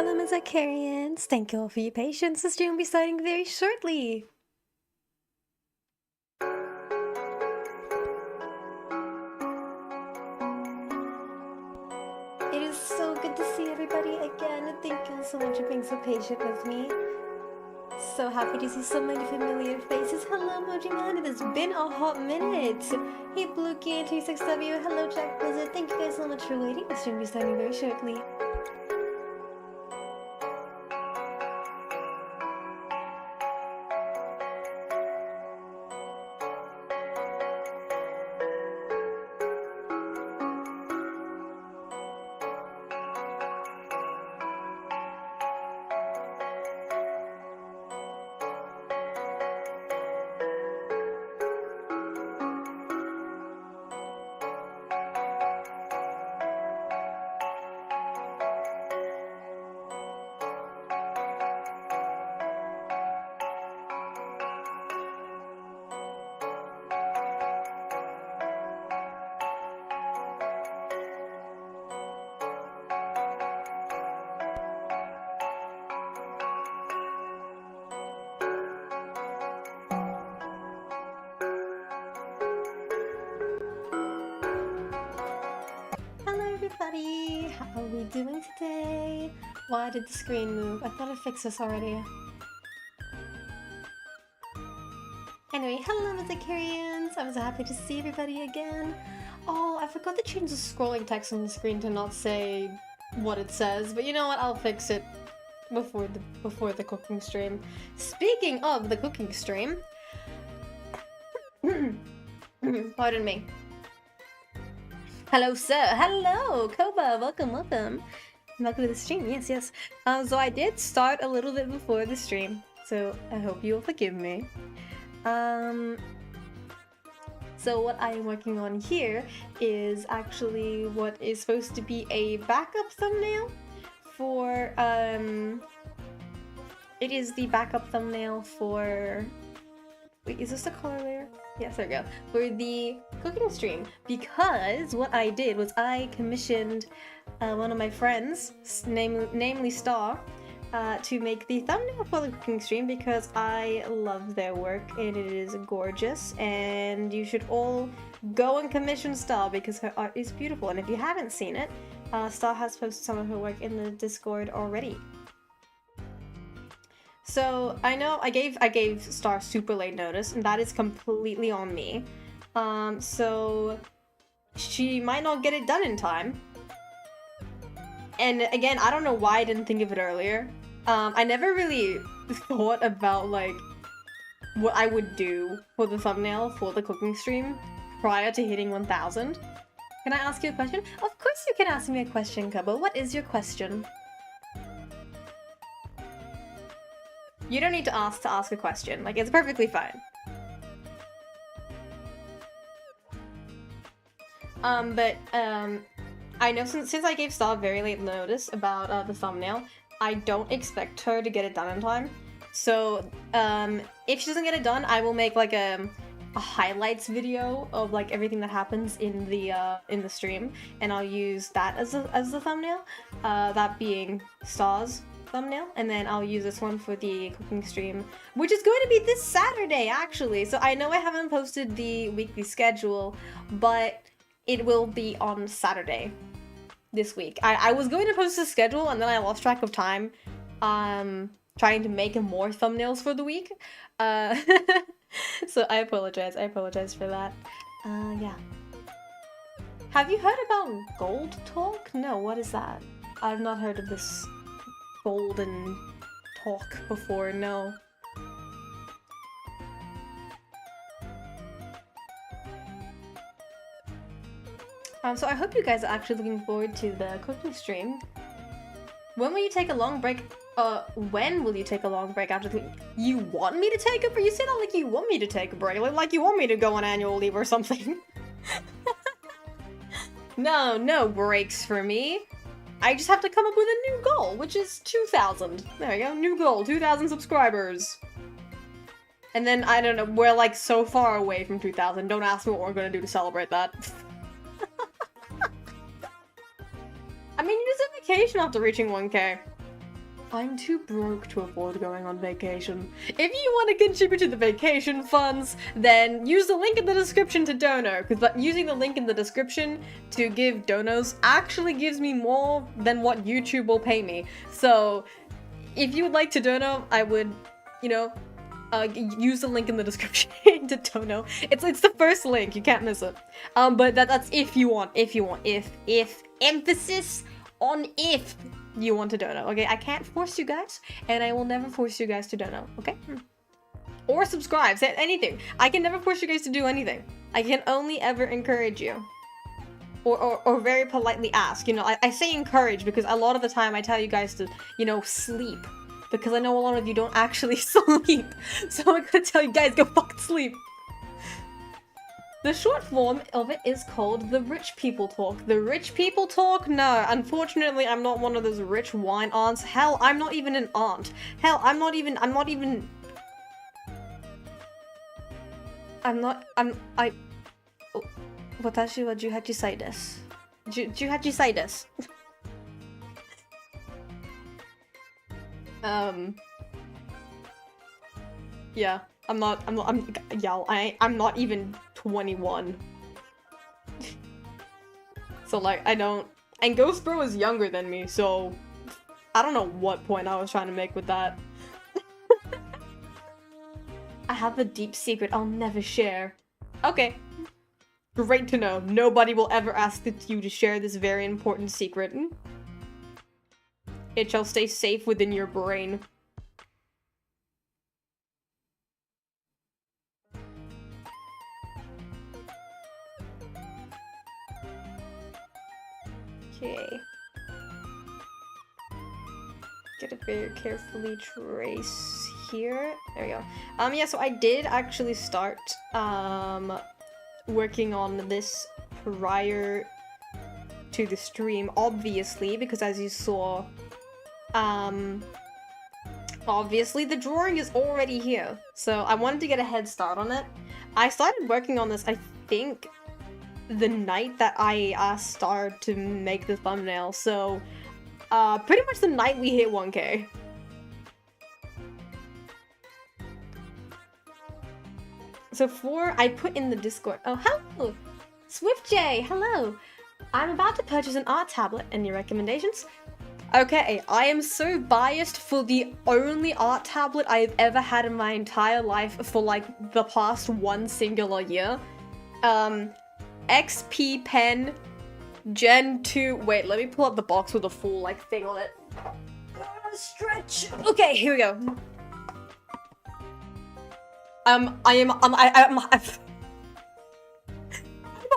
Hello, Ms. Icarians. Thank you all for your patience. The stream will be starting very shortly. It is so good to see everybody again. Thank you so much for being so patient with me. So happy to see so many familiar faces. Hello, Moji Man. It has been a hot minute. Hey, Blueky and T6W. Hello, Jack Blizzard. Thank you guys so much for waiting. The stream will be starting very shortly. How are we doing today? Why did the screen move? I thought I fixed this already. Anyway, hello Mythicarians! I'm so happy to see everybody again. Oh, I forgot to change the scrolling text on the screen to not say what it says, but you know what? I'll fix it before the cooking stream. Speaking of the cooking stream, pardon me. Hello, sir. Hello, Koba. Welcome, welcome. Welcome to the stream. Yes, yes. So I did start a little bit before the stream, so I hope you will forgive me. So what I am working on here is actually what is supposed to be a backup thumbnail for, it is the backup thumbnail for, wait, is this the color layer? Yes, there we go. For the cooking stream, because what I did was I commissioned one of my friends, namely Star, to make the thumbnail for the cooking stream because I love their work and it is gorgeous, and you should all go and commission Star because her art is beautiful. And if you haven't seen it, Star has posted some of her work in the Discord already. So I know I gave Star super late notice, and that is completely on me. So she might not get it done in time. And again, I don't know why I didn't think of it earlier. I never really thought about like what I would do for the thumbnail for the cooking stream prior to hitting 1000. Can I ask you a question? Of course you can ask me a question, Kubbo. What is your question? You don't need to ask a question. Like, it's perfectly fine. I know since I gave Star very late notice about the thumbnail, I don't expect her to get it done in time. So, if she doesn't get it done, I will make like a highlights video of like everything that happens in the stream, and I'll use that as the thumbnail. That being Star's thumbnail, and then I'll use this one for the cooking stream, which is going to be this Saturday actually. So I know I haven't posted the weekly schedule, but it will be on Saturday this week. I was going to post the schedule and then I lost track of time trying to make more thumbnails for the week. So I apologize for that. Yeah. Have you heard about Gold Talk? No, what is that? I've not heard of this golden talk before, no. So I hope you guys are actually looking forward to the cooking stream. When will you take a long break? When will you take a long break after the— You want me to take a break? You say that like you want me to take a break, like you want me to go on annual leave or something. No breaks for me. I just have to come up with a new goal, which is 2,000. There we go, new goal, 2,000 subscribers. And then, I don't know, we're like so far away from 2,000. Don't ask me what we're gonna do to celebrate that. I mean, you deserve vacation after reaching 1K. I'm too broke to afford going on vacation. If you want to contribute to the vacation funds, then use the link in the description to dono, because using the link in the description to give donos actually gives me more than what YouTube will pay me. So, if you would like to dono, I would, you know, use the link in the description to dono. It's the first link, you can't miss it. But that's if you want, if emphasis on if you want to dono, okay? I can't force you guys, and I will never force you guys to dono, okay? Or subscribe, say anything. I can never force you guys to do anything. I can only ever encourage you. Or very politely ask, you know, I say encourage because a lot of the time I tell you guys to, you know, sleep. Because I know a lot of you don't actually sleep. So I'm gonna tell you guys, go fucking sleep. The short form of it is called the rich people talk. The rich people talk? No, unfortunately I'm not one of those rich wine aunts. Hell, I'm not even an aunt. Hell, I'm not even oh, 私は18歳です。18歳です。Yeah, I'm not even 21. So like, I don't, and Ghost Bro is younger than me, so I don't know what point I was trying to make with that. I have a deep secret I'll never share. Okay. Great to know. Nobody will ever ask you to share this very important secret. It shall stay safe within your brain. Okay. Get it very carefully trace here. There we go. Yeah, so I did actually start, working on this prior to the stream, obviously, because as you saw, obviously the drawing is already here, so I wanted to get a head start on it. I started working on this, I think, the night that I started to make the thumbnail, so pretty much the night we hit 1K. So I put in the Discord. Oh, hello! SwiftJ, hello! I'm about to purchase an art tablet. Any recommendations? Okay, I am so biased for the only art tablet I've ever had in my entire life for like the past one singular year. XP Pen Gen 2. Wait, let me pull up the box with a full like thing on it. Stretch. Okay, here we go. I'm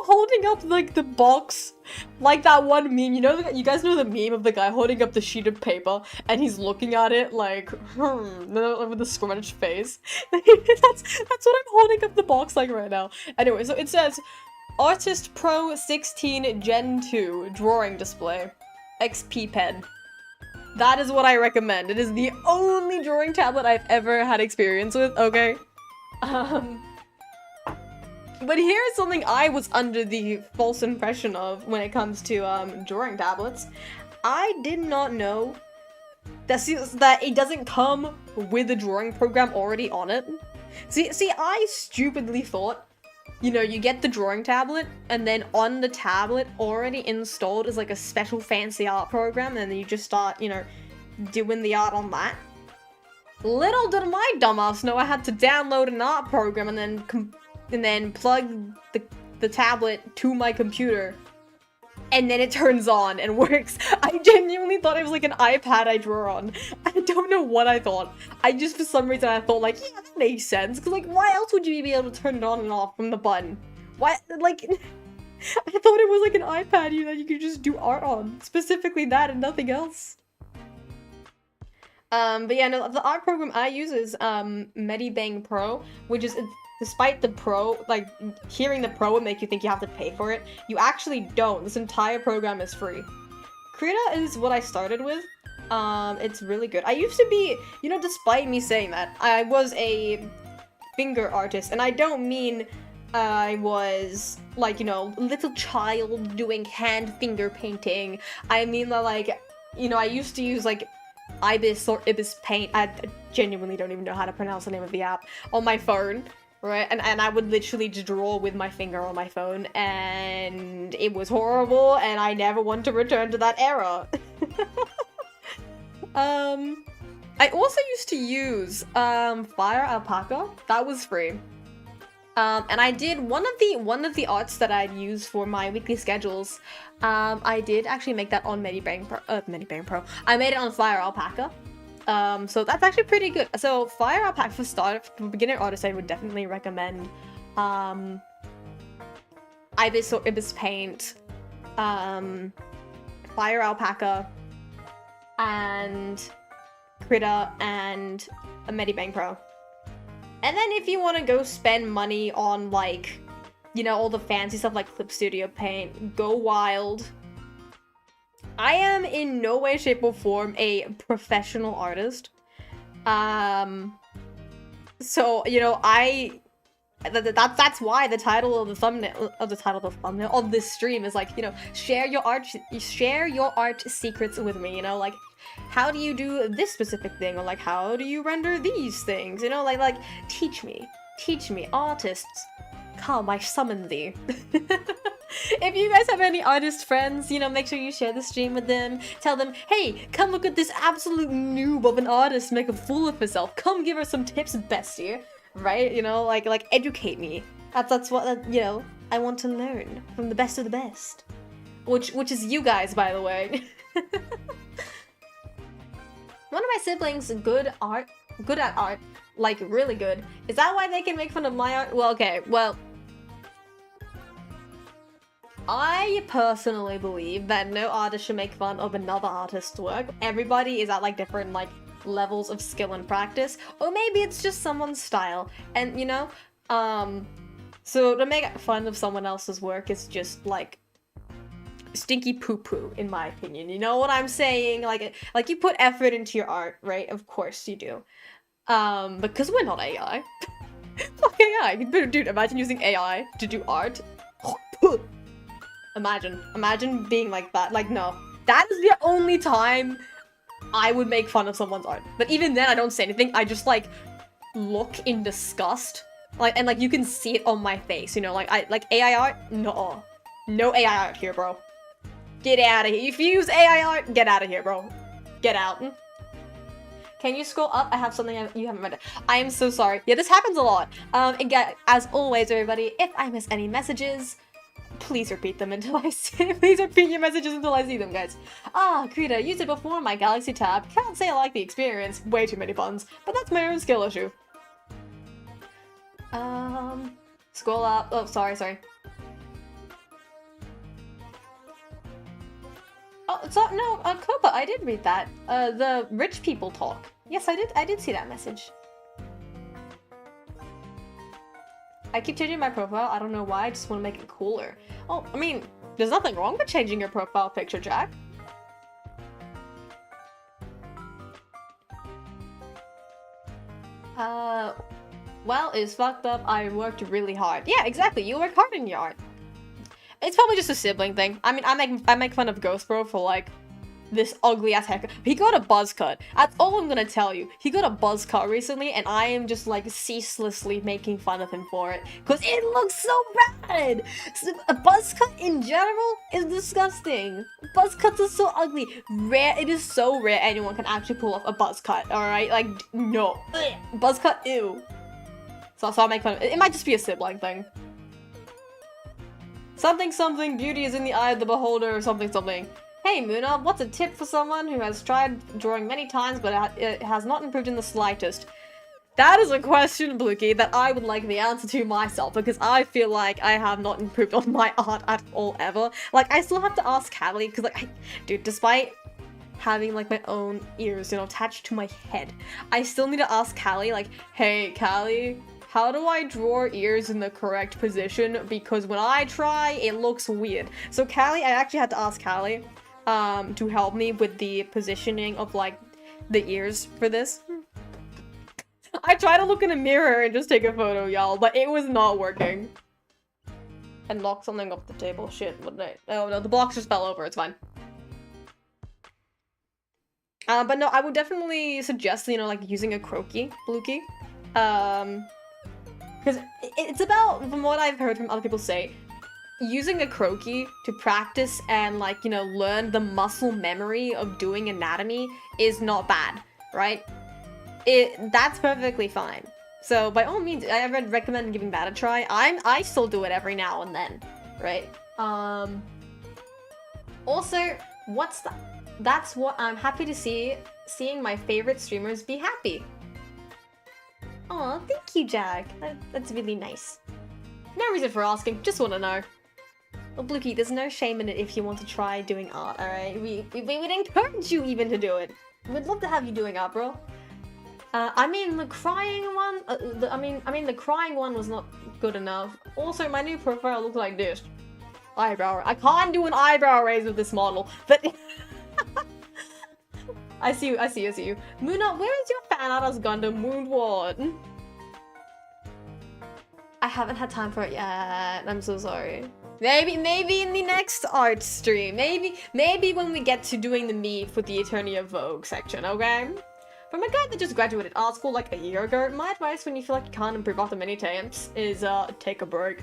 holding up like the box, like that one meme. You guys know the meme of the guy holding up the sheet of paper and he's looking at it like, with a scrunched face. that's what I'm holding up the box like right now. Anyway, so it says, Artist Pro 16 Gen 2 drawing display, XP pen. That is what I recommend. It is the only drawing tablet I've ever had experience with. Okay. But here's something I was under the false impression of when it comes to drawing tablets. I did not know that it doesn't come with a drawing program already on it. See, I stupidly thought, you know, you get the drawing tablet, and then on the tablet already installed is like a special fancy art program, and then you just start, you know, doing the art on that. Little did my dumbass know I had to download an art program and then plug the tablet to my computer, and then it turns on and works. I genuinely thought it was like an iPad I draw on. I don't know what I thought. I just, for some reason, I thought like, yeah, that makes sense. Because like, why else would you be able to turn it on and off from the button? Why, like, I thought it was like an iPad that you could just do art on. Specifically that and nothing else. But yeah, no, the art program I use is Medibang Pro, which is, despite the Pro, like, hearing the Pro would make you think you have to pay for it. You actually don't. This entire program is free. Krita is what I started with. It's really good. I used to be, you know, despite me saying that, I was a finger artist, and I don't mean I was, like, you know, little child doing hand finger painting. I mean that, like, you know, I used to use, like, Ibis or Ibis Paint. I genuinely don't even know how to pronounce the name of the app on my phone, right? And I would literally just draw with my finger on my phone, and it was horrible, and I never want to return to that era. I also used to use Fire Alpaca. That was free. And I did one of the arts that I'd use for my weekly schedules. I did actually make that on Medibang Pro. I made it on Fire Alpaca. So that's actually pretty good. So Fire Alpaca for beginner artists, I would definitely recommend Ibis or Ibis Paint, Fire Alpaca, and Critter, and a Medibang Pro. And then if you want to go spend money on, like, you know, all the fancy stuff like Clip Studio Paint, go wild. I am in no way, shape, or form a professional artist. So, you know, that's why the title of the thumbnail of this stream is like, you know, share your art secrets with me, you know, like, how do you do this specific thing, or like, how do you render these things, you know, like teach me, artists, come, I summon thee. If you guys have any artist friends, you know, make sure you share the stream with them. Tell them, hey, come look at this absolute noob of an artist make a fool of herself. Come give her some tips, bestie. Right? You know, like educate me. That's what, you know, I want to learn from the best of the best. Which is you guys, by the way. One of my siblings good at art, like really good. Is that why they can make fun of my art? Well, okay, well, I personally believe that no artist should make fun of another artist's work. Everybody is at like different like levels of skill and practice, or maybe it's just someone's style, and you know, so to make fun of someone else's work is just like stinky poo-poo, in my opinion. You know what I'm saying? Like you put effort into your art, right? Of course you do. Because we're not AI. Fuck AI. Dude, imagine using AI to do art. Imagine being like that. Like, no. That is the only time I would make fun of someone's art. But even then, I don't say anything. I just, like, look in disgust. Like, and, like, you can see it on my face, you know? Like, AI art? No. No AI art here, bro. Get out of here. If you use AI art, get out of here, bro. Get out. Can you scroll up? I have something you haven't read. I am so sorry. Yeah, this happens a lot. Again, as always, everybody, if I miss any messages, please repeat them until I see. Please repeat your messages until I see them, guys. Ah, Krita, used it before on my Galaxy tab. Can't say I like the experience. Way too many puns, but that's my own skill issue. Scroll up. Oh, sorry. Oh, so no, Koba, I did read that. The rich people talk. Yes, I did see that message. I keep changing my profile. I don't know why. I just want to make it cooler. Oh, I mean, there's nothing wrong with changing your profile picture, Jack. Well, it's fucked up. I worked really hard. Yeah, exactly. You work hard in your art. It's probably just a sibling thing. I mean, I make fun of Ghost Bro for, like, this ugly-ass haircut. He got a buzz cut. That's all I'm gonna tell you. He got a buzz cut recently, and I am just, like, ceaselessly making fun of him for it. Because it looks so bad! So, a buzz cut in general is disgusting. Buzz cuts are so ugly. It is so rare anyone can actually pull off a buzz cut, alright? Like, no. Ugh. Buzz cut, ew. So I'll make fun of it. It might just be a sibling thing. Something, beauty is in the eye of the beholder, or something. Hey Moona, what's a tip for someone who has tried drawing many times but it has not improved in the slightest? That is a question, Bluky, that I would like the answer to myself, because I feel like I have not improved on my art at all ever. Like, I still have to ask Callie, because like, dude, despite having like my own ears, you know, attached to my head, I still need to ask Callie, like, hey Callie, how do I draw ears in the correct position? Because when I try, it looks weird. So Callie, I actually had to ask Callie to help me with the positioning of like the ears for this. I tried to look in a mirror and just take a photo, y'all, but it was not working. And knock something off the table. Shit, what did I? Oh no, the blocks just fell over. It's fine. But no, I would definitely suggest, you know, like using a Croaky, Blukey. Because it's about, from what I've heard from other people say, using a Croaky to practice and, like, you know, learn the muscle memory of doing anatomy is not bad, right? That's perfectly fine. So by all means, I would recommend giving that a try. I still do it every now and then, right? Also, that's what I'm happy to see, seeing my favorite streamers be happy. Aw, thank you, Jack. That's really nice. No reason for asking, just want to know. Well, Blukey, there's no shame in it if you want to try doing art, alright? We would encourage you even to do it. We'd love to have you doing art, bro. I mean, the crying one, I mean, the crying one was not good enough. Also, my new profile looks like this. Eyebrow. I can't do an eyebrow raise with this model, but I see you. Moona, where is your fan art as Gundam Moonward? I haven't had time for it yet. I'm so sorry. Maybe in the next art stream. Maybe when we get to doing the meet for the Eternia Vogue section, okay? From a guy that just graduated art school like a year ago, my advice when you feel like you can't improve after many attempts is take a break.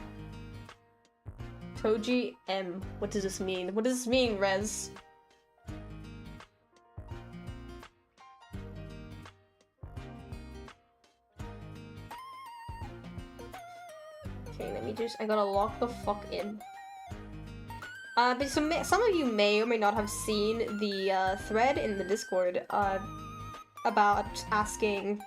Toji M. What does this mean? What does this mean, Rez? Okay, let me just... I gotta lock the fuck in. But some of you may or may not have seen the thread in the Discord about asking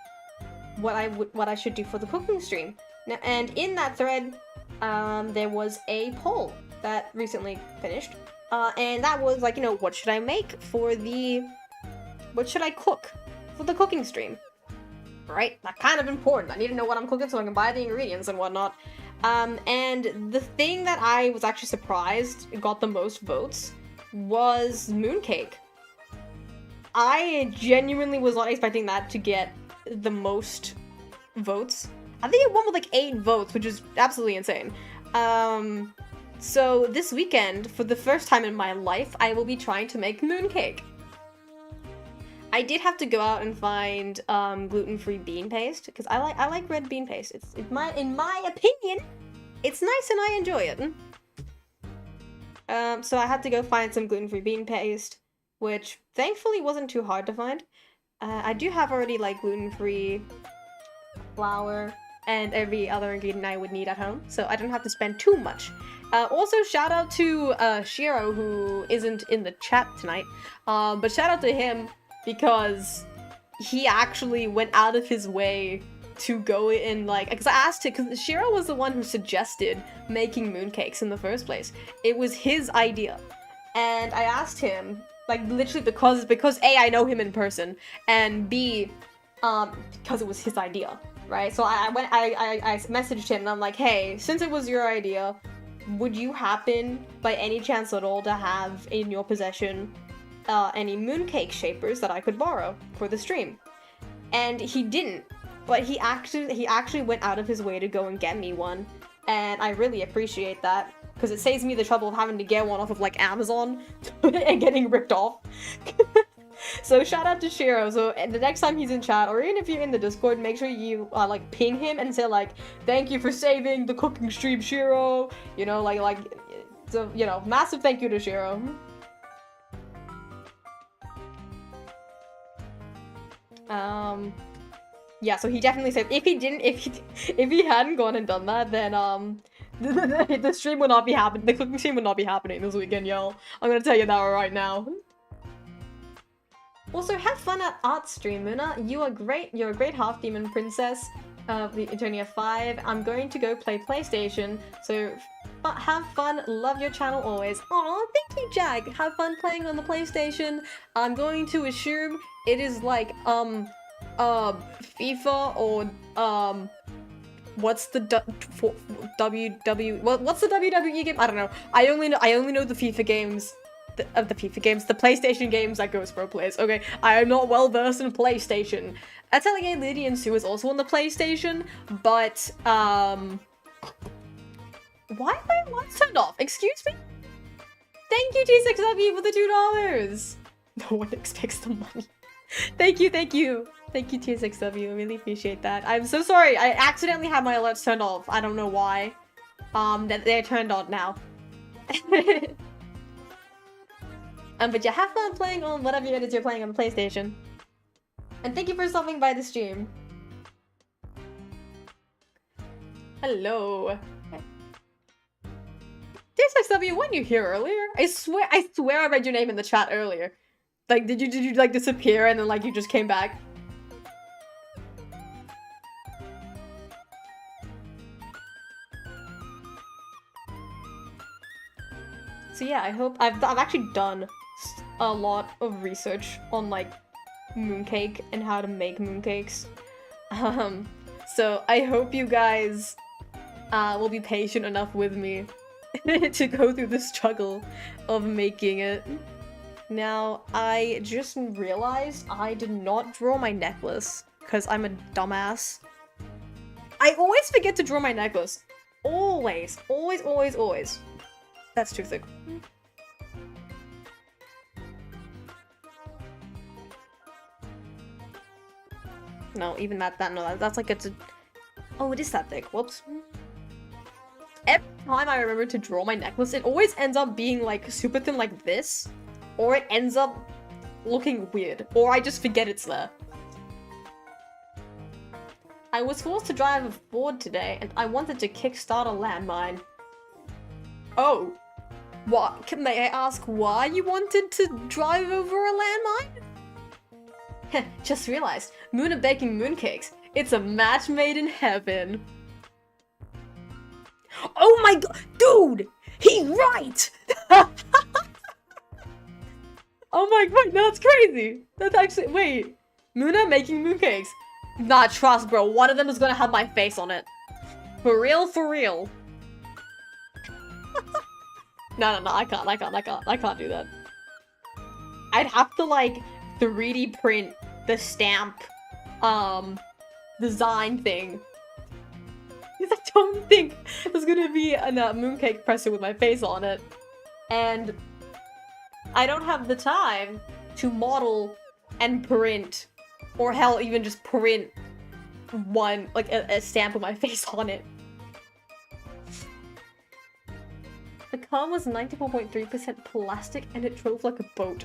what I should do for the cooking stream. Now, and in that thread, there was a poll that recently finished, and that was like, you know, what should I make for the... What should I cook for the cooking stream? Right? That's kind of important. I need to know what I'm cooking so I can buy the ingredients and whatnot. And the thing that I was actually surprised got the most votes was mooncake. I genuinely was not expecting that to get the most votes. I think it won with like 8 votes, which is absolutely insane. So this weekend, for the first time in my life, I will be trying to make mooncake. I did have to go out and find gluten-free bean paste because I like red bean paste. In my opinion, it's nice and I enjoy it. So I had to go find some gluten-free bean paste, which thankfully wasn't too hard to find. I do have already like gluten-free flour and every other ingredient I would need at home, so I don't have to spend too much. Also, shout out to Shiro, who isn't in the chat tonight, but shout out to him because he actually went out of his way to go in, like, because I asked him, because Shiro was the one who suggested making mooncakes in the first place. It was his idea, and I asked him, like, literally because A, I know him in person, and B, because it was his idea, right? So I messaged him and I'm like, hey, since it was your idea, would you happen by any chance at all to have in your possession any mooncake shapers that I could borrow for the stream? And he didn't, but he actually went out of his way to go and get me one, and I really appreciate that because it saves me the trouble of having to get one off of like Amazon and getting ripped off. So shout out to Shiro. So the next time he's in chat, or even if you're in the Discord, make sure you like ping him and say like, thank you for saving the cooking stream, Shiro. You know, like so, you know, massive thank you to Shiro. Yeah, so he definitely said if he hadn't gone and done that, then the stream would not be happening. The cooking stream would not be happening this weekend, y'all. I'm gonna tell you that right now. Also, have fun at art stream, Moona. You're a great half demon princess of the Eternia V. I'm going to go play PlayStation, so have fun. Love your channel always. Aw, thank you, Jack. Have fun playing on the PlayStation. I'm going to assume it is like FIFA or what's the what's the WWE game? I don't know. I only know the FIFA games. The PlayStation games that Ghost Pro plays. Okay, I am not well versed in PlayStation. Atelier Lydian Sue is also on the PlayStation, but why are my lights turned off? Excuse me? Thank you, T6W, for the $2. No one expects the money. Thank you, thank you. Thank you, T6W. I really appreciate that. I'm so sorry. I accidentally had my alerts turned off. I don't know why. That they're turned on now. But yeah, have fun playing on whatever it is you're playing on PlayStation. And thank you for stopping by the stream. Hello. T6W, weren't you here earlier? I swear I read your name in the chat earlier. Like, did you like disappear and then like you just came back? So yeah, I hope I've actually done a lot of research on like mooncake and how to make mooncakes. So I hope you guys will be patient enough with me to go through the struggle of making it. Now, I just realized I did not draw my necklace because I'm a dumbass. I always forget to draw my necklace. Always. Always, always, always. That's too thick. No, even that's like it's a... Oh, it is that thick. Whoops. Every time I remember to draw my necklace, it always ends up being like super thin like this. Or it ends up looking weird. Or I just forget it's there. I was forced to drive a Ford today, and I wanted to kickstart a landmine. Oh. What? May I ask why you wanted to drive over a landmine? Just realized. Moona baking mooncakes. It's a match made in heaven. Oh my god! Dude! He's right! Oh my god, that's crazy! That's actually- wait. Moona making mooncakes. Nah, trust bro, one of them is gonna have my face on it. For real, for real. No, I can't do that. I'd have to like 3D print the stamp, design thing. Because I don't think there's gonna be a mooncake presser with my face on it. And I don't have the time to model and print, or hell, even just print one, like a stamp with my face on it. The car was 94.3% plastic and it drove like a boat.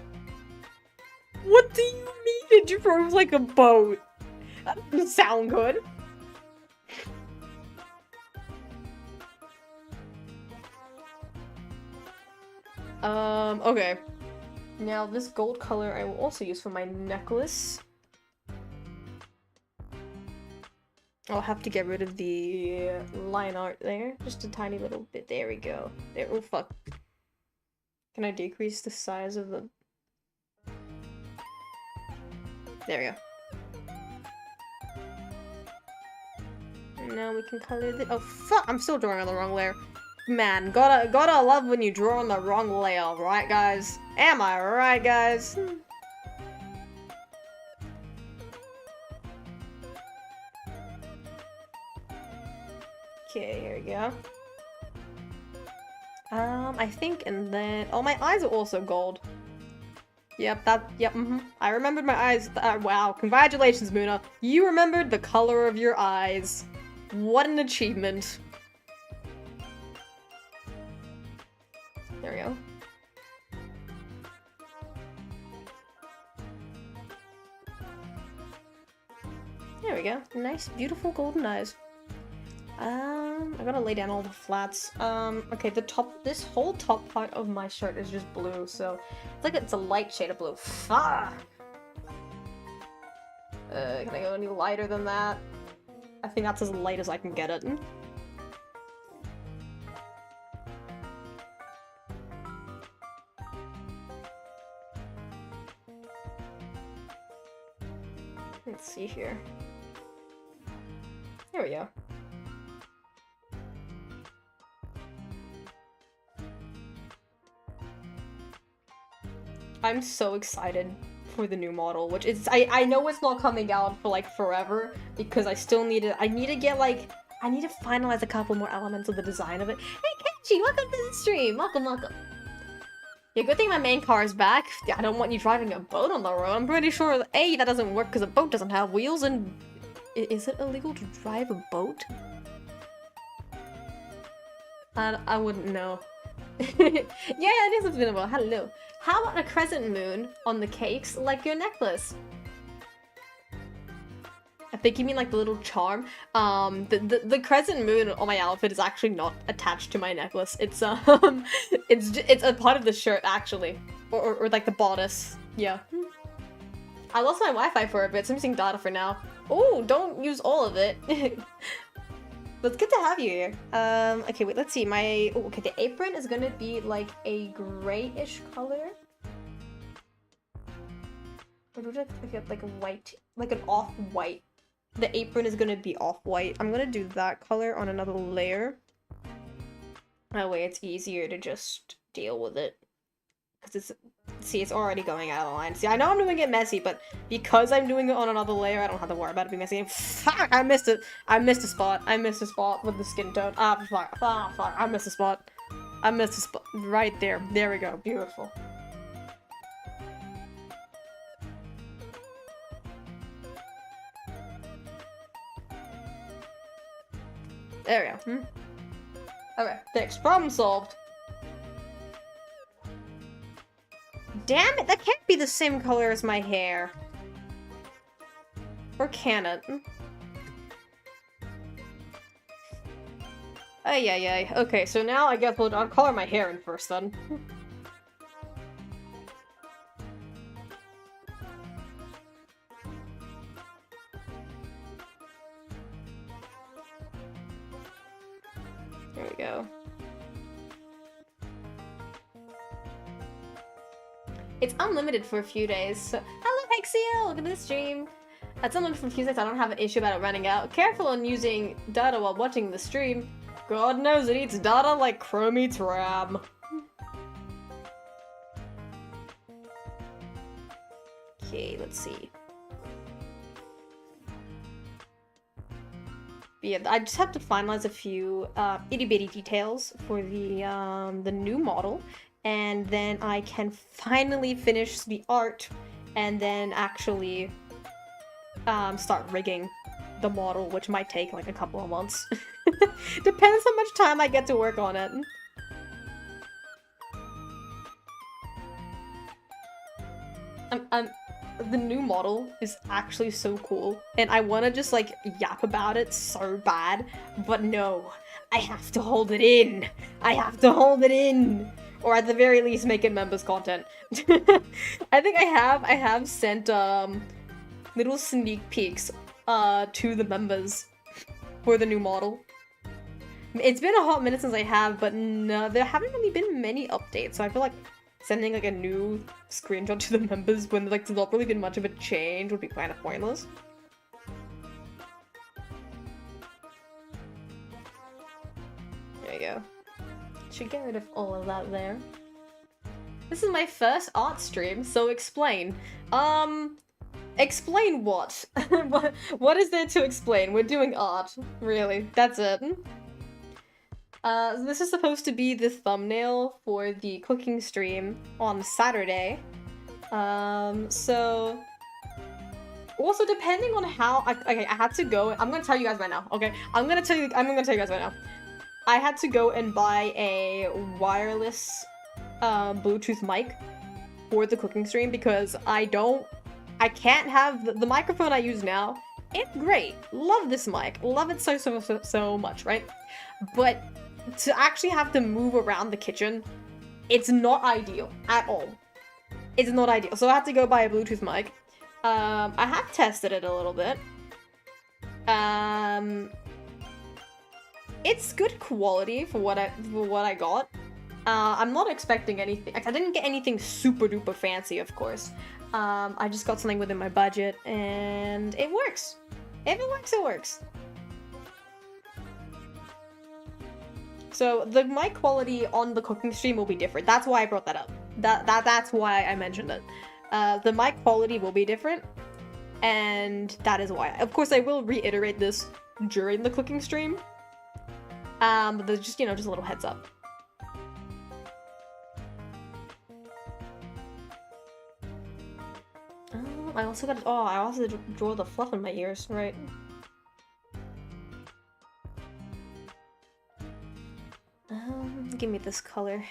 What do you mean it drove like a boat? That doesn't sound good. Okay. Now this gold color I will also use for my necklace. I'll have to get rid of the line art there. Just a tiny little bit. There we go. There. Oh, fuck. Can I decrease the size of the... There we go. Now we can color the... Oh, fuck! I'm still drawing on the wrong layer. Man, gotta love when you draw on the wrong layer, right, guys? Am I right, guys? Okay, here we go. I think, and then... Oh, my eyes are also gold. Yep, I remembered my eyes. Wow, congratulations, Moona. You remembered the color of your eyes. What an achievement. There we go. There we go. Nice, beautiful golden eyes. I gotta lay down all the flats. Okay, this whole top part of my shirt is just blue, so it's like it's a light shade of blue. Fuck! Can I go any lighter than that? I think that's as light as I can get it. Let's see here. There we go. I'm so excited for the new model, which is I know it's not coming out for like forever because I still need to finalize a couple more elements of the design of it. Hey Kenji, welcome to the stream. Welcome. Yeah, good thing my main car is back. Yeah, I don't want you driving a boat on the road. I'm pretty sure, A, that doesn't work because a boat doesn't have wheels, and... Is it illegal to drive a boat? I wouldn't know. Yeah, it is available. Hello. How about a crescent moon on the cakes, like your necklace? I think you mean like the little charm. The crescent moon on my outfit is actually not attached to my necklace. It's it's a part of the shirt actually, or like the bodice. Yeah. I lost my Wi-Fi for a bit, so I'm using data for now. Oh, don't use all of it. But it's good to have you here. Okay, wait, let's see. Okay, the apron is gonna be like a grayish color. Or do I like a white, like an off-white? The apron is gonna be off-white. I'm gonna do that color on another layer. That way it's easier to just deal with it. Because it's already going out of line. See, I know I'm doing it messy, but because I'm doing it on another layer, I don't have to worry about it being messy. Fuck, I missed it. I missed a spot. I missed a spot with the skin tone. Ah, fuck. Ah, fuck. I missed a spot. I missed a spot. Right there. There we go. Beautiful. There we go. Okay, fixed. Problem solved. Damn it, that can't be the same color as my hair. Or can it? Ay, ay, ay. Okay, so now I guess I'll color my hair in first then. There we go. It's unlimited for a few days, so... Hello, Hexio! Welcome to the stream! It's unlimited for a few days, I don't have an issue about it running out. Careful on using data while watching the stream. God knows it eats data like Chrome eats RAM. Okay, let's see. But yeah, I just have to finalize a few itty-bitty details for the new model. And then I can finally finish the art and then actually start rigging the model, which might take like a couple of months. Depends how much time I get to work on it. The new model is actually so cool, and I want to just like yap about it so bad, but no, I have to hold it in. I have to hold it in. Or at the very least, make it members content. I think I have sent little sneak peeks to the members for the new model. It's been a hot minute since I have, but no, there haven't really been many updates, so I feel like sending like a new screenshot to the members when like there's not really been much of a change would be kind of pointless. There you go. Should get rid of all of that there. This is my first art stream, so explain. Explain what? What is there to explain? We're doing art, really. That's it. This is supposed to be the thumbnail for the cooking stream on Saturday. So... Also, depending on how... Okay, I had to go... I'm gonna tell you guys right now, okay? I'm gonna tell you guys right now. I had to go and buy a wireless Bluetooth mic for the cooking stream because I can't have the microphone I use now. It's great. Love this mic. Love it so much, right? But to actually have to move around the kitchen, it's not ideal at all. It's not ideal. So I had to go buy a Bluetooth mic. I have tested it a little bit. It's good quality for what I got. I'm not expecting anything. I didn't get anything super duper fancy, of course. I just got something within my budget, and it works. If it works, it works. So the mic quality on the cooking stream will be different. That's why I brought that up. That's why I mentioned it. The mic quality will be different, and that is why. Of course, I will reiterate this during the cooking stream. But there's just, you know, just a little heads up. I also got. Oh, I also draw the fluff in my ears, right? Give me this color.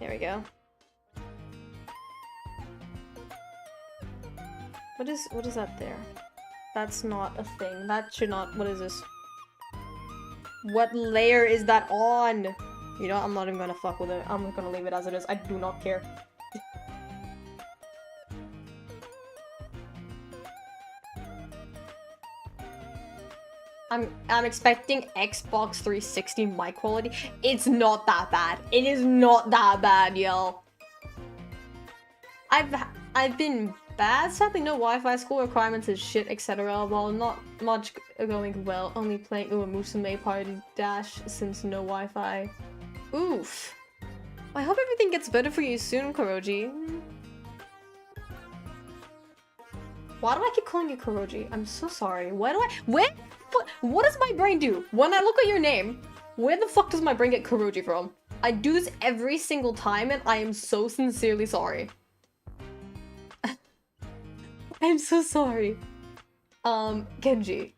There we go. What is that there? That's not a thing. That should not. What is this? What layer is that on? You know, I'm not even gonna fuck with it. I'm gonna leave it as it is. I do not care. I'm expecting Xbox 360 mic quality. It's not that bad. It is not that bad, yo. I've been bad. Sadly, no Wi-Fi, school requirements is shit, etc. While not much going well, only playing Musume Party Dash since no Wi-Fi. Oof. I hope everything gets better for you soon, Kuroji. Why do I keep calling you Kuroji? I'm so sorry. Why do I- What does my brain do? When I look at your name, where the fuck does my brain get Kuroji from? I do this every single time and I am so sincerely sorry. I'm so sorry. Genji.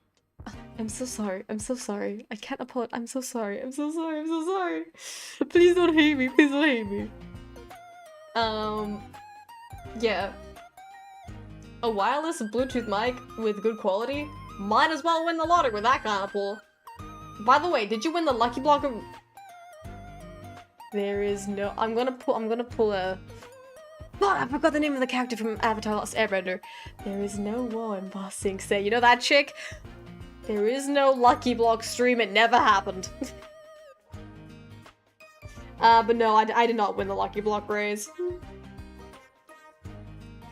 I'm so sorry. I'm so sorry. I can't apologize. I'm so sorry. I'm so sorry. I'm so sorry. Please don't hate me. Please don't hate me. Yeah. A wireless Bluetooth mic with good quality? Might as well win the lottery with that kind of pull. By the way, did you win the lucky block of... There is no... I'm gonna pull a... Oh, I forgot the name of the character from Avatar Lost Airbender. There is no one bossing say. You know that chick? There is no lucky block stream. It never happened. But no, I did not win the lucky block raise.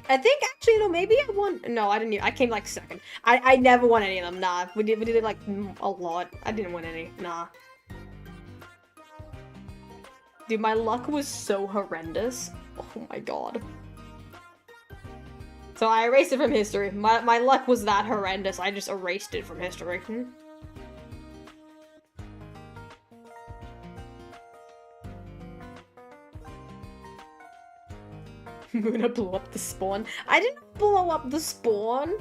I think actually, no, maybe I won. No, I didn't. I came like second. I never won any of them. Nah, we did it like a lot. I didn't win any. Nah. Dude, my luck was so horrendous. Oh my god. So I erased it from history. My luck was that horrendous. I just erased it from history. Moona blew up the spawn. I didn't blow up the spawn.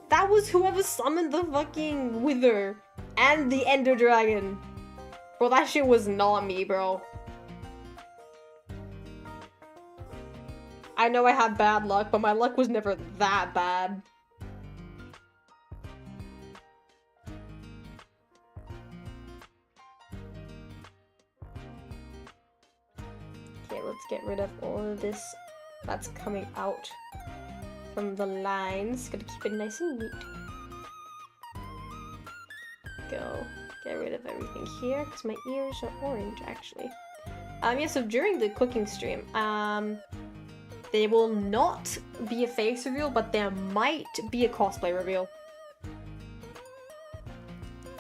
That was whoever summoned the fucking Wither and the Ender Dragon. Bro, that shit was not me, bro. I know I had bad luck, but my luck was never that bad. Okay, let's get rid of all of this that's coming out from the lines. Gotta keep it nice and neat. Go. Get rid of everything here, because my ears are orange, actually. Yeah, so during the cooking stream, there will not be a face reveal, but there might be a cosplay reveal.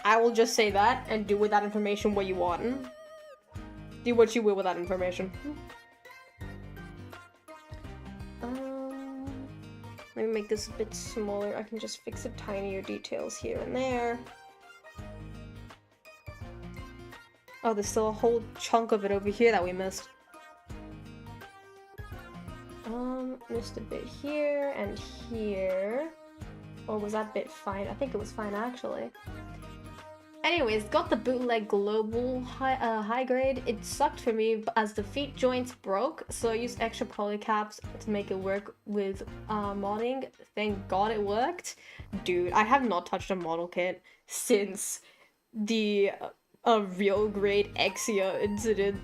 I will just say that, and do with that information what you want. Do what you will with that information. Let me make this a bit smaller. I can just fix the tinier details here and there. Oh, there's still a whole chunk of it over here that we missed. Missed a bit here and here. Or was that bit fine? I think it was fine, actually. Anyways, got the bootleg global high grade. It sucked for me as the feet joints broke, so I used extra polycaps to make it work with modding. Thank God it worked. Dude, I have not touched a model kit since the real grade Exia incident.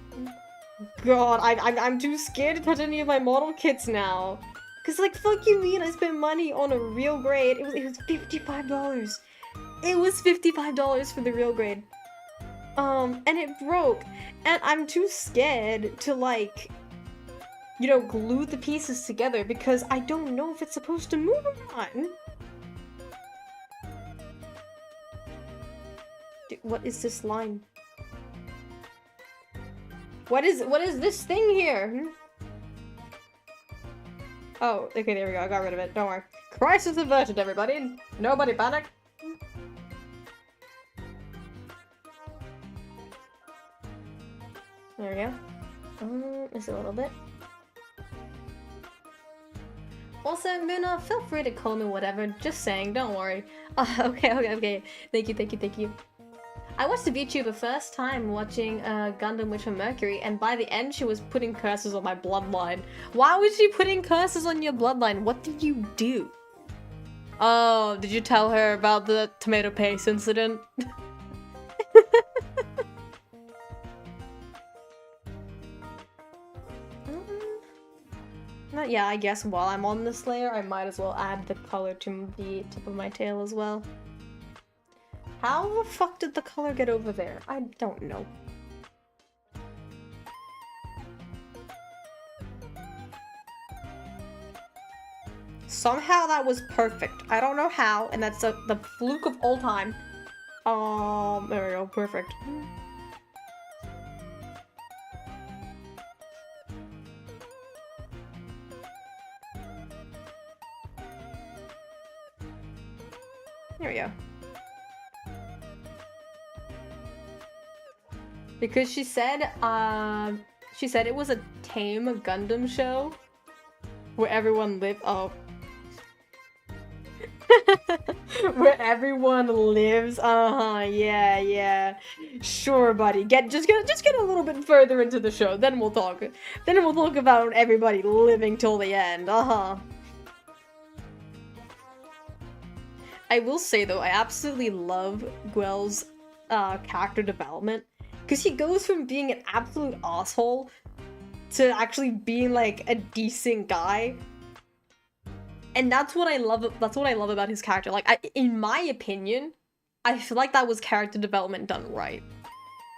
God, I'm too scared to touch any of my model kits now. Cause like, fuck you mean I spent money on a real grade. It was $55. It was $55 for the real grade. And it broke. And I'm too scared to like, you know, glue the pieces together because I don't know if it's supposed to move or not. Dude, what is this line? What is this thing here? Oh, okay, there we go. I got rid of it. Don't worry. Crisis averted, everybody. Nobody panic. There we go. Just a little bit. Also, Moona, feel free to call me whatever. Just saying, don't worry. Okay. Thank you. I watched the VTuber first time watching Gundam Witch from Mercury, and by the end she was putting curses on my bloodline. Why was she putting curses on your bloodline? What did you do? Oh, did you tell her about the tomato paste incident? Yeah, I guess while I'm on this layer, I might as well add the color to the tip of my tail as well. How the fuck did the color get over there? I don't know. Somehow that was perfect. I don't know how, and that's the fluke of all time. There we go, perfect. There we go. Because she said it was a tame Gundam show where everyone lived. Oh. Where everyone lives. Yeah. Sure, buddy. Just get a little bit further into the show, then we'll talk. Then we'll talk about everybody living till the end. I will say though, I absolutely love Guel's character development, because he goes from being an absolute asshole to actually being like a decent guy. And that's what I love about his character. Like, in my opinion, I feel like that was character development done right.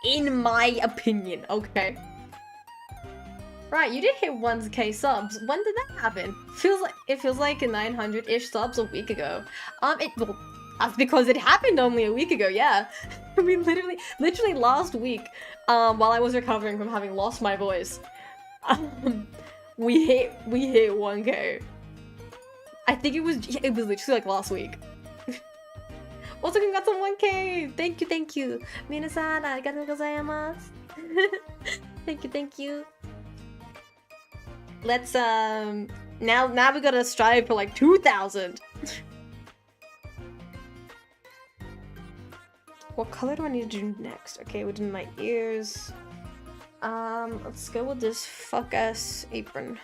In my opinion, okay? Right, you did hit 1k subs. When did that happen? It feels like 900-ish subs a week ago. Well, that's because it happened only a week ago, yeah. I mean, literally last week, while I was recovering from having lost my voice, we hit 1k. I think it was literally like last week. Also, congrats on 1k! Thank you! Minasan, arigatou gozaimasu! Thank you. Let's, now we gotta strive for like 2,000! What color do I need to do next? Okay, we did my ears. Let's go with this fuck-ass apron.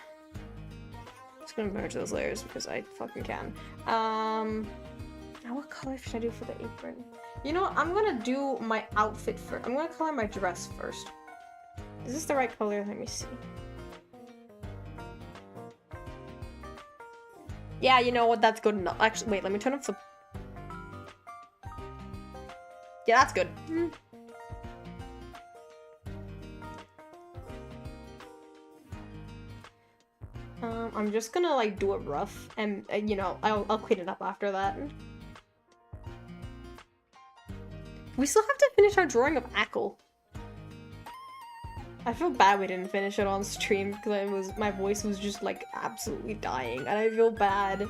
Just gonna merge those layers because I fucking can. Now what color should I do for the apron? You know what? I'm gonna do my outfit first. I'm gonna color my dress first. Is this the right color? Let me see. Yeah, you know what? That's good enough. Actually, wait, let me turn off the... Yeah, that's good. I'm just gonna like do it rough, and you know, I'll clean it up after that. We still have to finish our drawing of Ackle. I feel bad we didn't finish it on stream because my voice was just like absolutely dying, and I feel bad.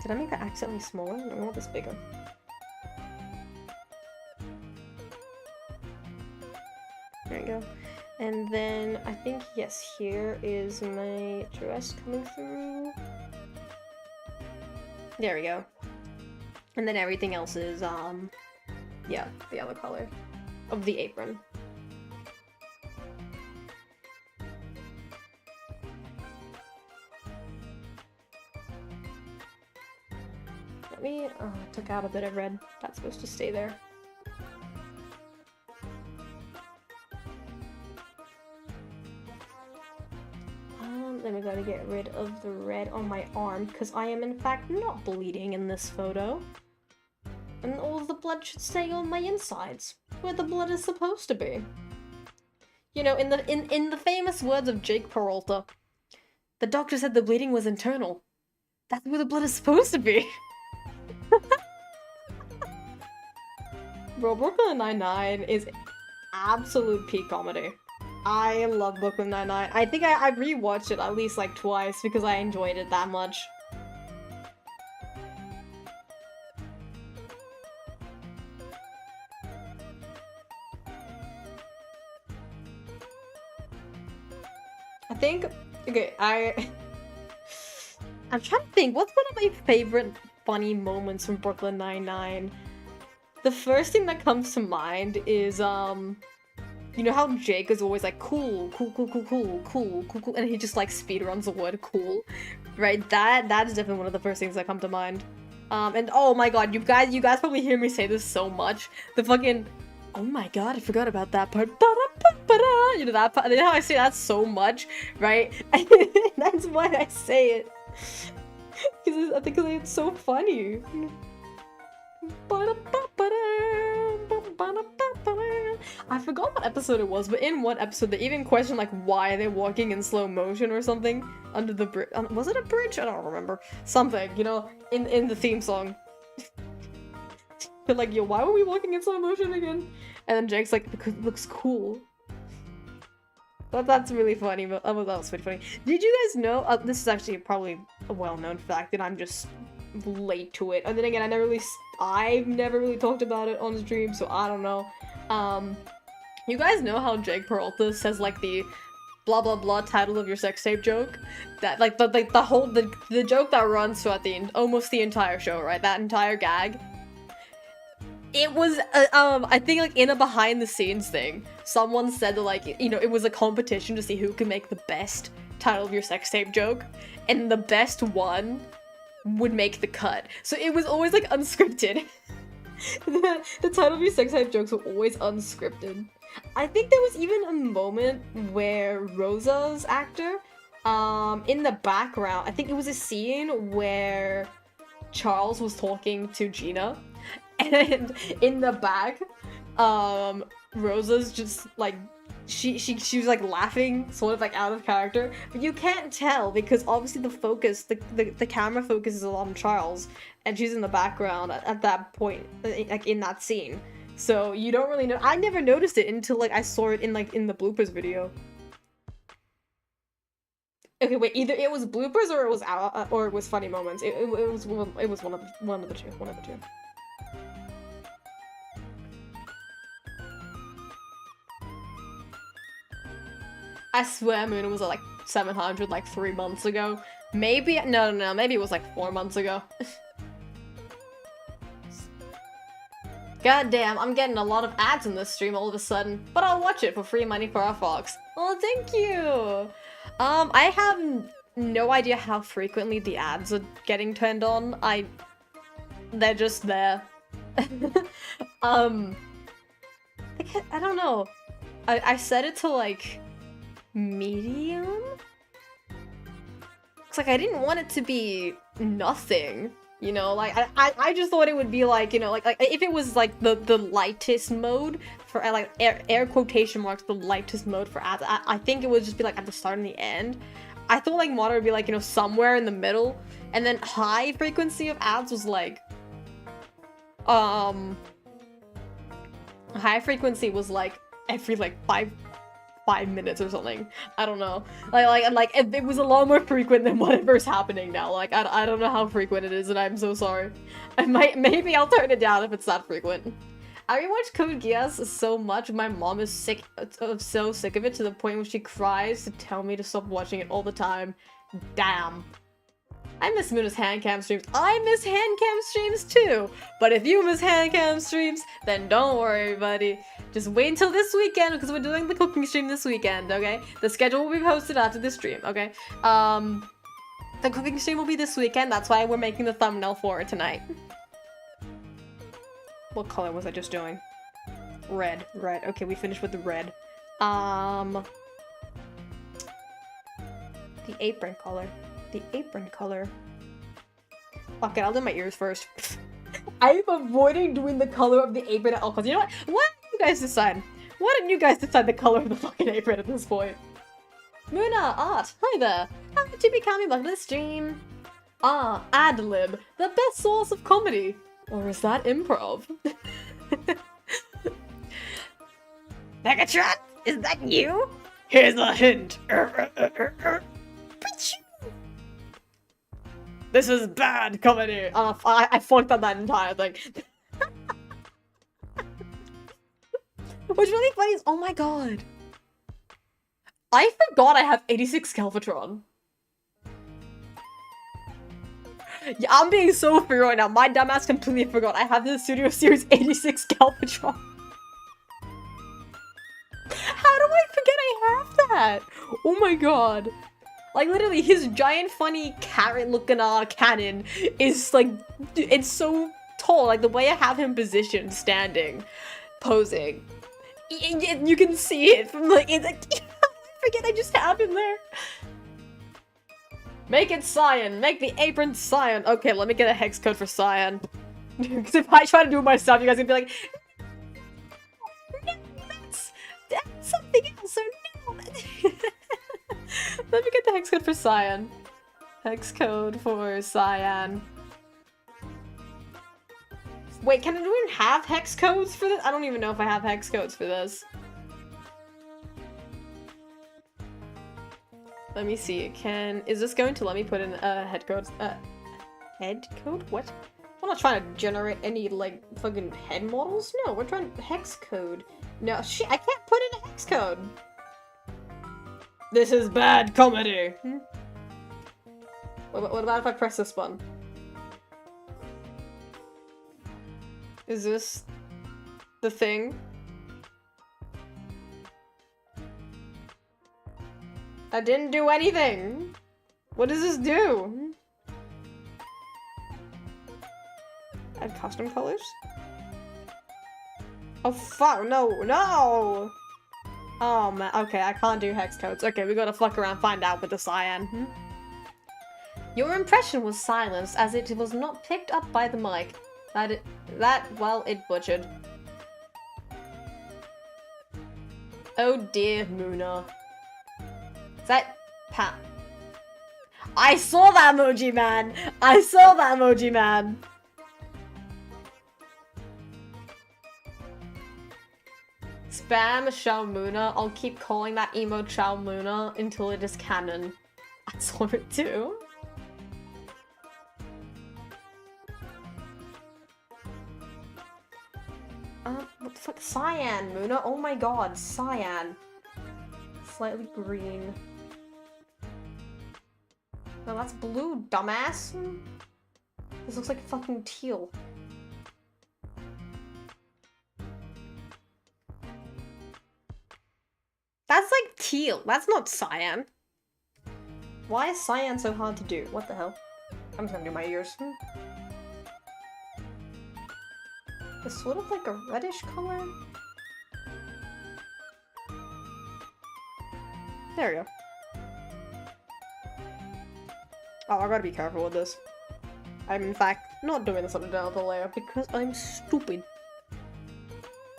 Did I make that accidentally smaller? No, I want this bigger. There you go. And then I think, yes, here is my dress coming through. There we go. And then everything else is, yeah, the other color of the apron. Let me, took out a bit of red. That's supposed to stay there. Then we gotta get rid of the red on my arm, because I am in fact not bleeding in this photo. And all the blood should stay on my insides, where the blood is supposed to be. You know, in the famous words of Jake Peralta, the doctor said the bleeding was internal. That's where the blood is supposed to be. Bro, Brooklyn Nine-Nine is absolute peak comedy. I love Brooklyn Nine-Nine. I think I rewatched it at least like twice because I enjoyed it that much. think, okay, I'm trying to think, what's one of my favorite funny moments from Brooklyn Nine-Nine? The first thing that comes to mind is, you know how Jake is always like, cool, cool, cool, cool, cool, cool, cool, cool, and he just like speedruns the word cool, right? That is definitely one of the first things that come to mind. And oh my god, you guys probably hear me say this so much. The fucking, oh my god, I forgot about that part. You know that part, you know how I say that so much, right? That's why I say it. Because I think it's so funny. I forgot what episode it was, but in one episode they even questioned like why are they walking in slow motion or something under the bridge. Was it a bridge? I don't remember. Something, you know, in the theme song. They're like, yo, why were we walking in slow motion again? And then Jake's like, because it looks cool. That's really funny, but that was pretty funny. Did you guys know, this is actually probably a well-known fact and I'm just late to it. And then again, I've never really talked about it on stream, so I don't know. You guys know how Jake Peralta says like the blah blah blah title of your sex tape joke? That like the joke that runs throughout almost the entire show, right? That entire gag. It was, I think, like, in a behind-the-scenes thing, someone said that, like, you know, it was a competition to see who could make the best title of your sex tape joke, and the best one would make the cut. So it was always, like, unscripted. The title of your sex tape jokes were always unscripted. I think there was even a moment where Rosa's actor, in the background, I think it was a scene where Charles was talking to Gina, and in the back, Rosa's just like, she was like laughing, sort of like out of character, but you can't tell because obviously the focus, the camera focuses on Charles, and she's in the background at that point, like in that scene. So you don't really know. I never noticed it until like I saw it in the bloopers video. Okay, wait. Either it was bloopers or it was funny moments. It was one of the two. I swear Moona was at like 700 like 3 months ago. Maybe, no, maybe it was like 4 months ago. God damn, I'm getting a lot of ads in this stream all of a sudden, but I'll watch it for free money for our Fox. Oh, thank you! I have no idea how frequently the ads are getting turned on. They're just there. I don't know. I set it to like medium? It's like I didn't want it to be nothing, you know, like I just thought it would be like, you know, like if it was like the lightest mode for like air quotation marks, the lightest mode for ads, I think it would just be like at the start and the end. I thought like moderate would be like, you know, somewhere in the middle, and then high frequency of ads was like high frequency was like every like 5 minutes or something. I don't know. Like it was a lot more frequent than whatever's happening now. Like I don't know how frequent it is, and I'm so sorry. Maybe I'll turn it down if it's that frequent. I rewatched Code Geass so much. My mom is so sick of it to the point where she cries to tell me to stop watching it all the time. Damn. I miss Moona's handcam streams. I miss handcam streams too. But if you miss handcam streams, then don't worry, buddy. Just wait until this weekend because we're doing the cooking stream this weekend, okay? The schedule will be posted after the stream, okay? The cooking stream will be this weekend. That's why we're making the thumbnail for it tonight. What color was I just doing? Red. Okay, we finished with the red. The apron color. Okay, I'll do my ears first. I'm avoiding doing the color of the apron at all costs. You know what? Why don't you guys decide? Why don't you guys decide the color of the fucking apron at this point? Moona, Art, hi there. How did you become back to the stream? Ah, ad-lib, the best source of comedy. Or is that improv? Megatron, is that you? Here's a hint. This is bad comedy. I fucked up that entire thing. What's really funny is, oh my god. I forgot I have 86 Galvatron. Yeah, I'm being so free right now. My dumbass completely forgot I have the Studio Series 86 Galvatron. How do I forget I have that? Oh my god. Like, literally, his giant, funny, carrot-looking cannon is, like, it's so tall. Like, the way I have him positioned, standing, posing. You can see it from, like, it's like, I forget I just have him there. Make it cyan. Make the apron cyan. Okay, let me get a hex code for cyan. Because if I try to do it myself, you guys are gonna be like, no, that's something else, or no. Let me get the hex code for cyan. Hex code for cyan. Wait, can I even have hex codes for this? I don't even know if I have hex codes for this. Let me see. Is this going to let me put in head codes? Head code? What? I'm not trying to generate any, like, fucking head models. No, we're trying hex code. No, shit, I can't put in a hex code. This is bad comedy. What about if I press this button? Is this the thing? I didn't do anything. What does this do? Add custom colors? Oh fuck, no! Oh man, okay, I can't do hex codes. Okay, we gotta fuck around, find out with the cyan. Your impression was silenced as it was not picked up by the mic. Well, it butchered. Oh dear, Moona. Is that Pat? I saw that emoji, man! I saw that emoji, man! Spam Shao Moona. I'll keep calling that emote Shao Moona until it is canon. That's what it do. What the fuck? Cyan, Moona. Oh my god, cyan. Slightly green. No, that's blue, dumbass. This looks like fucking teal. That's like teal. That's not cyan. Why is cyan so hard to do? What the hell? I'm just gonna do my ears. It's sort of like a reddish color. There we go. Oh, I gotta be careful with this. I'm in fact not doing this on the Delta layer because I'm stupid.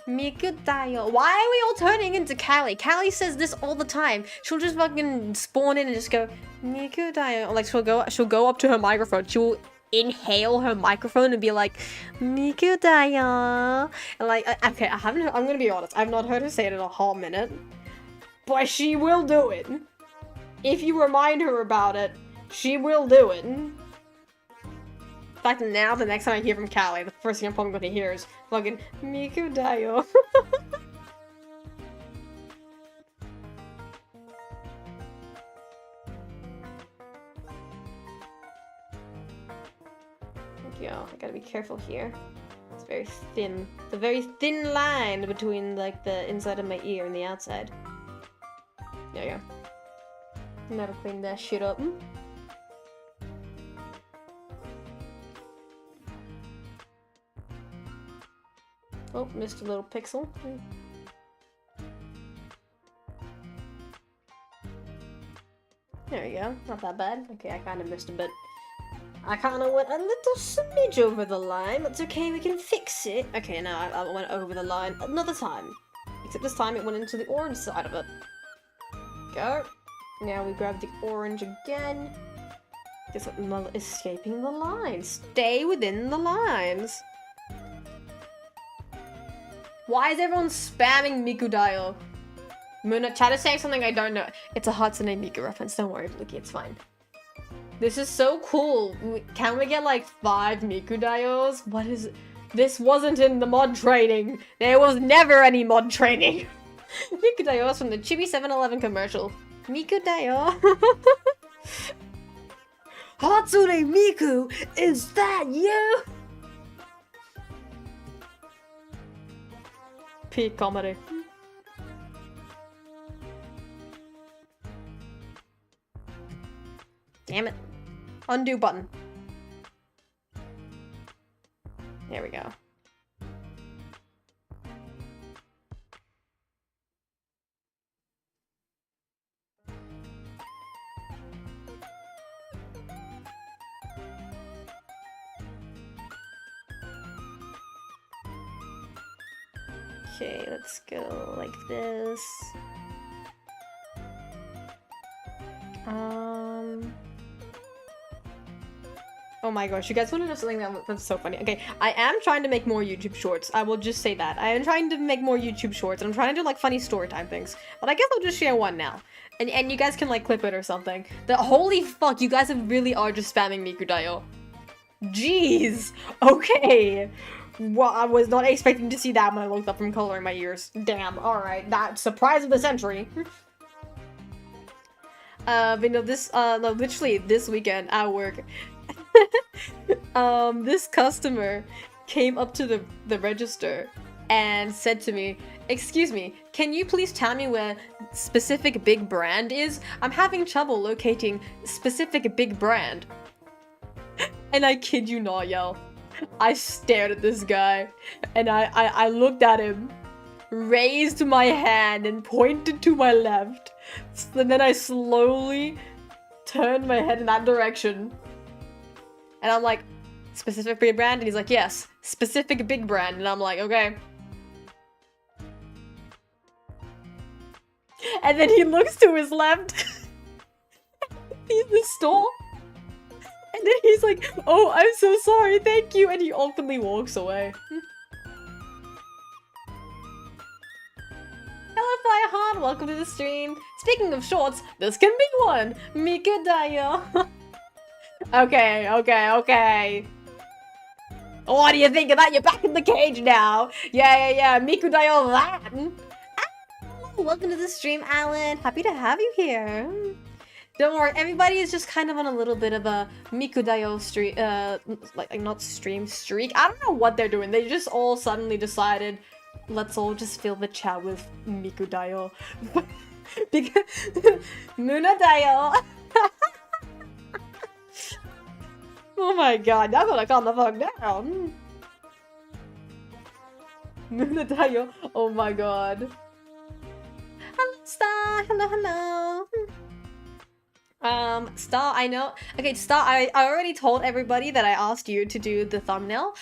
Mikudayo. Why are we all turning into Callie? Callie says this all the time. She'll just fucking spawn in and just go Mikudayo. Like she'll go up to her microphone. She'll inhale her microphone and be like Mikudayo. And like, okay, I'm gonna be honest. I've not heard her say it in a whole minute, but she will do it. If you remind her about it, she will do it. In fact, now the next time I hear from Callie, the first thing I'm probably going to hear is fucking Mikudayo. Yo, I gotta be careful here. It's very thin. It's a very thin line between like the inside of my ear and the outside. There you go. Never clean that shit up. Oh, missed a little pixel. There we go. Not that bad. Okay, I kind of missed a bit. I kind of went a little smidge over the line. That's okay, we can fix it. Okay, now I went over the line another time. Except this time it went into the orange side of it. Go. Now we grab the orange again. Just not escaping the lines. Stay within the lines. Why is everyone spamming Mikudayo? Moona, try to say something I don't know. It's a Hatsune Miku reference. Don't worry, Bluky, it's fine. This is so cool. Can we get like 5 Mikudayos? What is it? This wasn't in the mod training. There was never any mod training. Mikudayo is from the Chibi 7-Eleven commercial. Mikudayo. Hatsune Miku, is that you? Peak comedy. Damn it. Undo button. There we go. Okay, let's go like this. Oh my gosh, you guys want to know something that's so funny? Okay, I am trying to make more YouTube shorts. I will just say that. I am trying to make more YouTube shorts, and I'm trying to do like funny story time things. But I guess I'll just share one now. And you guys can like clip it or something. Holy fuck, you guys really are just spamming Mikudayo. Jeez. Okay. Well, I was not expecting to see that when I looked up from coloring my ears. Damn, alright. That surprise of the century. But no, no, literally this weekend at work, this customer came up to the register and said to me, "Excuse me, can you please tell me where specific big brand is? I'm having trouble locating specific big brand." And I kid you not, yo. I stared at this guy, and I looked at him, raised my hand, and pointed to my left. And then I slowly turned my head in that direction. And I'm like, "Specific big brand?" And he's like, "Yes, specific big brand." And I'm like, "Okay." And then he looks to his left. He's the store. And then he's like, "Oh, I'm so sorry, thank you." And he openly walks away. Hello, Fireheart, welcome to the stream. Speaking of shorts, this can be one. Mikudayo. Okay. What do you think of that? You're back in the cage now. Yeah. Mikudayo that. Oh, welcome to the stream, Alan. Happy to have you here. Don't worry, everybody is just kind of on a little bit of a Mikudayo streak, like not streak. I don't know what they're doing. They just all suddenly decided, let's all just fill the chat with Mikudayo. Because Moona Dayo. Oh my god, that's gonna calm the fuck down. Moona Dayo. Oh my god. Hello, Star. Hello. Star, I know. Okay, Star, I already told everybody that I asked you to do the thumbnail.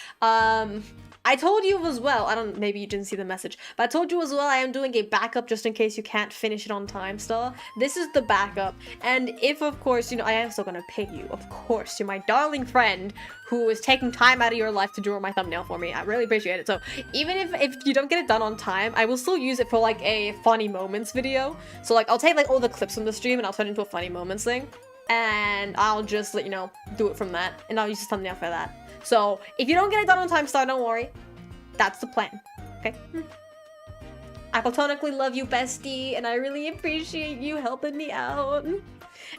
I told you as well, maybe you didn't see the message, but I told you as well I am doing a backup just in case you can't finish it on time, Star. This is the backup, and if, of course, you know, I am still gonna pay you, of course. You're my darling friend who is taking time out of your life to draw my thumbnail for me. I really appreciate it. So even if you don't get it done on time, I will still use it for like a funny moments video. So like I'll take like all the clips from the stream and I'll turn it into a funny moments thing, and I'll just let you know, do it from that, and I'll use the thumbnail for that. So if you don't get it done on time, Star, don't worry. That's the plan. Okay? I platonically love you, bestie, and I really appreciate you helping me out.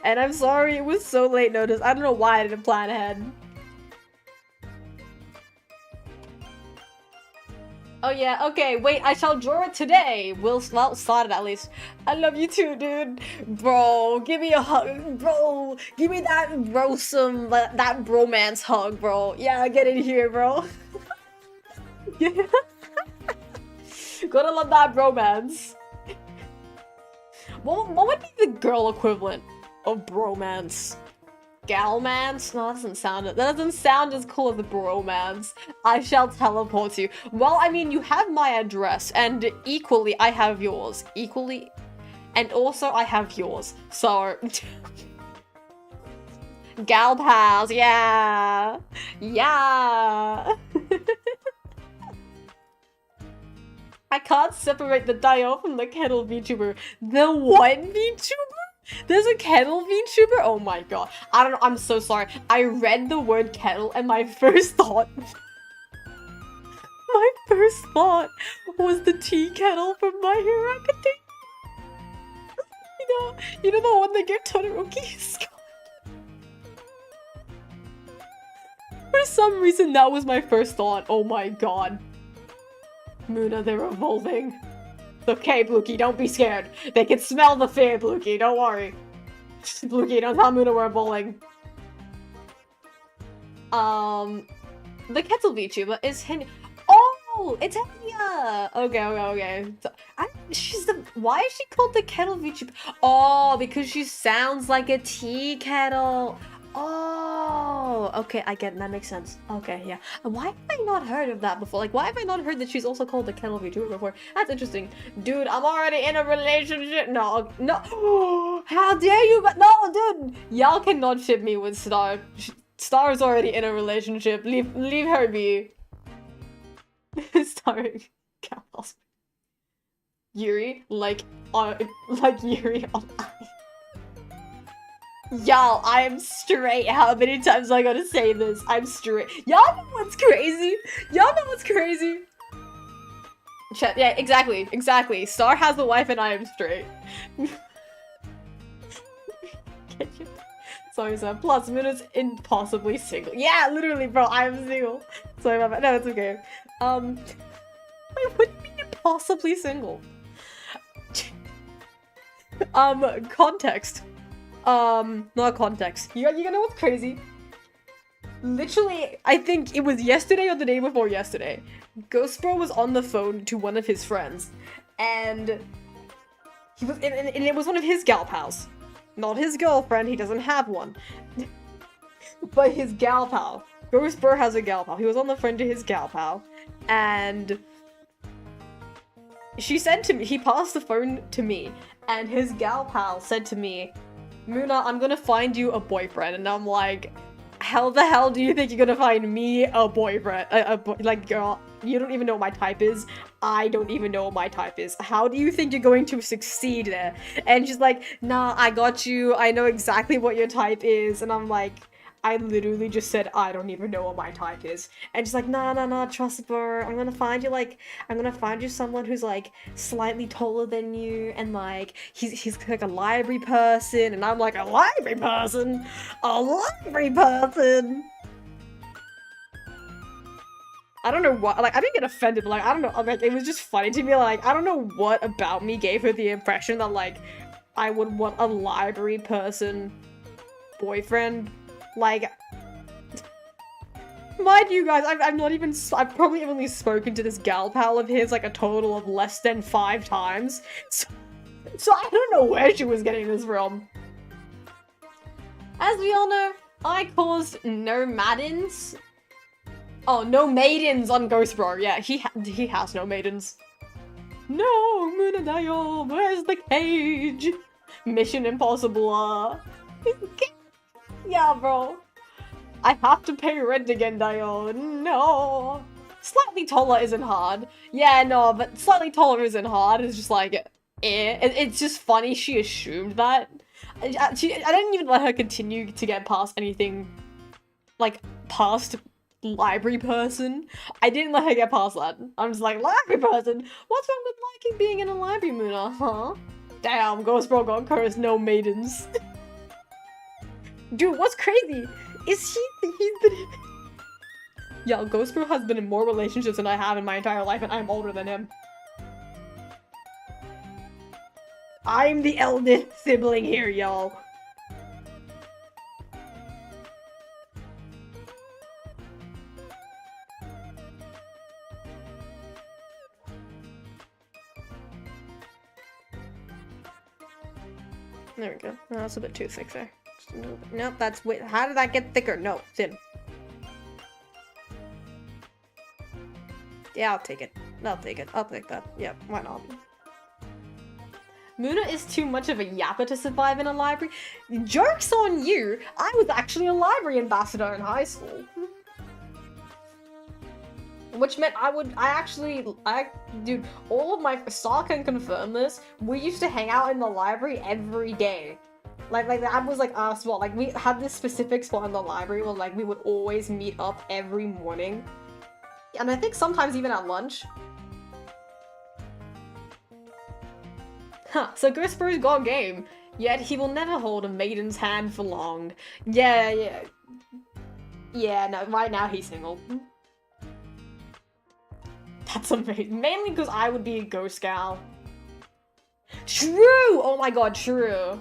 And I'm sorry it was so late notice. I don't know why I didn't plan ahead. Oh yeah, okay, wait, I shall draw it today. Well, start it at least. I love you too, dude. Bro, give me a hug. Bro, give me that that bromance hug, bro. Yeah, get in here, bro. Yeah. Gotta love that bromance. What would be the girl equivalent of bromance? Galmance? No, that doesn't sound as cool as the bromance. I shall teleport you. Well, I mean, you have my address, and equally, I have yours. Equally, and also I have yours. So, gal pals, yeah, yeah. I can't separate the Dio from the kettle VTuber. The what VTuber? There's a kettle VTuber? Oh my god. I don't know, I'm so sorry. I read the word kettle and my first thought... My first thought was the tea kettle from My Hero Academia. You know the one that gave Todoroki his scar? For some reason, that was my first thought. Oh my god. Moona, they're evolving. It's okay, Bluky, don't be scared. They can smell the fear, Bluky, don't worry. Bluky, don't tell Moona we're evolving. The Kettle VTuber is Hen- Oh, it's Eternia! Okay. So, why is she called the Kettle VTuber? Oh, because she sounds like a tea kettle. Oh, okay, I get it. That makes sense. Okay, yeah. Why have I not heard of that before? Like, why have I not heard that she's also called the Kettle VTuber before? That's interesting. Dude, I'm already in a relationship. No. How dare you? But no, dude. Y'all cannot ship me with Star. Star's already in a relationship. Leave her be. Starring Cal Yuri, like Yuri on Ice. Y'all, I am straight. How many times I gotta say this? I'm straight. Y'all know what's crazy? Chat, yeah, exactly. Star has a wife and I am straight. Sorry, sir. Plus, Moona's impossibly single. Yeah, literally, bro, I am single. Sorry about that. No, it's okay. I wouldn't be impossibly single. Context. Not context. You know what's crazy? Literally, I think it was yesterday or the day before yesterday. Ghost Bro was on the phone to one of his friends, and it was one of his gal pals. Not his girlfriend, he doesn't have one. But his gal pal. Ghost Bro has a gal pal. He was on the phone to his gal pal, and she said to me, he passed the phone to me, and his gal pal said to me, Moona, I'm gonna find you a boyfriend. And I'm like, how the hell do you think you're gonna find me a boyfriend? Like, girl, you don't even know what my type is. I don't even know what my type is. How do you think you're going to succeed there? And she's like, nah, I got you. I know exactly what your type is. And I'm like, I literally just said, I don't even know what my type is. And she's like, nah, trust her. I'm gonna find you someone who's like slightly taller than you, and like he's like a library person. And I'm like, a library person? A library person? I don't know what, like, I didn't get offended, but like, I don't know, like, it was just funny to me, like, I don't know what about me gave her the impression that like, I would want a library person boyfriend. Like, mind you guys, I've probably only spoken to this gal pal of his like a total of less than 5 times. So I don't know where she was getting this from. As we all know, I caused no maidens. Oh, no maidens on Ghost Bro. Yeah, he has no maidens. No, Moona Dayo, where's the cage? Mission Impossible. Yeah, bro. I have to pay rent again, Dio. No. Slightly taller isn't hard. Yeah, no, but slightly taller isn't hard. It's just like, It's just funny she assumed that. I didn't even let her continue to get past anything, like, past library person. I didn't let her get past that. I'm just like, library person? What's wrong with liking being in a library, Moona, huh? Damn, Ghost Bro got cursed, no maidens. Dude, what's crazy is he's been Yo, Ghost Bro has been in more relationships than I have in my entire life, and I'm older than him. I'm the eldest sibling here, y'all. There we go. No, that's a bit too thick there. Nope, that's wait. How did that get thicker? No, thin. Yeah, I'll take it. I'll take that. Yep, why not? Moona is too much of a yapper to survive in a library. Joke's on you! I was actually a library ambassador in high school. Which meant dude, all of my, Star can confirm this, we used to hang out in the library every day. Like that was like our spot. Like, we had this specific spot in the library where like we would always meet up every morning. And I think sometimes even at lunch. Huh, so Grisper's got game, yet he will never hold a maiden's hand for long. Yeah. Yeah, no, right now he's single. That's amazing. Mainly because I would be a ghost gal. True! Oh my god, true.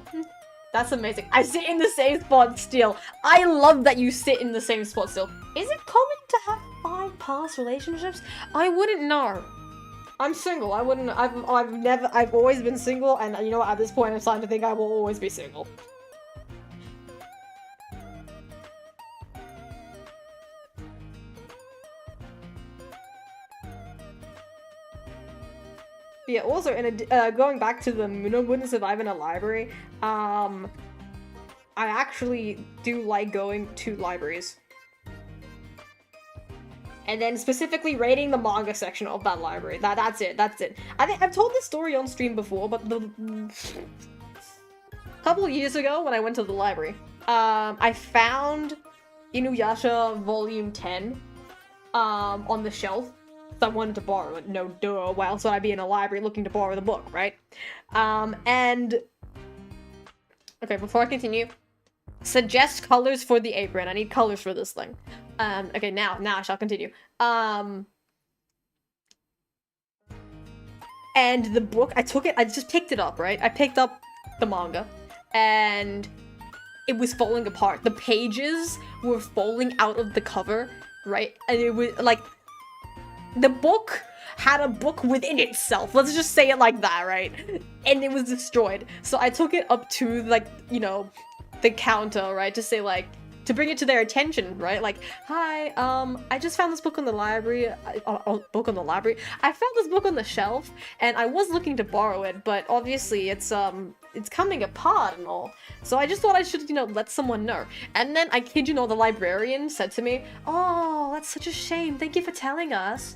That's amazing. I sit in the same spot still. I love that you sit in the same spot still. Is it common to have 5 past relationships? I wouldn't know. I'm single. I wouldn't. I've always been single, and you know what? At this point, I'm starting to think I will always be single. Yeah, also, going back to the Moona wouldn't survive in a library, I actually do like going to libraries. And then specifically raiding the manga section of that library. That's it. I think I've told this story on stream before, but a couple of years ago when I went to the library, I found Inuyasha Volume 10 on the shelf. So I wanted to borrow it. No duh. Why else would I be in a library looking to borrow the book, right? Okay, before I continue, suggest colors for the apron. I need colors for this thing. Okay, now I shall continue. And the book, I just picked it up, right? I picked up the manga, and it was falling apart. The pages were falling out of the cover, right? And it was, like, the book had a book within itself. Let's just say it like that, right? And it was destroyed. So I took it up to, like, you know, the counter, right? To say, like, to bring it to their attention, right? Like, hi, I just found this book on the library. I found this book on the shelf, and I was looking to borrow it, but obviously it's coming apart and all. So I just thought I should, you know, let someone know. And then, I kid you not, the librarian said to me, "Oh, that's such a shame. Thank you for telling us.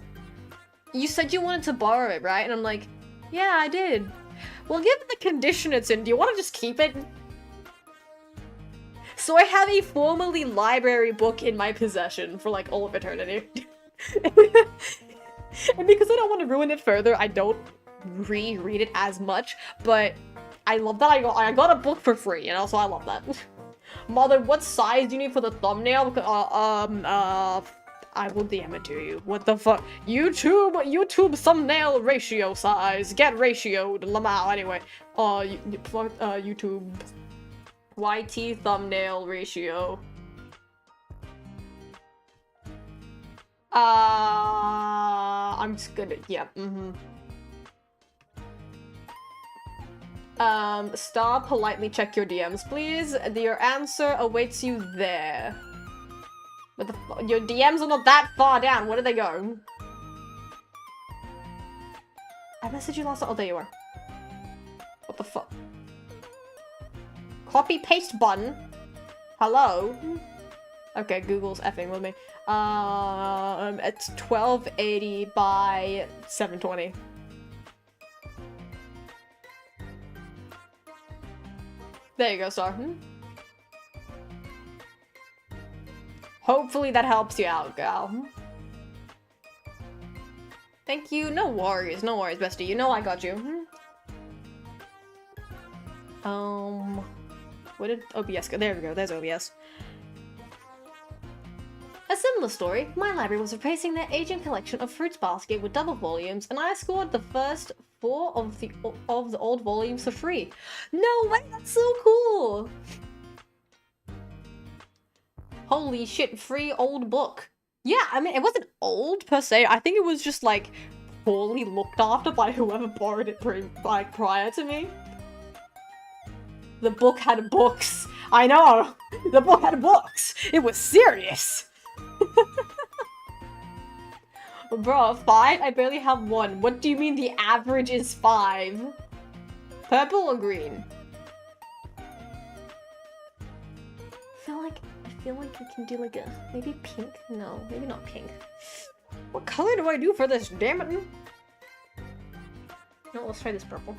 You said you wanted to borrow it, right?" And I'm like, "Yeah, I did." "Well, given the condition it's in, do you want to just keep it?" So I have a formerly library book in my possession for, like, all of eternity. And because I don't want to ruin it further, I don't reread it as much, but I love that I got a book for free, you know, so I love that. Mother, what size do you need for the thumbnail? I will DM it to you. What the fuck? YouTube thumbnail ratio size. Get ratioed. Lamau, anyway. YouTube. YT thumbnail ratio. I'm just gonna, yeah, Star, politely check your DMs, please. Your answer awaits you there. But your DMs are not that far down. Where did they go? I messaged you last time. Oh, there you are. What the fuck? Copy paste button. Hello? Okay, Google's effing with me. It's 1280 by 720. There you go, Star. Hopefully that helps you out, gal. Thank you. No worries, bestie. You know I got you. Where did OBS go? There we go. There's OBS. A similar story. My library was replacing their aging collection of Fruits Basket with double volumes, and I scored the first 4 of the old volumes for free. No way! That's so cool! Holy shit! Free old book. Yeah, I mean, it wasn't old per se. I think it was just, like, poorly looked after by whoever borrowed it prior to me. The book had books. I know! The book had books! It was serious! Bro, 5? I barely have 1. What do you mean the average is 5? Purple or green? I feel like we can do like a, maybe pink? No, maybe not pink. What color do I do for this? Damn it! No, let's try this purple.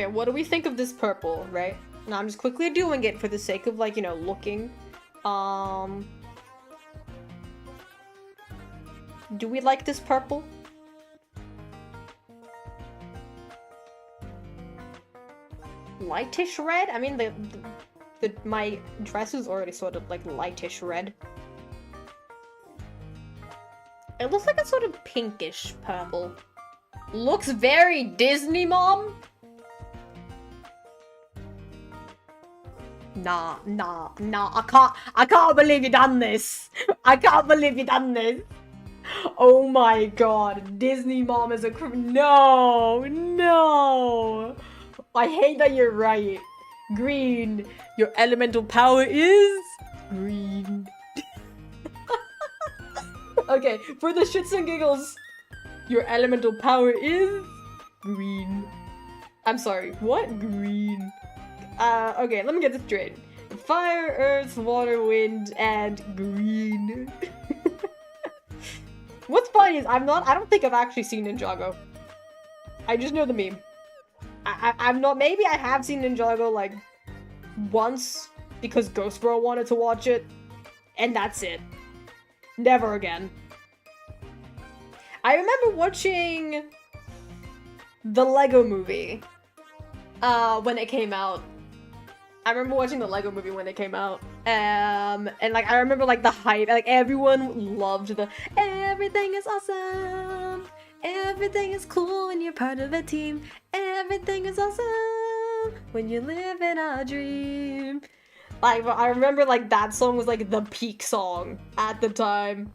Okay, what do we think of this purple, right? Now I'm just quickly doing it for the sake of, like, you know, looking. Do we like this purple? Lightish red? I mean, my dress is already sort of, like, lightish red. It looks like a sort of pinkish purple. Looks very Disney, Mom! Nah, I can't believe you done this! I can't believe you done this! Oh my god, Disney Mom is a no! I hate that you're right. Green. Your elemental power is green. Okay, for the shits and giggles, your elemental power is green. I'm sorry, what? Green. Okay, let me get this straight. Fire, earth, water, wind, and green. What's funny is I don't think I've actually seen Ninjago. I just know the meme. I'm not, maybe I have seen Ninjago, like, once, because Ghost Bro wanted to watch it, and that's it. Never again. I remember watching the Lego movie, when it came out. I remember watching the Lego movie when it came out, and, like, I remember, like, the hype, like, everyone loved the, everything is awesome! Everything is cool when you're part of a team. Everything is awesome when you live in a dream. Like, I remember, like, that song was, like, the peak song at the time.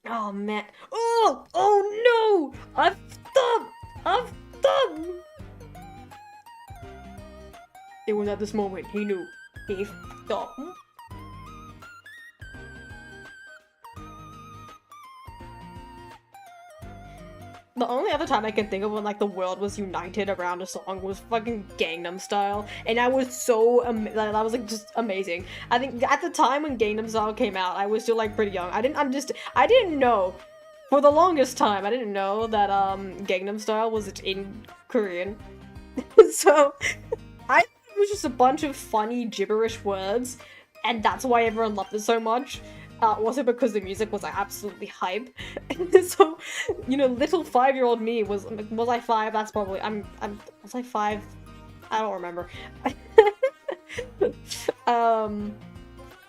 Oh, man. Oh, no! I've stopped! It was at this moment he knew. He stopped. The only other time I can think of when, like, the world was united around a song was fucking Gangnam Style, and I was so, that was, like, just amazing. I think at the time when Gangnam Style came out, I was still, like, pretty young. I didn't know, for the longest time, I didn't know that, Gangnam Style was in Korean. So, I thought it was just a bunch of funny, gibberish words, and that's why everyone loved it so much. Also because the music was, like, absolutely hype. So, you know, little 5-year-old me was I 5? That's probably, was I 5? I don't remember.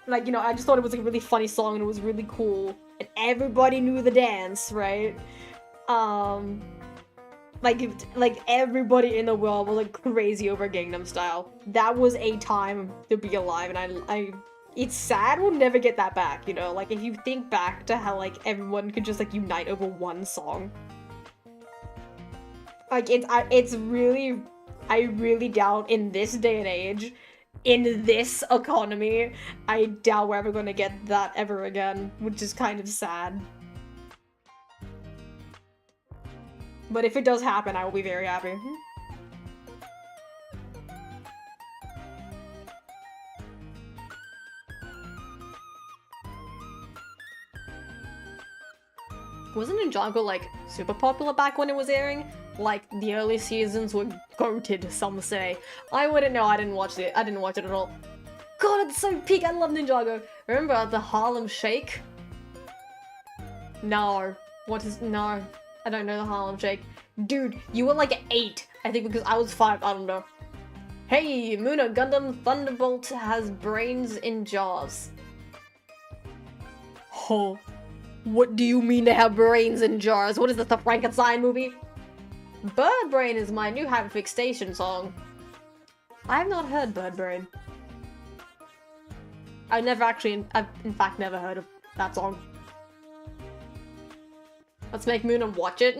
Like, you know, I just thought it was, like, a really funny song and it was really cool. And everybody knew the dance, right? Like everybody in the world was, like, crazy over Gangnam Style. That was a time to be alive, and it's sad we'll never get that back, you know? Like, if you think back to how, like, everyone could just, like, unite over one song. Like, it's really, I really doubt in this day and age, in this economy, I doubt we're ever gonna get that ever again, which is kind of sad. But if it does happen, I will be very happy. Wasn't Ninjago, like, super popular back when it was airing? Like, the early seasons were goated, some say. I wouldn't know, I didn't watch it at all. God, it's so peak, I love Ninjago! Remember the Harlem Shake? No. No. I don't know the Harlem Shake. Dude, you were like 8, I think, because I was 5, I don't know. Hey, Moona, Gundam Thunderbolt has brains in jaws. Huh. What do you mean to have brains in jars? What is this, the Frankenstein movie? Bird Brain is my new Happy Fixation song. I have not heard Bird Brain. I've in fact never heard of that song. Let's make Moona watch it.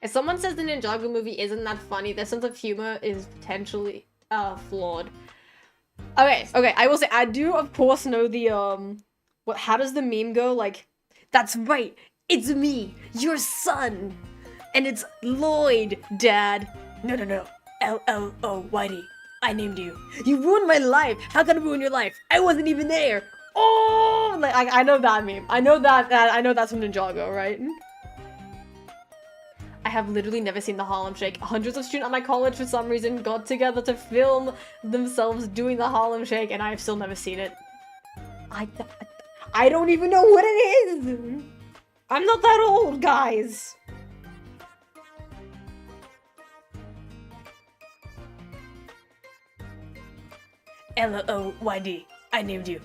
If someone says the Ninjago movie isn't that funny, their sense of humor is potentially, flawed. Okay, I will say, I do of course know the, how does the meme go? Like, that's right, it's me, your son, and it's Lloyd, Dad. No, L-L-O, Whitey, I named you. You ruined my life. How can I ruin your life? I wasn't even there. Oh, like, I know that meme. I know that's from Ninjago, right? I have literally never seen the Harlem Shake. Hundreds of students at my college for some reason got together to film themselves doing the Harlem Shake, and I've still never seen it. I don't even know what it is! I'm not that old, guys! L-O-Y-D. I named you.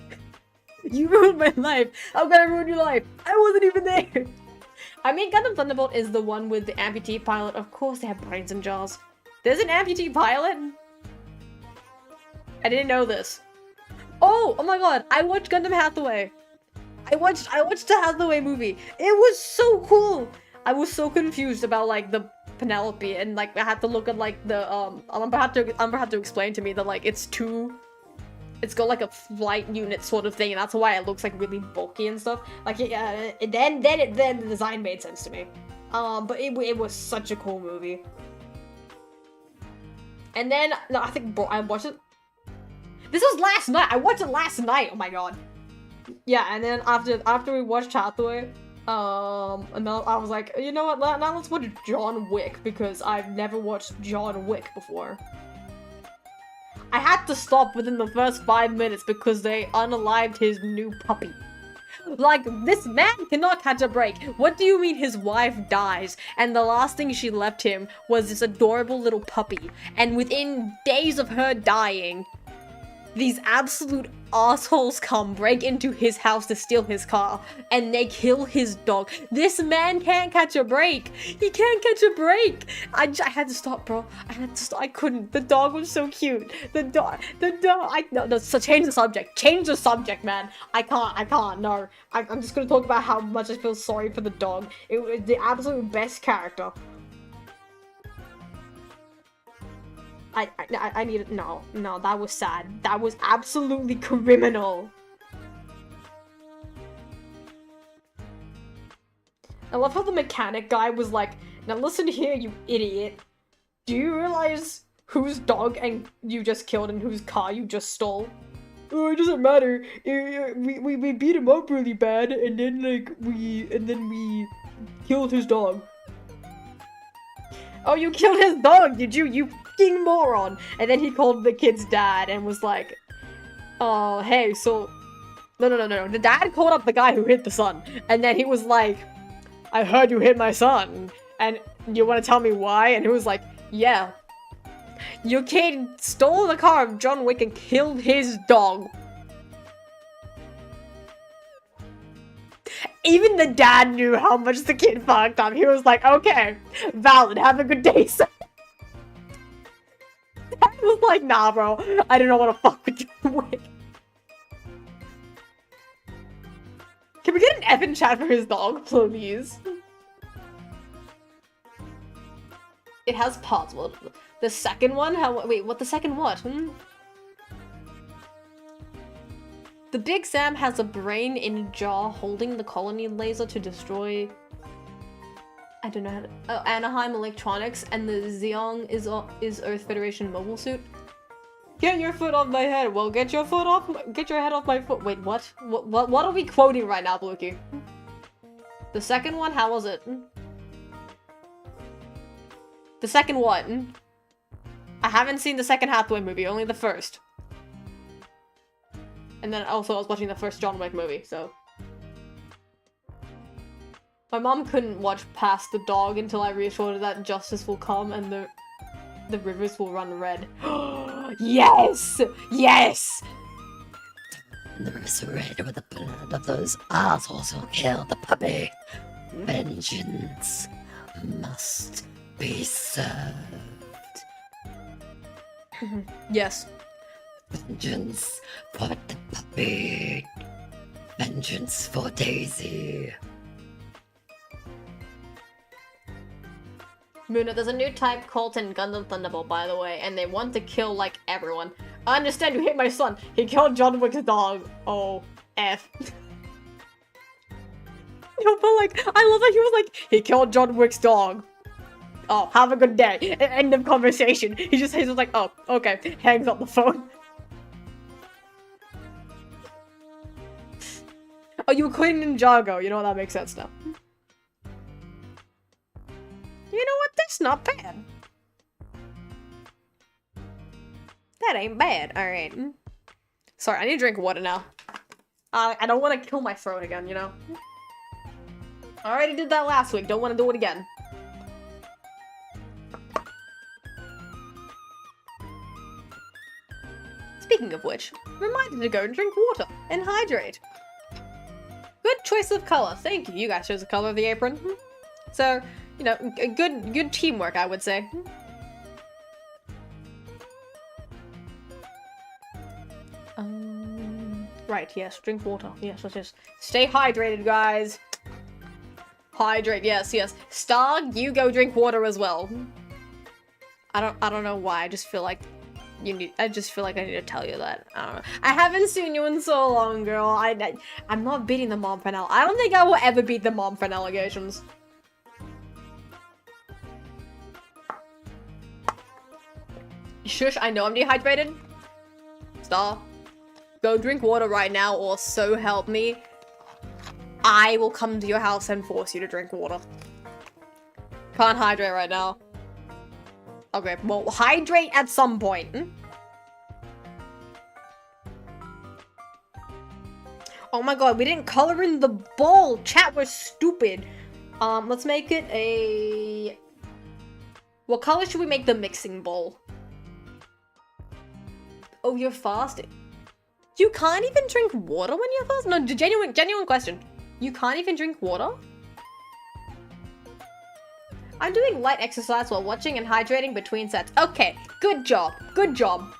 You ruined my life! How can I ruin your life? I wasn't even there! I mean, Gundam Thunderbolt is the one with the amputee pilot. Of course they have brains and jaws. There's an amputee pilot? I didn't know this. Oh my god, I watched Gundam Hathaway. I watched the Hathaway movie. It was so cool! I was so confused about, like, the Penelope, and, like, I had to look at, like, the, Umber had to explain to me that, like, it's got, like, a flight unit sort of thing, and that's why it looks, like, really bulky and stuff. Like, yeah, then the design made sense to me. But it was such a cool movie. And then, no, I think, bro, I watched it. This was last night! I watched it last night! Oh my god. Yeah, and then after we watched Hathaway, and then I was like, you know what, now let's watch John Wick, because I've never watched John Wick before. I had to stop within the first 5 minutes because they unalived his new puppy. Like, this man cannot catch a break. What do you mean his wife dies, and the last thing she left him was this adorable little puppy, and within days of her dying, these absolute assholes come, break into his house to steal his car, and they kill his dog. This man can't catch a break. He can't catch a break. I had to stop, bro. I had to stop. I couldn't. The dog was so cute. The dog. No, so change the subject. Change the subject, man. I can't. No. I'm just gonna talk about how much I feel sorry for the dog. It was the absolute best character. I need it. No, that was sad. That was absolutely criminal. I love how the mechanic guy was like, now listen here, you idiot. Do you realize whose dog and you just killed and whose car you just stole? Oh, it doesn't matter. We beat him up really bad, and then we killed his dog. Oh, you killed his dog, did you? You fucking moron! And then he called the kid's dad and was like, oh, hey, so... No. The dad called up the guy who hit the son. And then he was like, I heard you hit my son. And you want to tell me why? And he was like, yeah. Your kid stole the car of John Wick and killed his dog. Even the dad knew how much the kid fucked up. He was like, okay, valid, have a good day, son. Dad was like, nah, bro, I don't want to fuck with John Wick. Can we get an F in chat for his dog, please? It has parts. Well, the second one? Wait, what the second what? The Big Sam has a brain in a jar holding the colony laser to destroy... I don't know how to... Oh, Anaheim Electronics, and the Zeong is Earth Federation mobile suit. Get your foot off my head! Well, get your head off my foot! Wait, what? What are we quoting right now, Bluky? The second one? How was it? The second one? I haven't seen the second Hathaway movie, only the first. And then also I was watching the first John Wick movie, so... My mom couldn't watch past the dog until I reassured her that justice will come and the rivers will run red. Yes! Yes! The rivers are red with the blood of those assholes who killed the puppy. Vengeance must be served. Yes. Vengeance for the puppy. Vengeance for Daisy. Moona, there's a new type cult in Gundam Thunderbolt, by the way, and they want to kill, like, everyone. I understand you hit my son. He killed John Wick's dog. Oh, F. No, but, like, I love that he was like, he killed John Wick's dog. Oh, have a good day. End of conversation. He just says, like, oh, okay. Hangs up the phone. Oh, you were quoting Ninjago. You know, that makes sense now. You know what? That's not bad. That ain't bad. Alright. Sorry, I need to drink water now. I don't want to kill my throat again, you know? I already did that last week. Don't want to do it again. Speaking of which, reminded to go and drink water and hydrate. Good choice of color. Thank you. You guys chose the color of the apron. So, you know, good teamwork, I would say. Right, yes, drink water. Yes, let's just stay hydrated, guys. Hydrate, yes. Star, you go drink water as well. I don't know why, I just feel like I just feel like I need to tell you that. I don't know. I haven't seen you in so long, girl. I'm not beating the mom for now. I don't think I will ever beat the mom for allegations. Shush, I know I'm dehydrated. Star, go drink water right now, or so help me, I will come to your house and force you to drink water. Can't hydrate right now. Okay, well, hydrate at some point. Oh my god, we didn't color in the bowl! Chat was stupid. Let's make it a... What color should we make the mixing bowl? Oh, you're fasting. You can't even drink water when you're fasting? No, genuine question. You can't even drink water? I'm doing light exercise while watching and hydrating between sets. Okay, good job. Good job.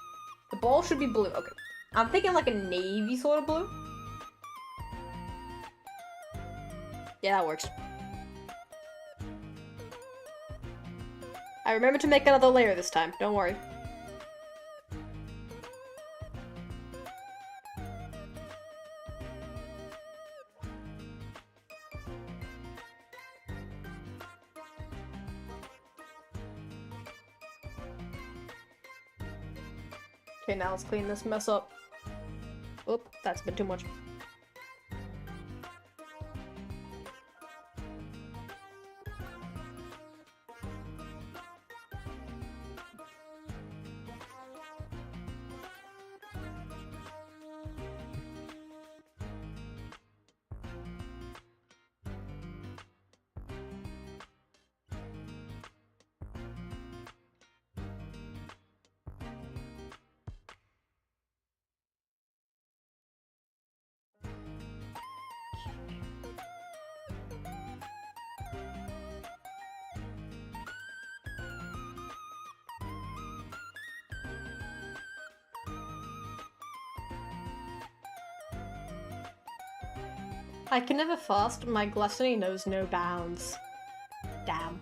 The bowl should be blue. Okay. I'm thinking like a navy sort of blue. Yeah, that works. I remember to make another layer this time. Don't worry. Okay, now let's clean this mess up. Oop, that's a bit too much. I can never fast. My gluttony knows no bounds. Damn.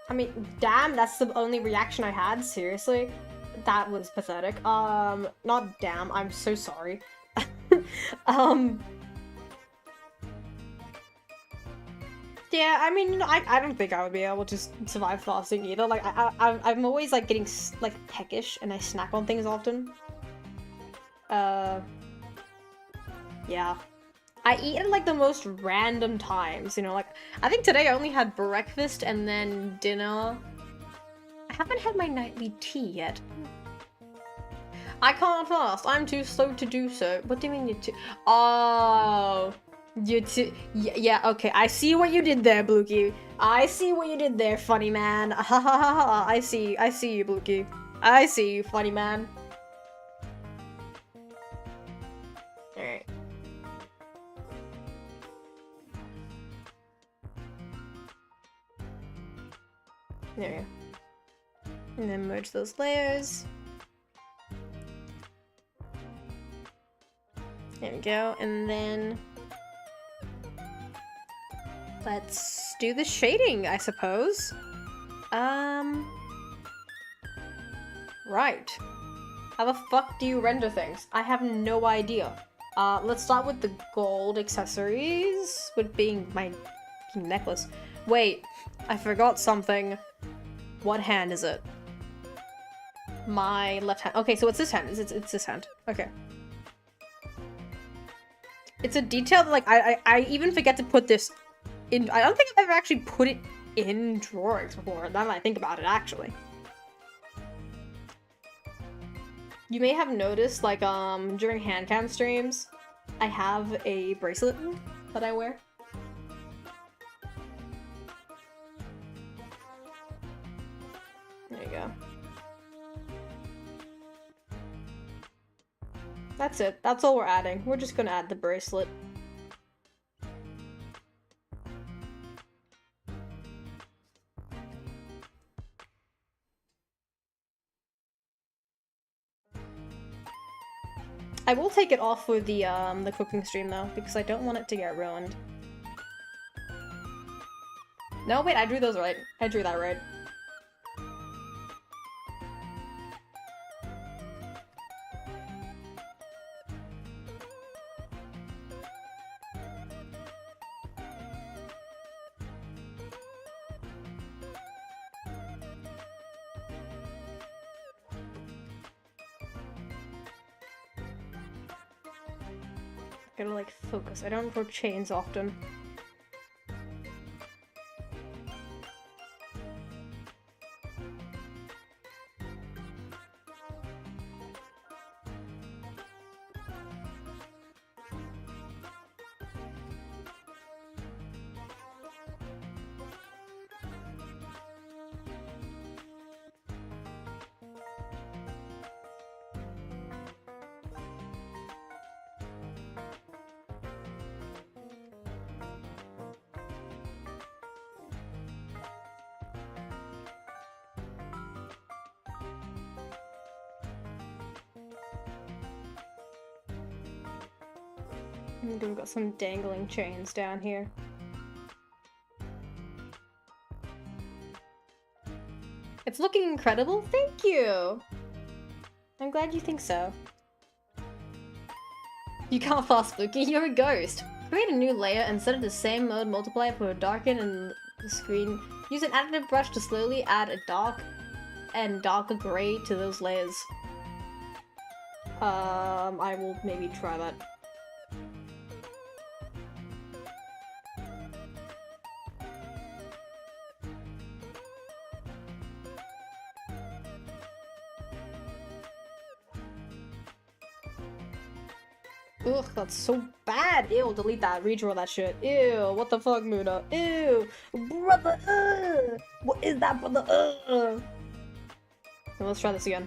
I mean, damn, that's the only reaction I had, seriously? That was pathetic. Not damn, I'm so sorry. Yeah, I mean, I don't think I would be able to survive fasting either. Like, I'm always, like, getting, like, peckish, and I snack on things often. Yeah. I eat at, like, the most random times, you know, like, I think today I only had breakfast and then dinner. I haven't had my nightly tea yet. I can't fast. I'm too slow to do so. What do you mean you're too... Oh... You're too... Yeah, okay. I see what you did there, Blukey. I see what you did there, funny man. Ha ha ha ha. I see you, Blukey. I see you, funny man. Alright. There we go. And then merge those layers. There we go, and then... Let's do the shading, I suppose. Right. How the fuck do you render things? I have no idea. Let's start with the gold accessories, with being my necklace. Wait, I forgot something. What hand is it? My left hand. Okay, so it's this hand. It's this hand. Okay. It's a detail that, like, I even forget to put this in. I don't think I've ever actually put it in drawings before. Now that I think about it, actually. You may have noticed, like, during handcam streams, I have a bracelet that I wear. There you go. That's it. That's all we're adding. We're just gonna add the bracelet. I will take it off for the cooking stream though, because I don't want it to get ruined. No, wait, I drew those right. I drew that right. Gotta like focus. I don't throw chains often. We've got some dangling chains down here. It's looking incredible. Thank you! I'm glad you think so. You can't fast spooky, you're a ghost. Create a new layer and set it the same mode multiplier for darken and the screen. Use an additive brush to slowly add a dark and darker gray to those layers. I will maybe try that. Ugh, that's so bad. Ew, delete that. Redraw that shit. Ew, what the fuck, Moona? Ew, brother. What is that, brother? Okay, let's try this again.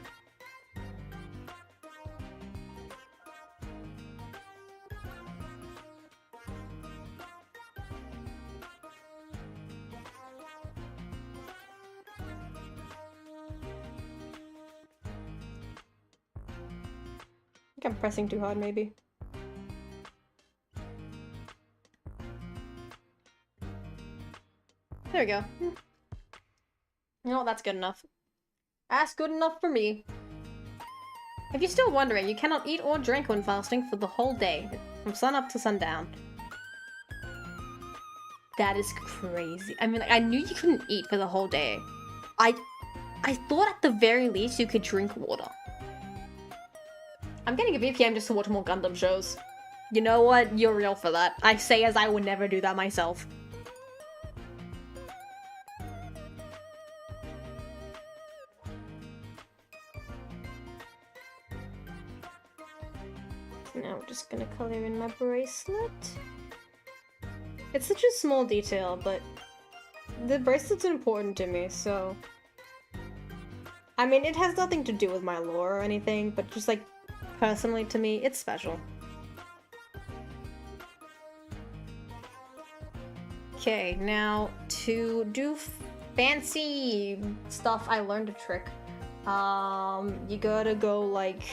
I think I'm pressing too hard, maybe. There we go. You know what, that's good enough. That's good enough for me. If you're still wondering, you cannot eat or drink when fasting for the whole day, from sun up to sundown. That is crazy. I mean, like, I knew you couldn't eat for the whole day. I thought at the very least you could drink water. I'm getting a VPN just to watch more Gundam shows. You know what? You're real for that. I say as I would never do that myself. Now we're just gonna color in my bracelet. It's such a small detail, but the bracelet's important to me, so... I mean, it has nothing to do with my lore or anything, but just like, personally to me, it's special. Okay, now to do fancy stuff, I learned a trick. You gotta go like...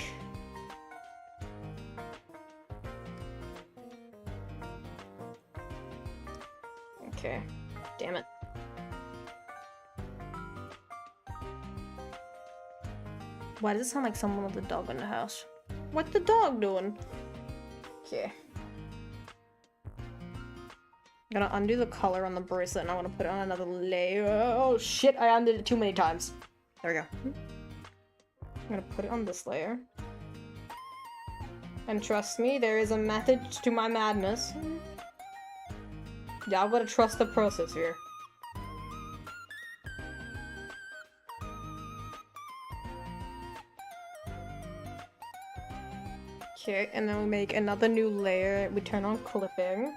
Okay, damn it. Why does it sound like someone with a dog in the house? What's the dog doing? Okay. I'm gonna undo the color on the bracelet and I want to put it on another layer. Oh shit, I undid it too many times. There we go. I'm gonna put it on this layer. And trust me, there is a method to my madness. Y'all gotta trust the process here. Okay, and then we make another new layer. We turn on clipping.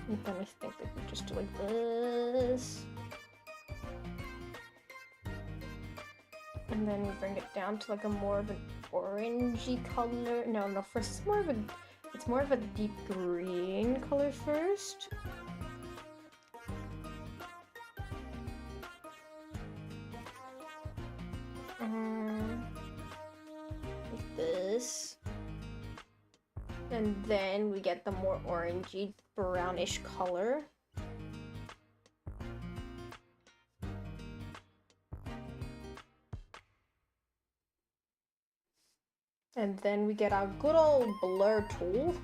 And then I think that we just do like this. And then we bring it down to like a more of an orangey color. No, first it's more of a deep green color first. Like this. And then we get the more orangey brownish color. And then we get our good old blur tool.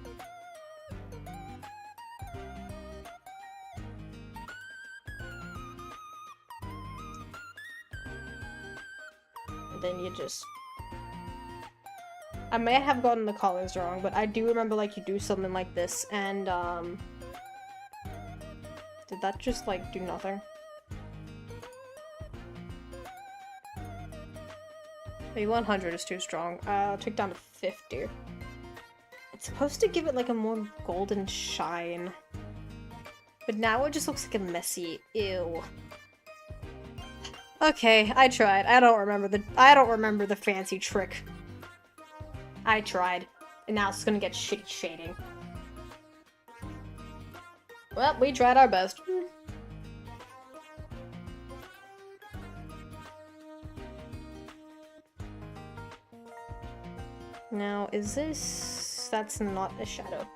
And then you just... I may have gotten the colors wrong, but I do remember like you do something like this and did that just like do nothing? Maybe 100 is too strong. I'll take down to 50. It's supposed to give it like a more golden shine. But now it just looks like a messy ew. Okay, I tried. I don't remember the fancy trick. I tried. And now it's gonna get shitty shading. Well, we tried our best. Now, is this... That's not a shadow.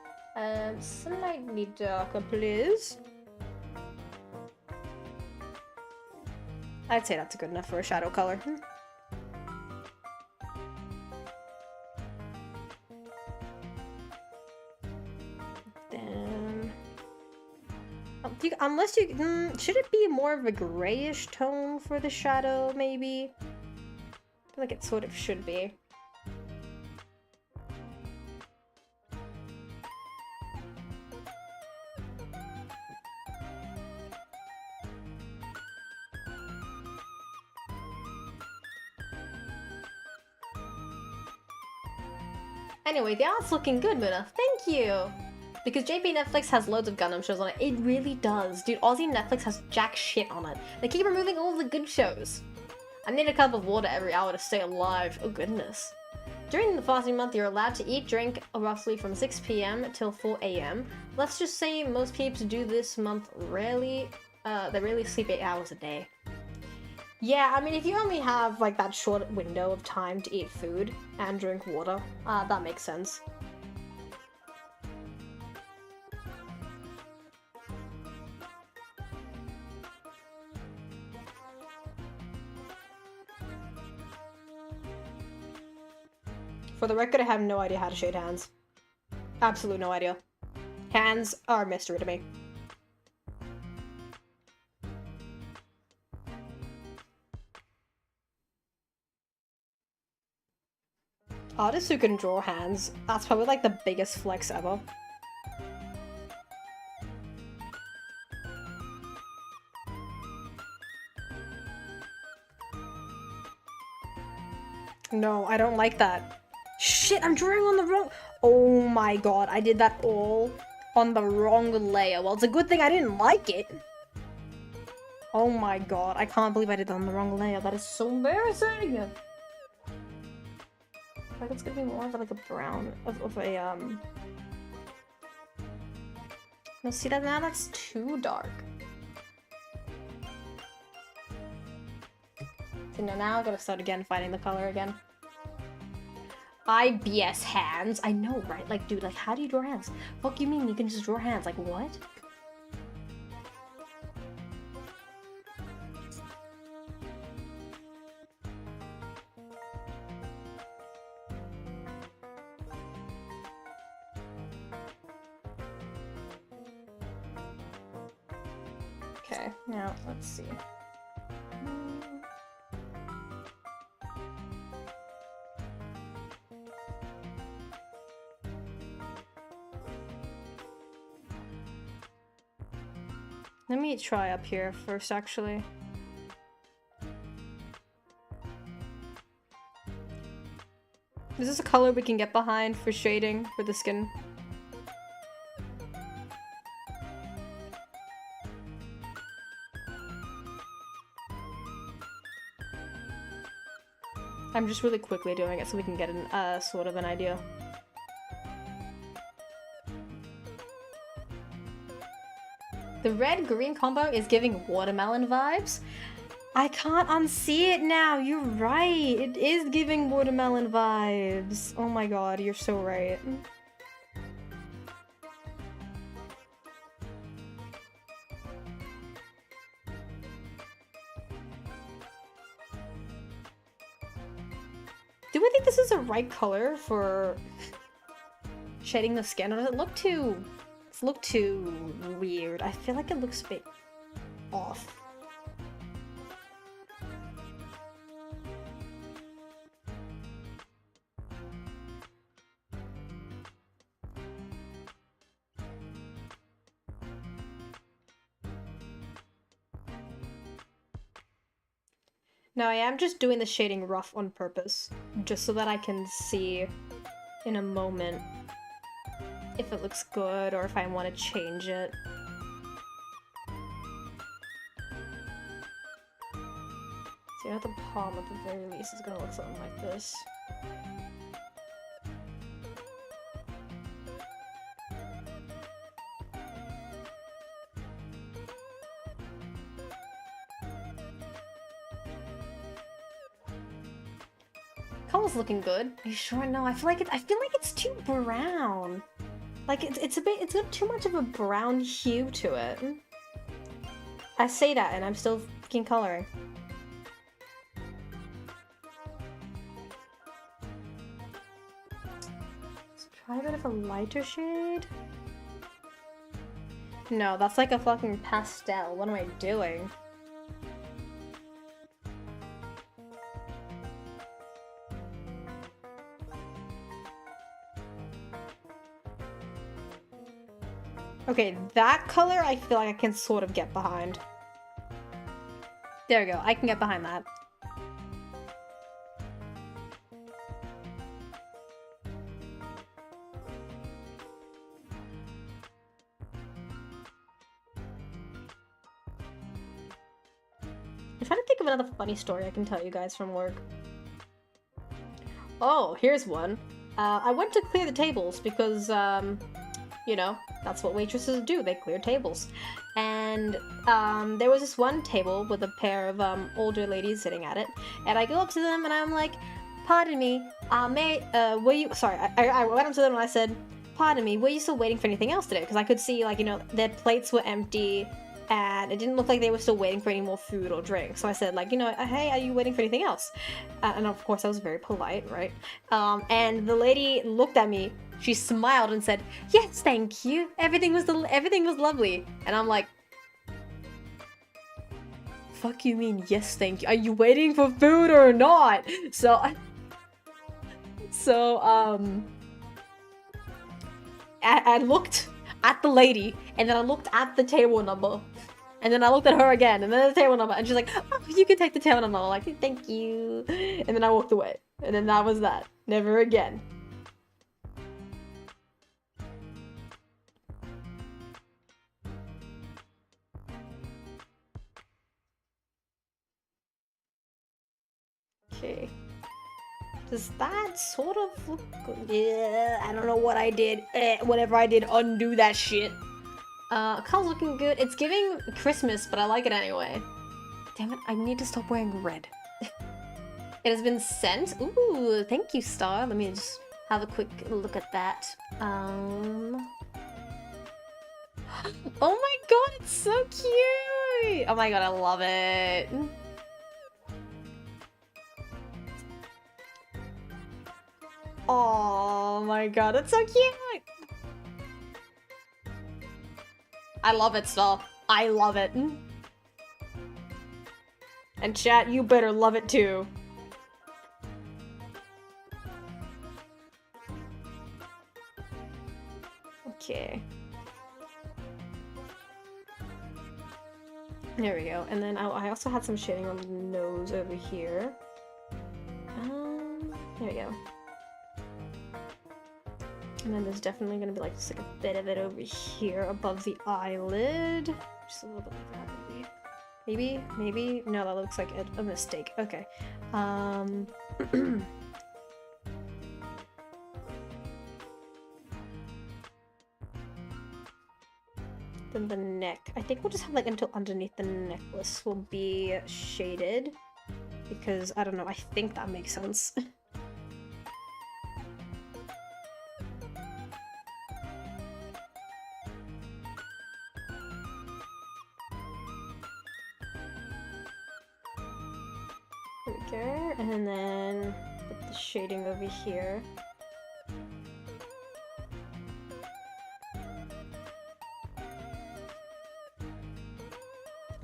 Slightly darker, please. I'd say that's good enough for a shadow color. Then... unless you... should it be more of a grayish tone for the shadow, maybe? I feel like it sort of should be. Anyway, the art's looking good, Moona. Thank you! Because JP Netflix has loads of Gundam shows on it. It really does. Dude, Aussie Netflix has jack shit on it. They keep removing all the good shows. I need a cup of water every hour to stay alive. Oh goodness. During the fasting month, you're allowed to eat, drink roughly from 6 PM till 4 AM. Let's just say most peeps do this month rarely, they rarely sleep 8 hours a day. Yeah, I mean, if you only have, like, that short window of time to eat food and drink water, that makes sense. For the record, I have no idea how to shade hands. Absolute no idea. Hands are a mystery to me. Artists who can draw hands, that's probably like the biggest flex ever. No, I don't like that. Shit, I'm drawing on the wrong... Oh my god, I did that all on the wrong layer. Well, it's a good thing I didn't like it. Oh my god, I can't believe I did that on the wrong layer. That is so embarrassing! Like it's gonna be more of like a brown of a no, see that now that's too dark. So now I gotta start again finding the color again. IBS hands. I know, right? Like, dude, like how do you draw hands? Fuck you mean you can just draw hands? Like what? Okay, now let's see. Let me try up here first, actually. Is this a color we can get behind for shading for the skin? I'm just really quickly doing it so we can get an, sort of an idea. The red-green combo is giving watermelon vibes. I can't unsee it now, you're right! It is giving watermelon vibes! Oh my god, you're so right. Do I think this is the right color for shading the skin, or does it look too... Does it look too weird? I feel like it looks a bit off. No, I am just doing the shading rough on purpose, just so that I can see in a moment if it looks good or if I want to change it. See, at the palm at the very least is gonna look something like this. Color's looking good. Are you sure? No, I feel like it's too brown. Like it's got too much of a brown hue to it. I say that and I'm still fucking coloring. Let's try a bit of a lighter shade. No, that's like a fucking pastel. What am I doing? Okay, that color I feel like I can sort of get behind. There we go, I can get behind that. I'm trying to think of another funny story I can tell you guys from work. Oh, here's one. I went to clear the tables because, you know, that's what waitresses do, they clear tables. And there was this one table with a pair of older ladies sitting at it, and I go up to them and I'm like, pardon me, were you, sorry, I went up to them and I said, pardon me, were you still waiting for anything else today? Because I could see, like, you know, their plates were empty, and it didn't look like they were still waiting for any more food or drink. So I said, like, you know, hey, are you waiting for anything else? And of course I was very polite, right? And the lady looked at me, she smiled and said, yes, thank you. Everything was lovely. And I'm like, fuck you mean, yes, thank you? Are you waiting for food or not? I looked at the lady, and then I looked at the table number, and then I looked at her again, and then the table number, and she's like, oh, you can take the table number. I'm like, thank you. And then I walked away, and then that was that. Never again. Okay. Does that sort of look good? Yeah, I don't know what I did. Whatever I did, undo that shit. Color's looking good. It's giving Christmas, but I like it anyway. Damn it, I need to stop wearing red. It has been sent. Ooh, thank you, Star. Let me just have a quick look at that. Oh my god, it's so cute! Oh my god, I love it. Oh my god, it's so cute! I love it, Star. I love it. And chat, you better love it too. Okay. There we go. And then I also had some shading on the nose over here. There we go. And then there's definitely gonna be like just like a bit of it over here above the eyelid. Just a little bit like that, maybe. Maybe? No, that looks like a mistake. Okay. Then the neck. I think we'll just have like until underneath the necklace will be shaded. Because, I don't know, I think that makes sense. There we go, and then put the shading over here.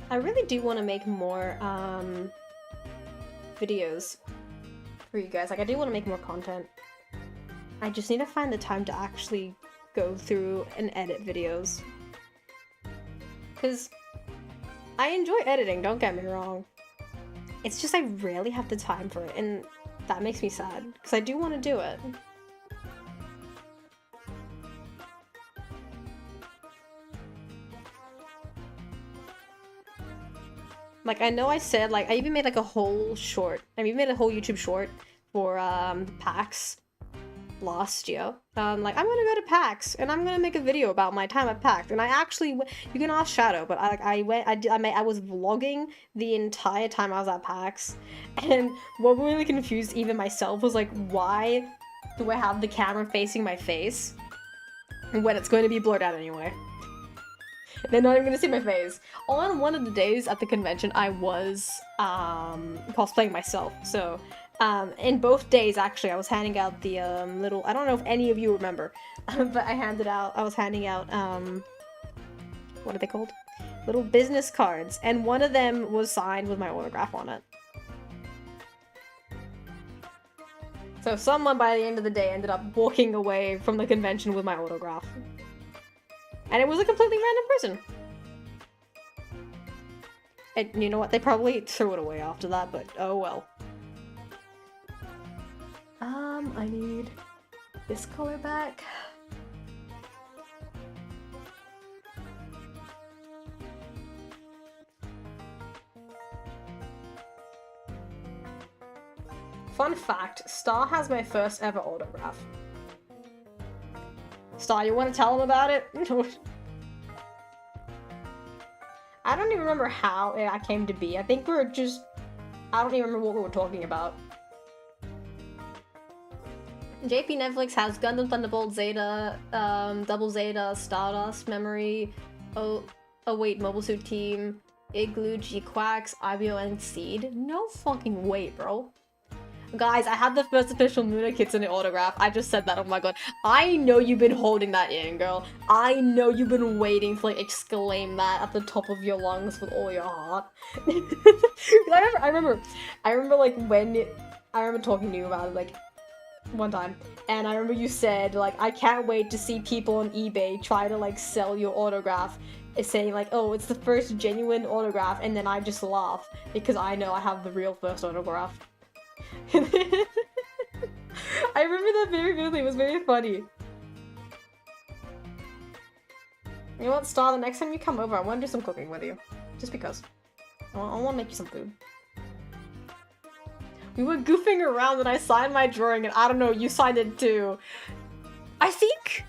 I really do want to make more videos for you guys. Like, I do want to make more content. I just need to find the time to actually go through and edit videos. Because I enjoy editing, don't get me wrong. It's just I rarely have the time for it, and that makes me sad, because I do want to do it. Like, I know I said, like, I even made, like, a whole short. I even made a whole YouTube short for, PAX last year. Like, I'm gonna go to PAX, and I'm gonna make a video about my time at PAX. And I actually, you can ask Shadow, but I was vlogging the entire time I was at PAX. And what really confused even myself was, like, why do I have the camera facing my face when it's going to be blurred out anyway? They're not even gonna see my face. On one of the days at the convention, I was cosplaying myself. So, in both days, actually, I was handing out the little. I don't know if any of you remember, but I was handing out what are they called? Little business cards, and one of them was signed with my autograph on it. So someone by the end of the day ended up walking away from the convention with my autograph. And it was a completely random person. And you know what? They probably threw it away after that, but oh well. I need this color back. Fun fact, Star has my first ever autograph. Star, you want to tell him about it? I don't even remember how I came to be. I think we were just... I don't even remember what we were talking about. JP Netflix has Gundam Thunderbolt Zeta, Double Zeta, Stardust, Memory, oh wait, Mobile Suit Team, Igloo, G-Quacks, IBO, and Seed. No fucking way, bro. Guys, I had the first official Moona Kitsune autograph. I just said that, oh my god. I know you've been holding that in, girl. I know you've been waiting to, like, exclaim that at the top of your lungs with all your heart. I remember, like, I remember talking to you about it, like, one time. And I remember you said, like, I can't wait to see people on eBay try to, like, sell your autograph. Saying, like, oh, it's the first genuine autograph, and then I just laugh because I know I have the real first autograph. I remember that very vividly. It was very funny. You know what, Star? The next time you come over, I want to do some cooking with you. Just because. I want to make you some food. We were goofing around and I signed my drawing and I don't know, you signed it too. I think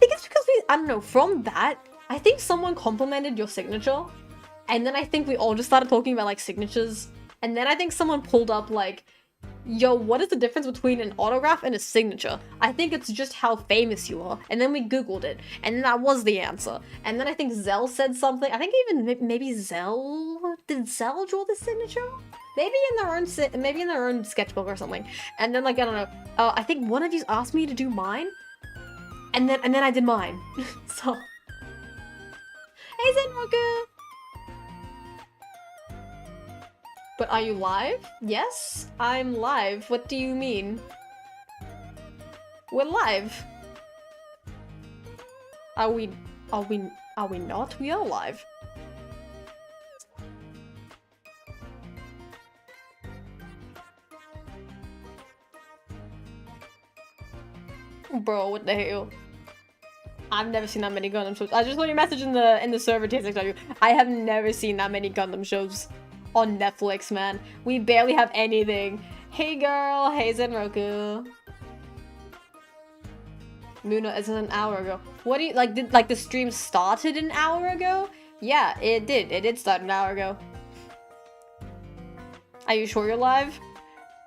it's because I don't know, from that, I think someone complimented your signature. And then I think we all just started talking about, like, signatures. And then I think someone pulled up, like, yo, what is the difference between an autograph and a signature? I think it's just how famous you are. And then we googled it, and that was the answer. And then I think Zell said something. I think even maybe Zell... Did Zell draw the signature? Maybe in their own sketchbook or something. And then, like, I don't know. I think one of you asked me to do mine. And then I did mine. So... Hey, Zenroku! But are you live? Yes, I'm live. What do you mean? We're live. Are we not? We are live. Bro, what the hell? I've never seen that many Gundam shows. I just saw your message in the server TSXW. I have never seen that many Gundam shows on Netflix, man. We barely have anything. Hey girl, hey Zenroku. Moona, it's an hour ago. What do you like? Did like the stream started an hour ago? Yeah, it did. It did start an hour ago. Are you sure you're live?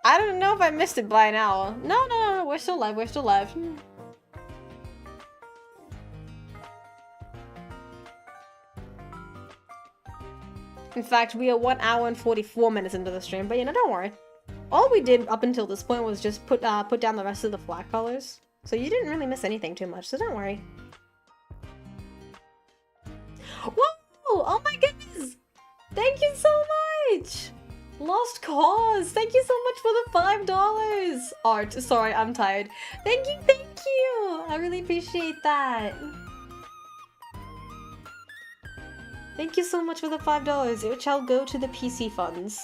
I don't know if I missed it by an hour. No, we're still live. We're still live. In fact, we are 1 hour and 44 minutes into the stream, but you know, don't worry. All we did up until this point was just put down the rest of the flag colors. So you didn't really miss anything too much, so don't worry. Whoa! Oh my goodness! Thank you so much! Lost Cause! Thank you so much for the $5! Art, sorry, I'm tired. Thank you, thank you! I really appreciate that. Thank you so much for the $5, which shall go to the PC funds.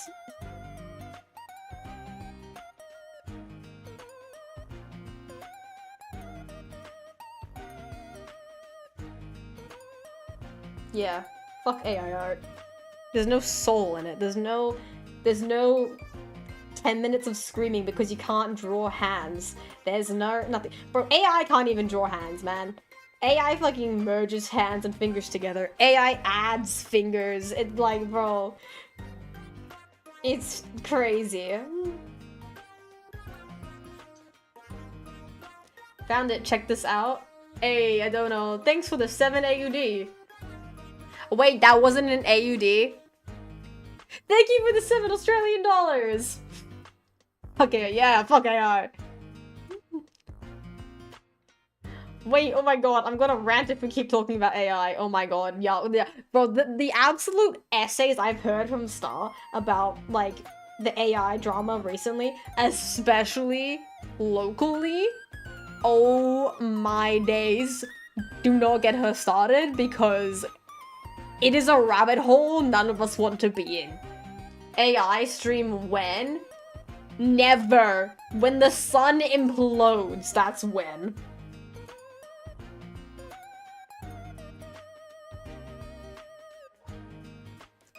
Yeah, fuck AI art. There's no soul in it. There's no 10 minutes of screaming because you can't draw hands. There's nothing. Bro, AI can't even draw hands, man. AI fucking merges hands and fingers together. AI adds fingers. It's like, bro. It's crazy. Found it. Check this out. Hey, I don't know. Thanks for the 7 AUD. Wait, that wasn't an AUD? Thank you for the 7 Australian dollars! Okay, yeah, fuck AI. Wait, oh my god, I'm gonna rant if we keep talking about AI. Oh my god, yeah. Bro, the absolute essays I've heard from Star about, like, the AI drama recently, especially locally, oh my days. Do not get her started, because it is a rabbit hole none of us want to be in. AI stream when? Never. When the sun implodes, that's when.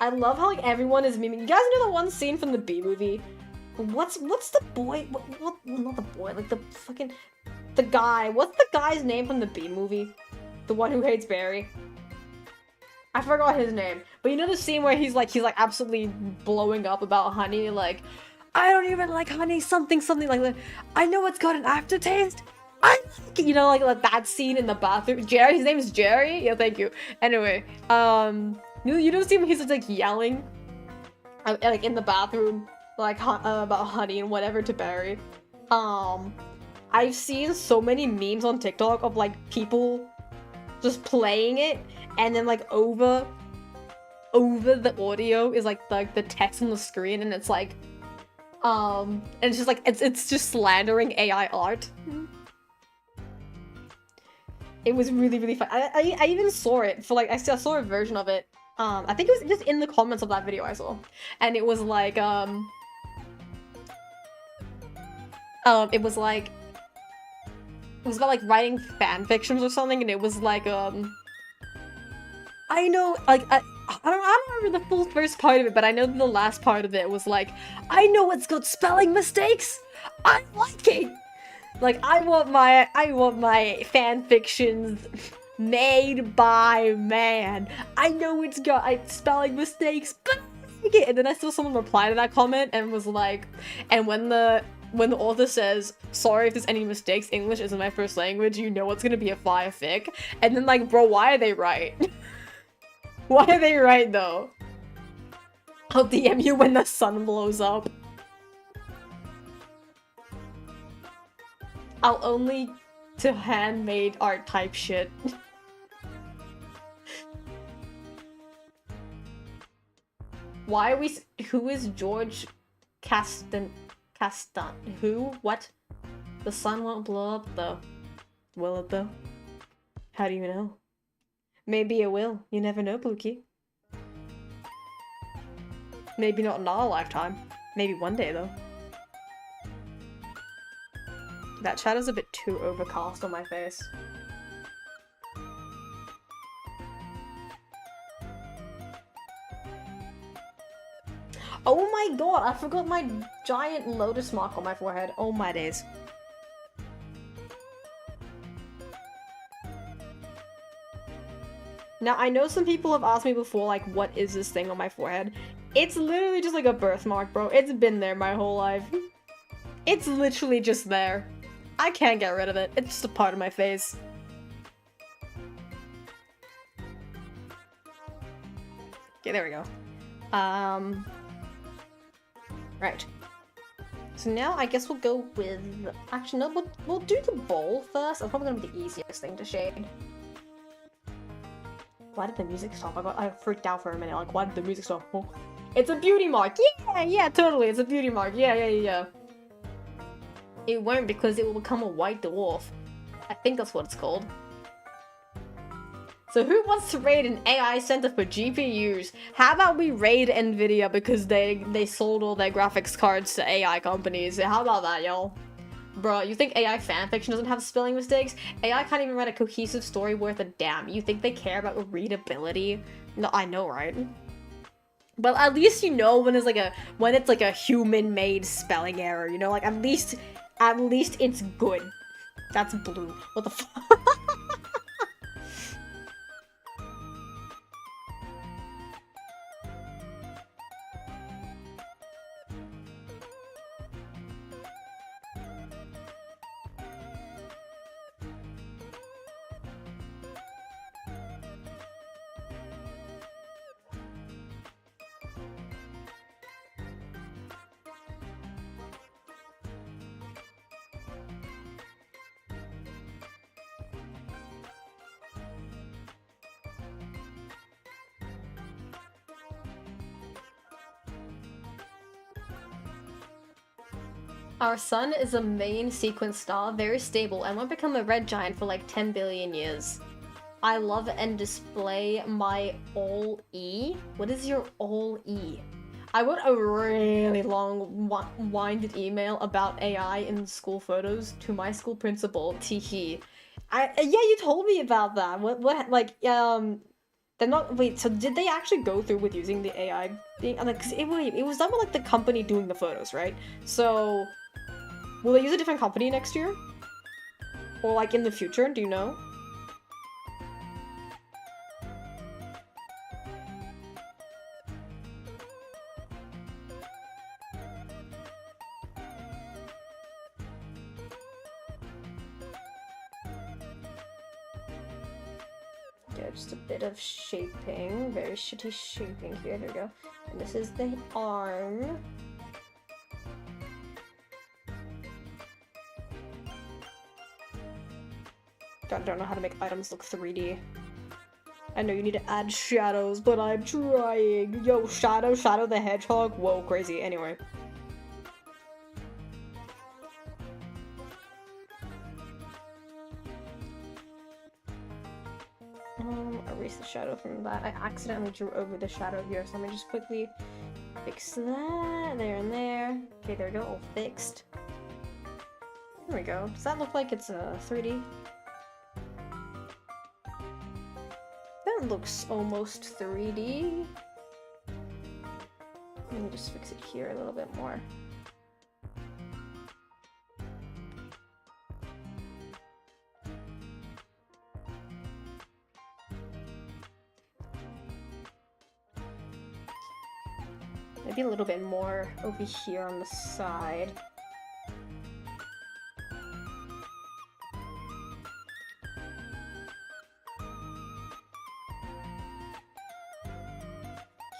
I love how like everyone is memeing. You guys know the one scene from the B movie? What's the boy? What? Not the boy. Like the fucking the guy. What's the guy's name from the B movie? The one who hates Barry. I forgot his name, but you know the scene where he's like absolutely blowing up about honey, like, I don't even like honey, something like that. I know it's got an aftertaste. I like it. You know, like that scene in the bathroom. Jerry, his name is Jerry. Yeah, thank you. Anyway, you don't see him. He's just like yelling, like in the bathroom, like about honey and whatever to Barry. I've seen so many memes on TikTok of like people just playing it. And then like over the audio is like the text on the screen, and it's like and it's just like it's just slandering AI art. It was really fun. I even saw it for like I saw a version of it. I think it was just in the comments of that video I saw, and it was like it was about like writing fan fictions or something, and it was like I know, like, I don't remember the full first part of it, but I know the last part of it was like, I know it's got spelling mistakes! I like it! Like, I want my fan fictions made by man. I know it's got spelling mistakes, but I like it! And then I saw someone reply to that comment and was like, and when the author says, sorry if there's any mistakes, English isn't my first language, you know it's gonna be a fire fic. And then like, bro, why are they right? Why are they right, though? I'll DM you when the sun blows up. I'll only to handmade art type shit. Why are we- who is George Castan- who? What? The sun won't blow up, though. Will it, though? How do you know? Maybe it will. You never know, Pookie. Maybe not in our lifetime. Maybe one day, though. That shadow's a bit too overcast on my face. Oh my god, I forgot my giant lotus mark on my forehead. Oh my days. Now, I know some people have asked me before, like, what is this thing on my forehead? It's literally just like a birthmark, bro. It's been there my whole life. It's literally just there. I can't get rid of it. It's just a part of my face. Okay, there we go. Right. So now I guess we'll go with... Actually, no, we'll do the bowl first. That's probably gonna be the easiest thing to shade. Why did the music stop? I freaked out for a minute. Like, why did the music stop? Oh. It's a beauty mark! Yeah, totally. It's a beauty mark. Yeah. It won't because it will become a white dwarf. I think that's what it's called. So who wants to raid an AI center for GPUs? How about we raid Nvidia because they sold all their graphics cards to AI companies? How about that, y'all? Bro, you think AI fanfiction doesn't have spelling mistakes? AI can't even write a cohesive story worth a damn. You think they care about readability? No, I know, right? But at least you know when it's like a human-made spelling error, you know? Like, at least it's good. That's blue. What the fuck? Our sun is a main sequence star, very stable, and won't become a red giant for like 10 billion years. I love and display my all E. What is your all E? I wrote a really long, winded email about AI in school photos to my school principal, Teehee. Yeah, you told me about that. They're not, wait, so did they actually go through with using the AI thing? Like, 'cause it was done with, like, the company doing the photos, right? So, will they use a different company next year? Or, like, in the future? Do you know? Yeah, just a bit of shaping. Very shitty shaping here. There we go. And this is the arm. I don't know how to make items look 3D. I know you need to add shadows, but I'm trying. Yo, Shadow the Hedgehog? Whoa, crazy. Anyway. Erase the shadow from that. I accidentally drew over the shadow here, so let me just quickly fix that. There and there. Okay, there we go. All fixed. There we go. Does that look like it's a 3D? That looks almost 3D. Let me just fix it here a little bit more. Maybe a little bit more over here on the side.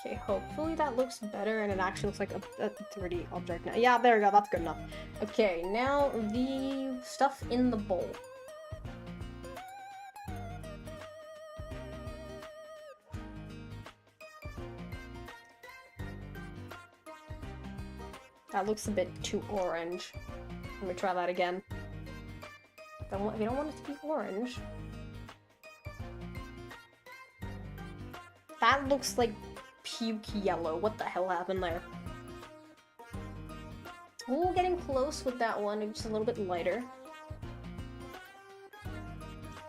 Okay, hopefully that looks better and it actually looks like a 3D object now. Yeah, there we go, that's good enough. Okay, now the stuff in the bowl. That looks a bit too orange. Let me try that again. You don't want it to be orange. That looks like puke yellow. What the hell happened there? Ooh, getting close with that one. Just a little bit lighter.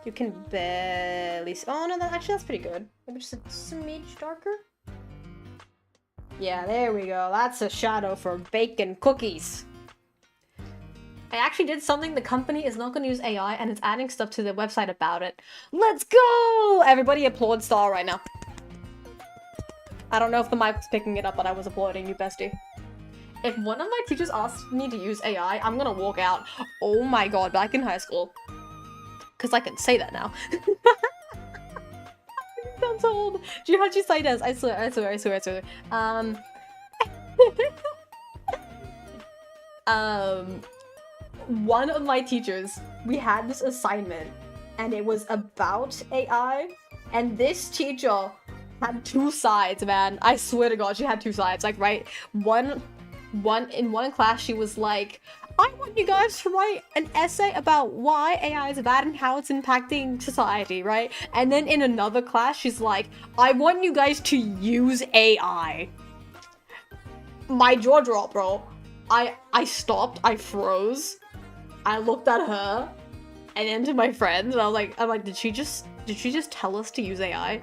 You can barely see. Oh no, that's pretty good. Maybe just a smidge darker. Yeah, there we go. That's a shadow for bacon cookies. I actually did something. The company is not going to use AI and it's adding stuff to their website about it. Let's go! Everybody applaud Star right now. I don't know if the mic was picking it up, but I was applauding you, bestie. If one of my teachers asked me to use AI, I'm gonna walk out. Oh my god, back in high school. Because I can say that now. Sounds so old. Do you know how she say this? I swear. One of my teachers, we had this assignment, and it was about AI, and this teacher had two sides, man. I swear to god, she had two sides. Like, right? One class, she was like, I want you guys to write an essay about why AI is bad and how it's impacting society, right? And then in another class, she's like, I want you guys to use AI. My jaw dropped, bro. I stopped, I froze, I looked at her, and then to my friends, and I'm like, did she just tell us to use AI?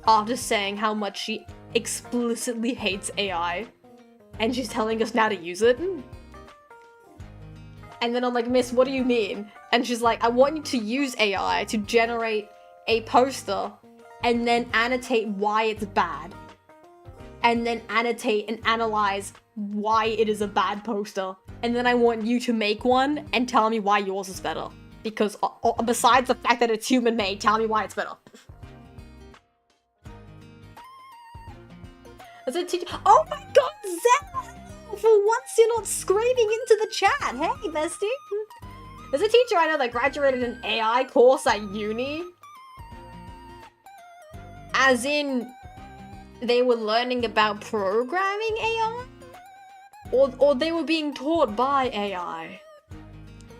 After saying how much she explicitly hates AI, and she's telling us now to use it? And then I'm like, miss, what do you mean? And she's like, I want you to use AI to generate a poster and then annotate why it's bad. And then annotate and analyze why it is a bad poster. And then I want you to make one and tell me why yours is better. Because besides the fact that it's human made, tell me why it's better. As a teacher, oh my god, Zell! For once you're not screaming into the chat. Hey, bestie. There's a teacher I know that graduated an AI course at uni. As in, they were learning about programming AI? Or they were being taught by AI.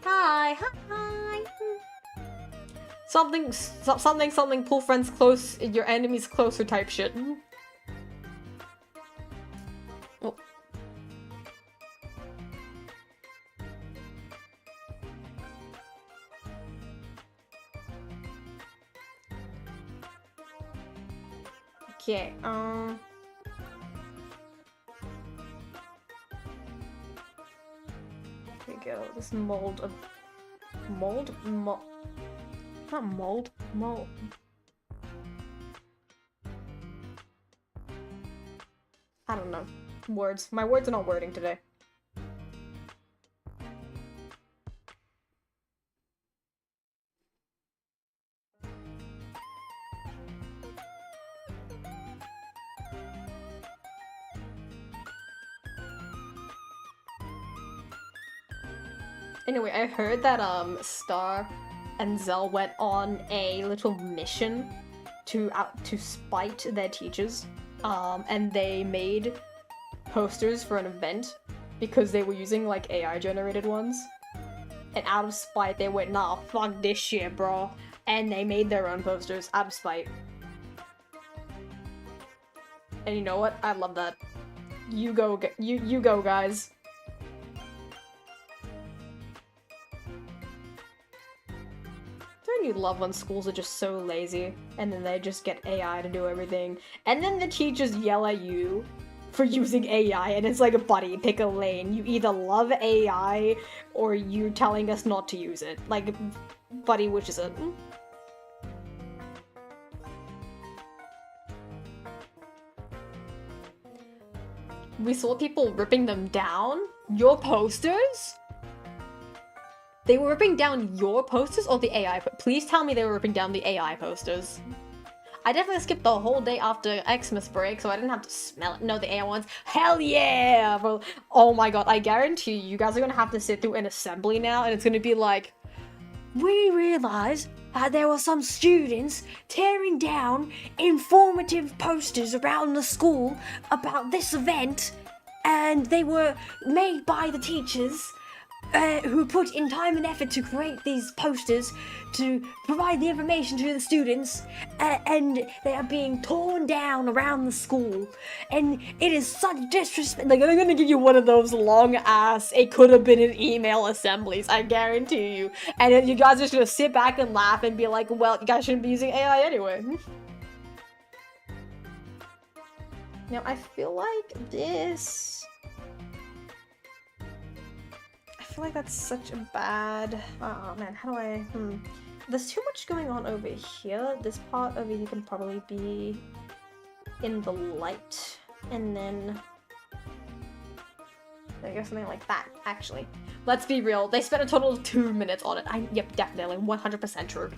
Hi. Something, pull friends close, your enemies closer type shit. Oh. Okay, here we go. This mold. Not mold. Mold. I don't know. Words. My words are not wording today. Anyway, I heard that Star and Zell went on a little mission to spite their teachers. And they made posters for an event because they were using like AI generated ones. And out of spite, they went, nah, fuck this shit, bro. And they made their own posters out of spite. And you know what? I love that. You go, you go, guys. Don't you love when schools are just so lazy and then they just get AI to do everything, and then the teachers yell at you for using AI, and it's like, buddy, pick a lane. You either love AI or you're telling us not to use it. Like, buddy, which is it? We saw people ripping them down? Your posters? They were ripping down your posters or the AI? Please tell me they were ripping down the AI posters. I definitely skipped the whole day after Xmas break, so I didn't have to smell it. No, the AI ones. Hell yeah! Bro. Oh my god, I guarantee you guys are gonna have to sit through an assembly now, and it's gonna be like, we realized that there were some students tearing down informative posters around the school about this event, and they were made by the teachers. who put in time and effort to create these posters to provide the information to the students, and they are being torn down around the school, and it is such disrespect. Like, they're gonna give you one of those long ass, it could have been an email assemblies, I guarantee you, and then you guys are just gonna sit back and laugh and be like, well, you guys shouldn't be using AI anyway. Now, I feel like this... I feel like that's such a bad... Oh man, how do I... There's too much going on over here. This part over here can probably be in the light. And then... I guess something like that, actually. Let's be real, they spent a total of 2 minutes on it. Yep, definitely, 100% true.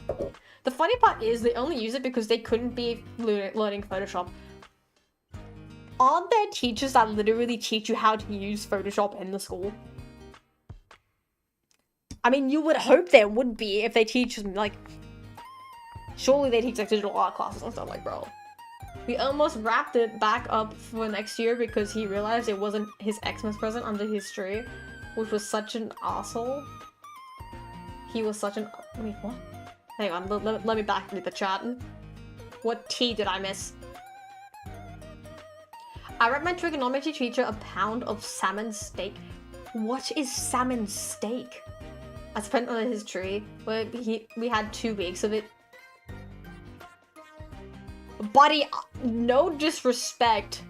The funny part is they only use it because they couldn't be learning Photoshop. Aren't there teachers that literally teach you how to use Photoshop in the school? I mean, you would hope there would be if they teach, like... Surely they teach, like, digital art classes and stuff, like, bro. We almost wrapped it back up for next year because he realized it wasn't his Xmas present under his tree, which was such an asshole. He was such an... Wait, what? Hang on, let me back read the chat. What tea did I miss? I read my trigonometry teacher a pound of salmon steak. What is salmon steak? I spent under his tree, where we had 2 weeks of it. Buddy, no disrespect,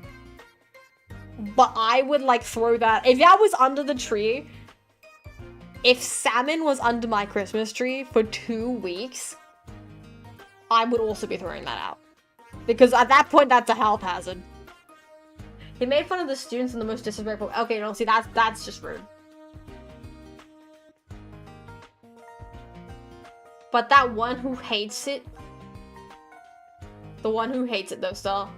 but I would like throw that. If I was under the tree, if salmon was under my Christmas tree for 2 weeks, I would also be throwing that out. Because at that point, that's a health hazard. He made fun of the students in the most disrespectful. Okay, no, see, that's just rude. But that one who hates it, the one who hates it though, Star.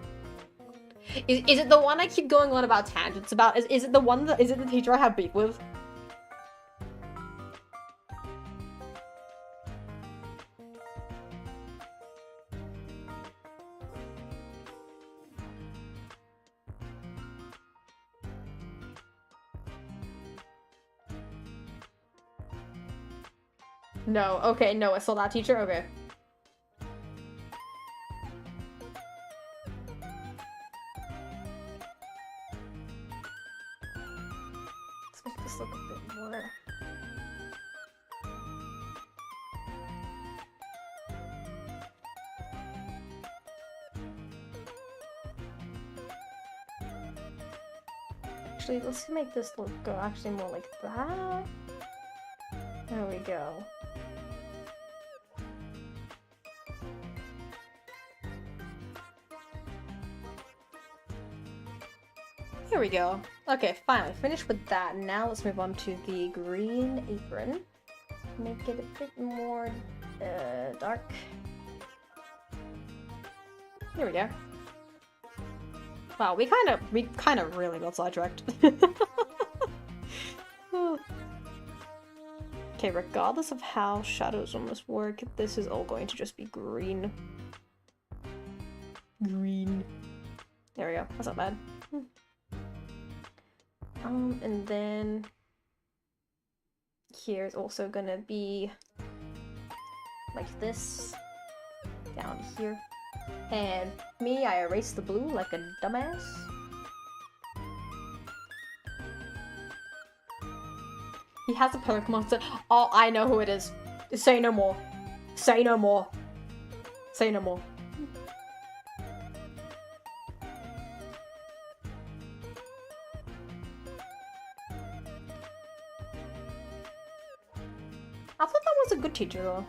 Is it the one I keep going on about tangents about? Is it the one that, is it the teacher I have beef with? No, okay, no, I saw that teacher, okay. Let's make this look a bit more... Actually, let's make this look actually more like that. There we go. Here we go. Okay, finally finished with that. Now let's move on to the green apron. Make it a bit more dark. Here we go. Wow, we kind of really got sidetracked. Okay, regardless of how shadows on this work, this is all going to just be green. Green. There we go. That's not bad. And then here's also gonna be like this down here. And me, I erased the blue like a dumbass. He has a Pokemon monster. Oh, I know who it is. Say no more. Say no more. Say no more. I thought that was a good teacher though.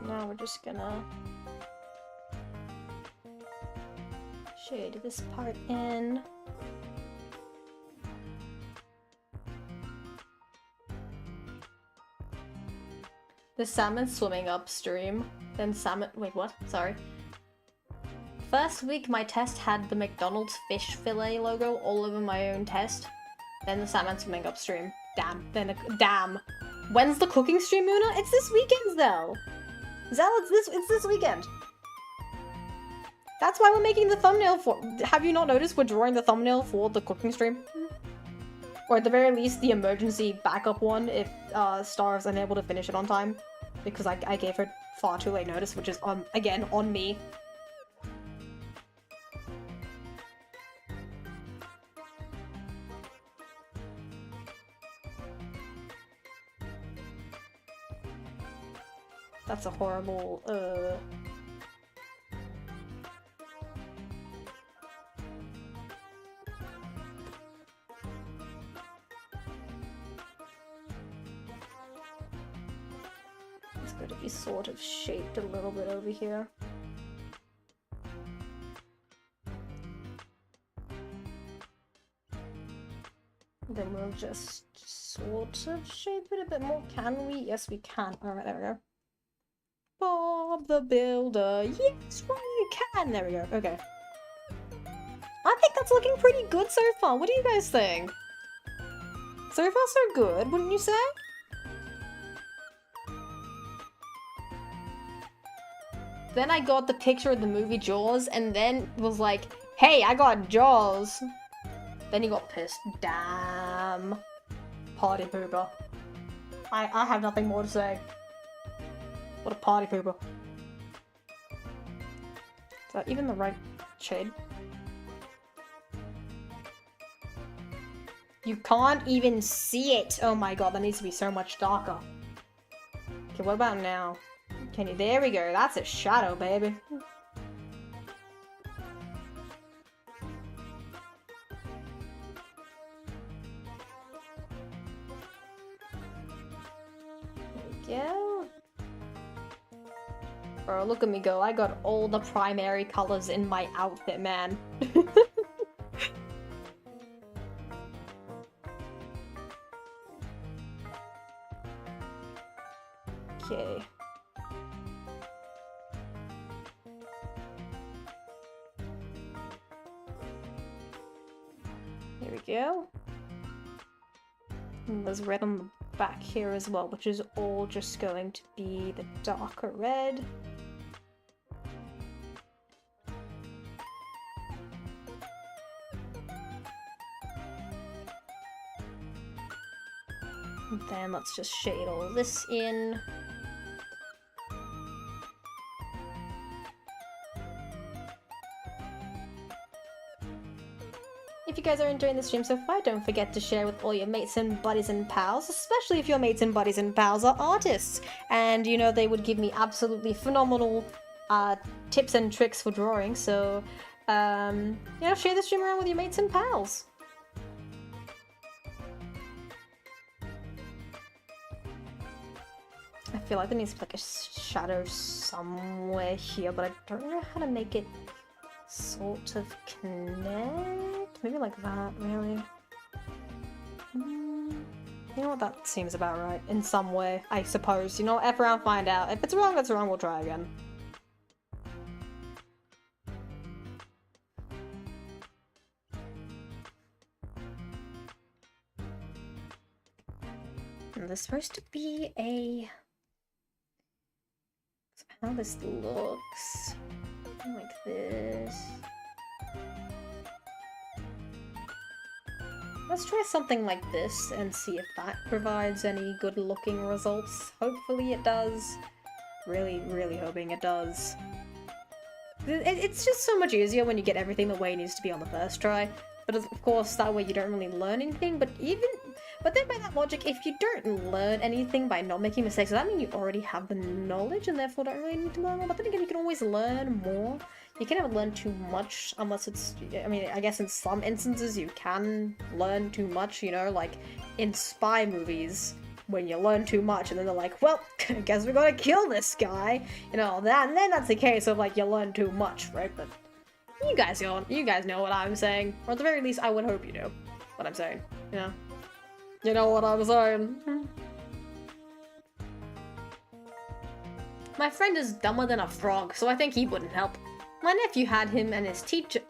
Now we're just gonna shade this part in. The salmon swimming upstream. Then salmon- wait, what? Sorry. First week my test had the McDonald's fish fillet logo all over my own test. Then the salmon swimming upstream. Damn. Damn. When's the cooking stream, Moona? It's this weekend, though. Zell, it's this weekend. That's why we're making the thumbnail for- Have you not noticed we're drawing the thumbnail for the cooking stream? Or at the very least, the emergency backup one if Star is unable to finish it on time. Because I gave her far too late notice, which is, again, on me. That's a horrible, It's going to be sort of shaped a little bit over here. Then we'll just sort of shape it a bit more. Can we? Yes, we can. Alright, there we go. Bob the Builder. Yes, well, you can. There we go. Okay. I think that's looking pretty good so far. What do you guys think? So far, so good, wouldn't you say? Then I got the picture of the movie Jaws, and then was like, hey, I got Jaws. Then he got pissed. Damn. Party pooper. I have nothing more to say. What a party pooper. Is that even the right shade? You can't even see it! Oh my god, that needs to be so much darker. Okay, what about now? Can you? There we go. That's a shadow, baby. There we go. Bro, look at me go. I got all the primary colors in my outfit, man. Okay. There we go. And there's red on the back here as well, which is all just going to be the darker red. And then let's just shade all this in. If you guys are enjoying the stream so far, don't forget to share with all your mates and buddies and pals, especially if your mates and buddies and pals are artists. And, you know, they would give me absolutely phenomenal tips and tricks for drawing, so, you know, share the stream around with your mates and pals. I feel like there needs to be like a shadow somewhere here, but I don't know how to make it sort of connect. Maybe like that, really. You know what, that seems about right. In some way, I suppose. You know, F around, find out. If it's wrong, it's wrong, we'll try again. And there's supposed to be a... How this looks... like this. Let's try something like this and see if that provides any good looking results. Hopefully it does. Really, really hoping it does. It's just so much easier when you get everything the way it needs to be on the first try. But of course, that way you don't really learn anything, but then by that logic, if you don't learn anything by not making mistakes, does that mean you already have the knowledge and therefore don't really need to learn more? But then again, you can always learn more. You can never learn too much unless it's, I mean, I guess in some instances you can learn too much, you know, like in spy movies. when you learn too much, and then they're like, well, I guess we're gonna kill this guy, you know, that, and then that's the case of, like, you learn too much, right? But you guys know what I'm saying, or at the very least, I would hope you know what I'm saying, you know? You know what I'm saying? My friend is dumber than a frog, so I think he wouldn't help. My nephew had him and his teacher,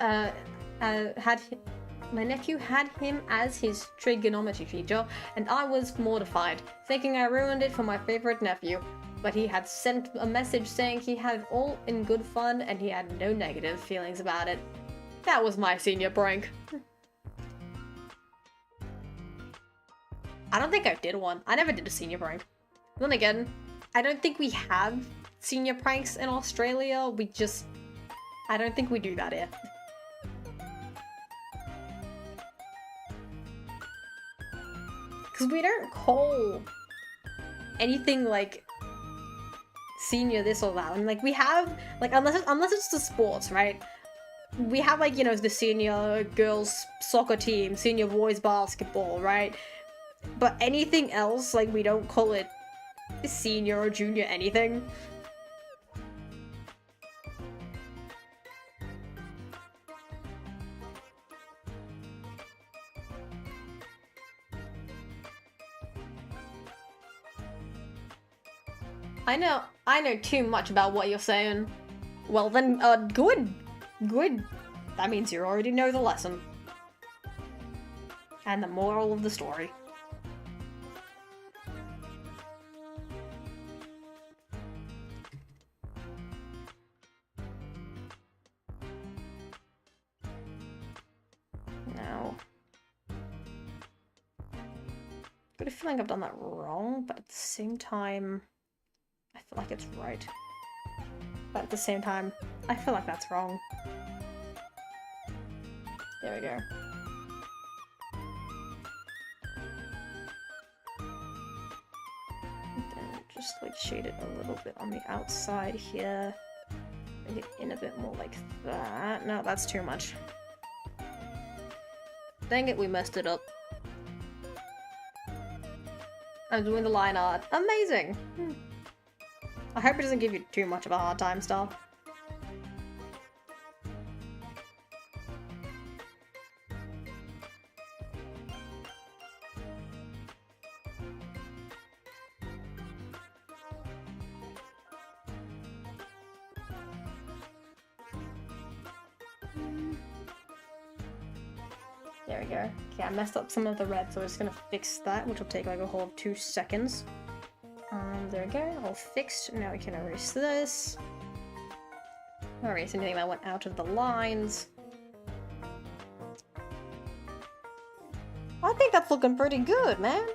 my nephew had him as his trigonometry teacher, and I was mortified, thinking I ruined it for my favorite nephew. But he had sent a message saying he had it all in good fun and he had no negative feelings about it. That was my senior prank. I don't think I did one. I never did a senior prank. Then again, I don't think we have senior pranks in Australia. I don't think we do that here. Because we don't call anything like senior this or that. And like we have, like, unless it's the sports, right? We have, like, you know, the senior girls soccer team, senior boys basketball, right? But anything else, like, we don't call it senior or junior anything. I know too much about what you're saying. Well then, good. Good. That means you already know the lesson. And the moral of the story. Now, I've got a feeling I've done that wrong, but at the same time, I feel like it's right. But at the same time, I feel like that's wrong. There we go. Then just like shade it a little bit on the outside here. Make it in a bit more like that. No, that's too much. Dang it, we messed it up. I'm doing the line art. Amazing! I hope it doesn't give you too much of a hard time, Star. There we go. Okay, I messed up some of the red, so we're just gonna fix that, which will take like a whole 2 seconds. There we go, all fixed. Now we can erase this. Erase anything that went out of the lines. I think that's looking pretty good, man.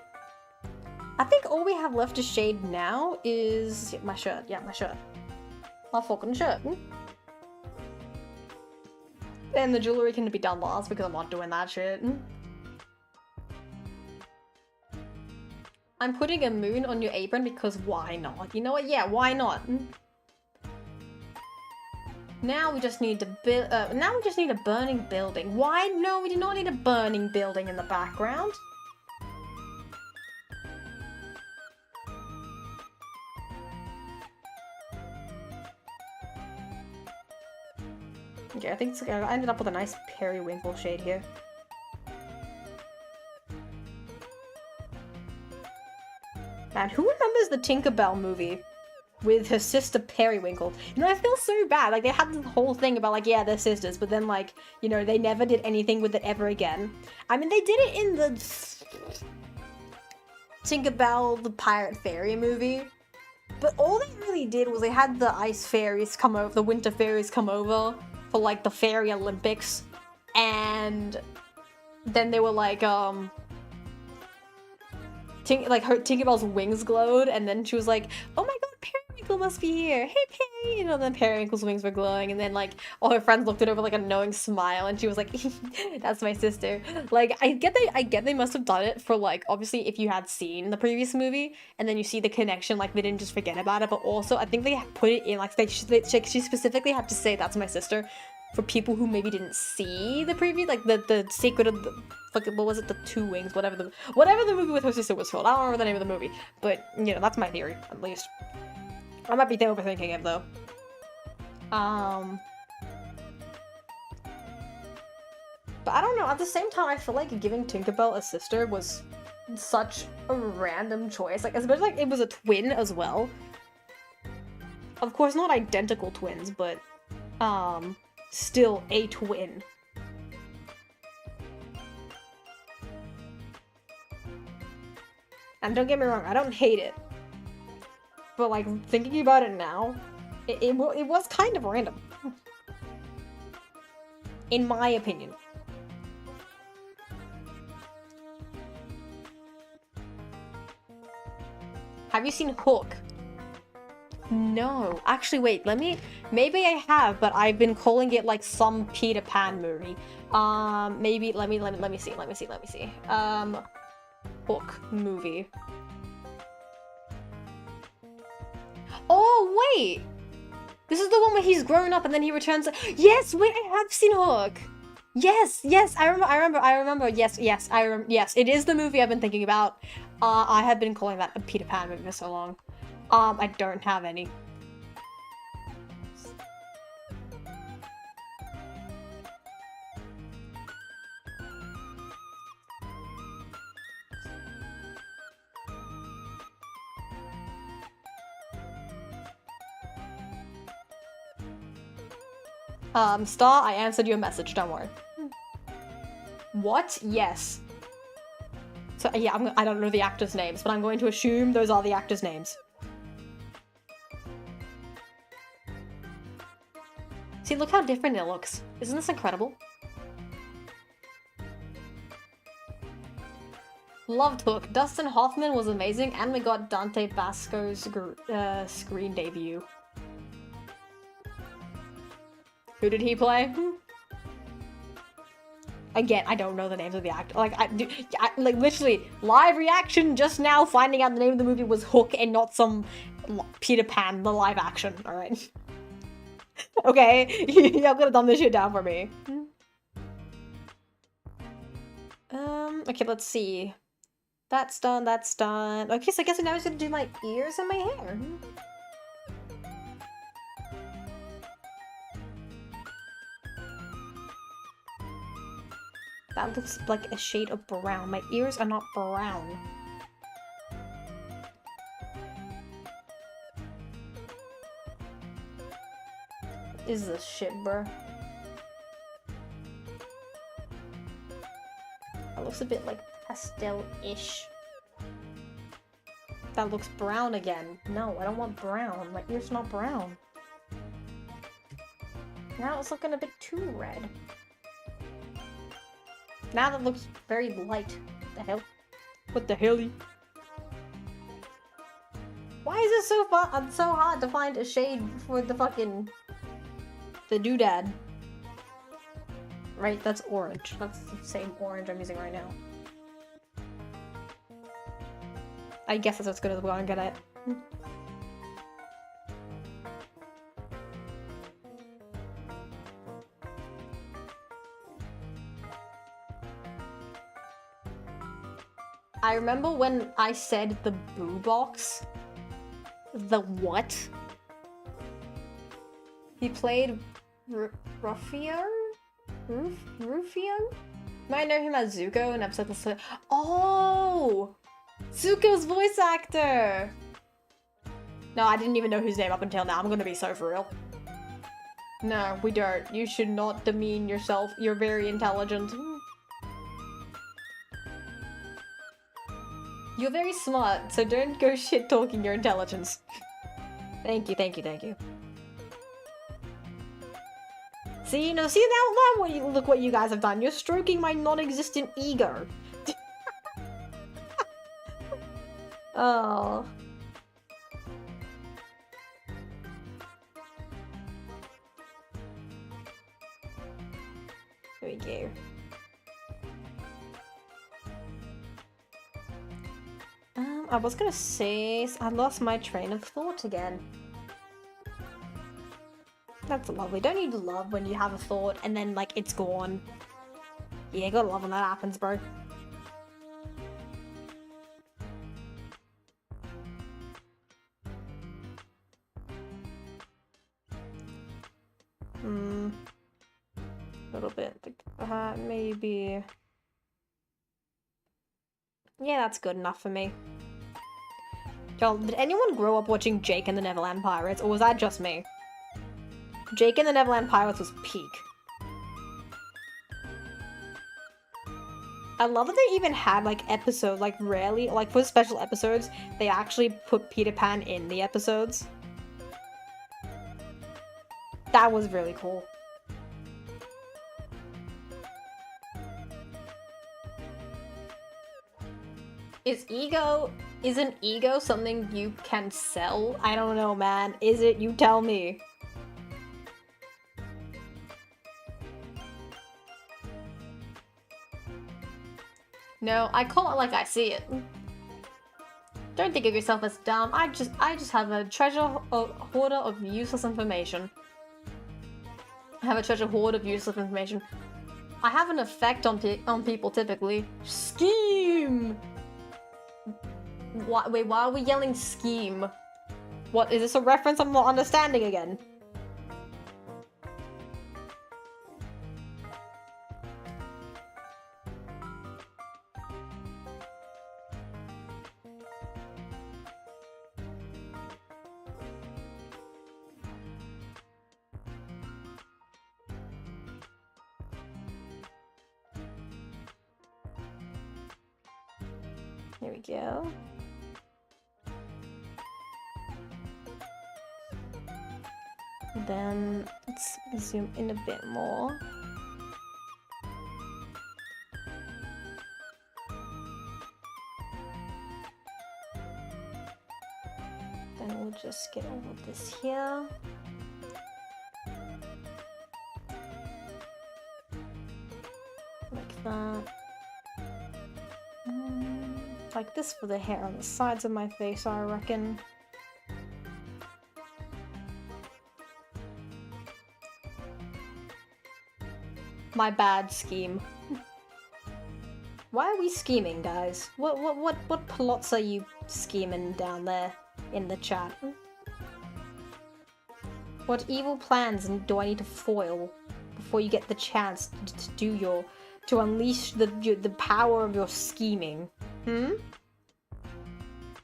I think all we have left to shade now is my shirt. Yeah, my shirt. My fucking shirt. And the jewelry can be done last because I'm not doing that shit. I'm putting a moon on your apron because why not? You know what? Yeah, why not? Now we just need to build. Now we just need a burning building. Why? No, we do not need a burning building in the background. Okay, I think it's, I ended up with a nice periwinkle shade here. Man, who remembers the Tinkerbell movie with her sister Periwinkle? You know, I feel so bad. Like, they had this whole thing about, like, yeah, they're sisters, but then, like, you know, they never did anything with it ever again. I mean, they did it in the Tinkerbell the Pirate Fairy movie, but all they really did was they had the ice fairies come over, the winter fairies come over for, like, the Fairy Olympics, and then they were like, Tinkerbell's wings glowed, and then she was like, oh my god, Periwinkle must be here, hey Perry, you know, then Periwinkle's wings were glowing, and then, like, all her friends looked at her with, like, a knowing smile, and she was like, that's my sister. Like, I get they must have done it for, like, obviously, if you had seen the previous movie, and then you see the connection, like, they didn't just forget about it, but also, I think they put it in, like, she specifically had to say, that's my sister, for people who maybe didn't see the preview, like the Secret of the, like, what was it, the Two Wings, whatever the movie with her sister was called. I don't remember the name of the movie, but you know, that's my theory, at least. I might be overthinking it though. But I don't know, at the same time, I feel like giving Tinkerbell a sister was such a random choice. Like, especially like it was a twin as well. Of course, not identical twins, but still a twin. And don't get me wrong, I don't hate it. But like, thinking about it now, it was kind of random. In my opinion. Have you seen Hook? No. Actually, wait, maybe I have, but I've been calling it like some Peter Pan movie. Maybe, let me see. Hook movie. Oh, wait! This is the one where he's grown up and then he returns. Yes, wait, I have seen Hook! Yes, I remember, yes, it is the movie I've been thinking about. I have been calling that a Peter Pan movie for so long. I don't have any. Star, I answered your message, don't worry. What? Yes. So, yeah, I don't know the actors' names, but I'm going to assume those are the actors' names. See, look how different it looks. Isn't this incredible? Loved Hook. Dustin Hoffman was amazing, and we got Dante Basco's screen debut. Who did he play? Again, I don't know the names of the actor. Like, like literally, live reaction just now, finding out the name of the movie was Hook and not some Peter Pan, the live action. All right. Okay, y'all could have done this shit down for me. Okay, let's see. That's done. Okay, so I guess now I'm just gonna do my ears and my hair. That looks like a shade of brown. My ears are not brown. What is this shit, bruh? That looks a bit like pastel-ish. That looks brown again. No, I don't want brown. My ear's not brown. Now it's looking a bit too red. Now that looks very light. What the hell? What the hell? Why is it so hard to find a shade for the fucking... the doodad? Right, that's orange. That's the same orange I'm using right now. I guess that's as good as we're gonna get it. I remember when I said the boo box. The what? He played Rufio? Rufio? Might know him as Zuko in episode. Oh! Zuko's voice actor! No, I didn't even know his name up until now. I'm gonna be so for real. No, we don't. You should not demean yourself. You're very intelligent. You're very smart, so don't go shit-talking your intelligence. Thank you. See, now look what you guys have done. You're stroking my non-existent ego. Oh. There we go. I was gonna say, I lost my train of thought again. That's lovely. Don't you love when you have a thought and then, like, it's gone? Yeah, gotta love when that happens, bro. A little bit. Maybe... Yeah, that's good enough for me. Y'all, did anyone grow up watching Jake and the Neverland Pirates, or was that just me? Jake and the Neverland Pirates was peak. I love that they even had, like, episodes, like, rarely, like, for special episodes, they actually put Peter Pan in the episodes. That was really cool. Isn't ego something you can sell? I don't know, man. Is it? You tell me. No, I call it like I see it. Don't think of yourself as dumb. I just have a treasure hoarder of useless information. I have a treasure hoard of useless information. I have an effect on people typically. Scheme! Wait, why are we yelling scheme? What, is this a reference I'm not understanding again? Here we go. Then let's zoom in a bit more. Then we'll just get all of this here. Like that. Like this for the hair on the sides of my face, I reckon. My bad scheme. Why are we scheming, guys? What plots are you scheming down there in the chat? What evil plans do I need to foil before you get the chance to unleash the power of your scheming?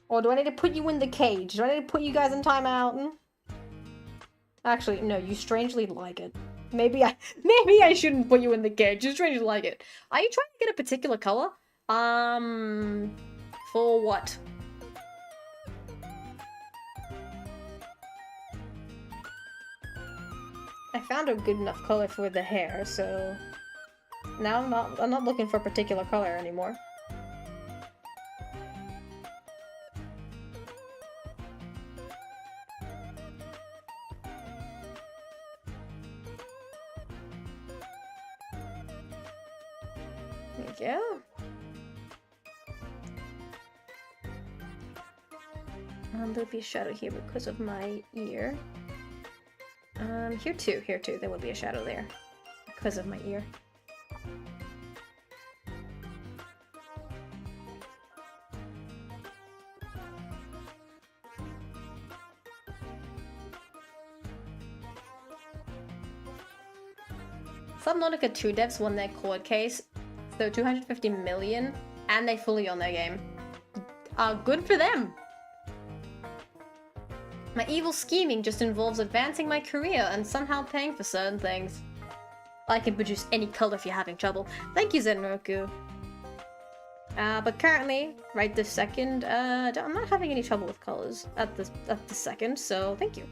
Or do I need to put you in the cage? Do I need to put you guys in timeout? Actually, no, you strangely like it. Maybe I shouldn't put you in the cage. You strangely like it. Are you trying to get a particular color? For what? I found a good enough color for the hair, so now I'm not looking for a particular color anymore. There we go. There'll be a shadow here because of my ear. Here too, there will be a shadow there because of my ear. Subnautica 2 devs won their court case, so 250 million, and they fully own their game. Good for them! My evil scheming just involves advancing my career and somehow paying for certain things. I can produce any color if you're having trouble. Thank you, Zenroku. But currently, right this second, I'm not having any trouble with colors at this second, so thank you.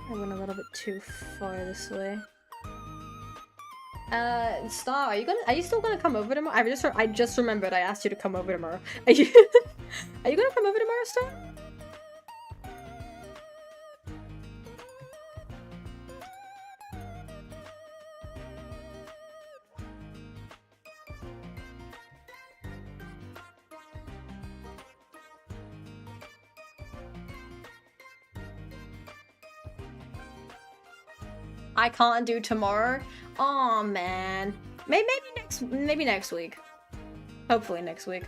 I went a little bit too far this way. Star, are you still gonna come over tomorrow? I just remembered I asked you to come over tomorrow. Are you gonna come over tomorrow, Star? I can't do tomorrow. Oh man. Maybe next week. Hopefully next week.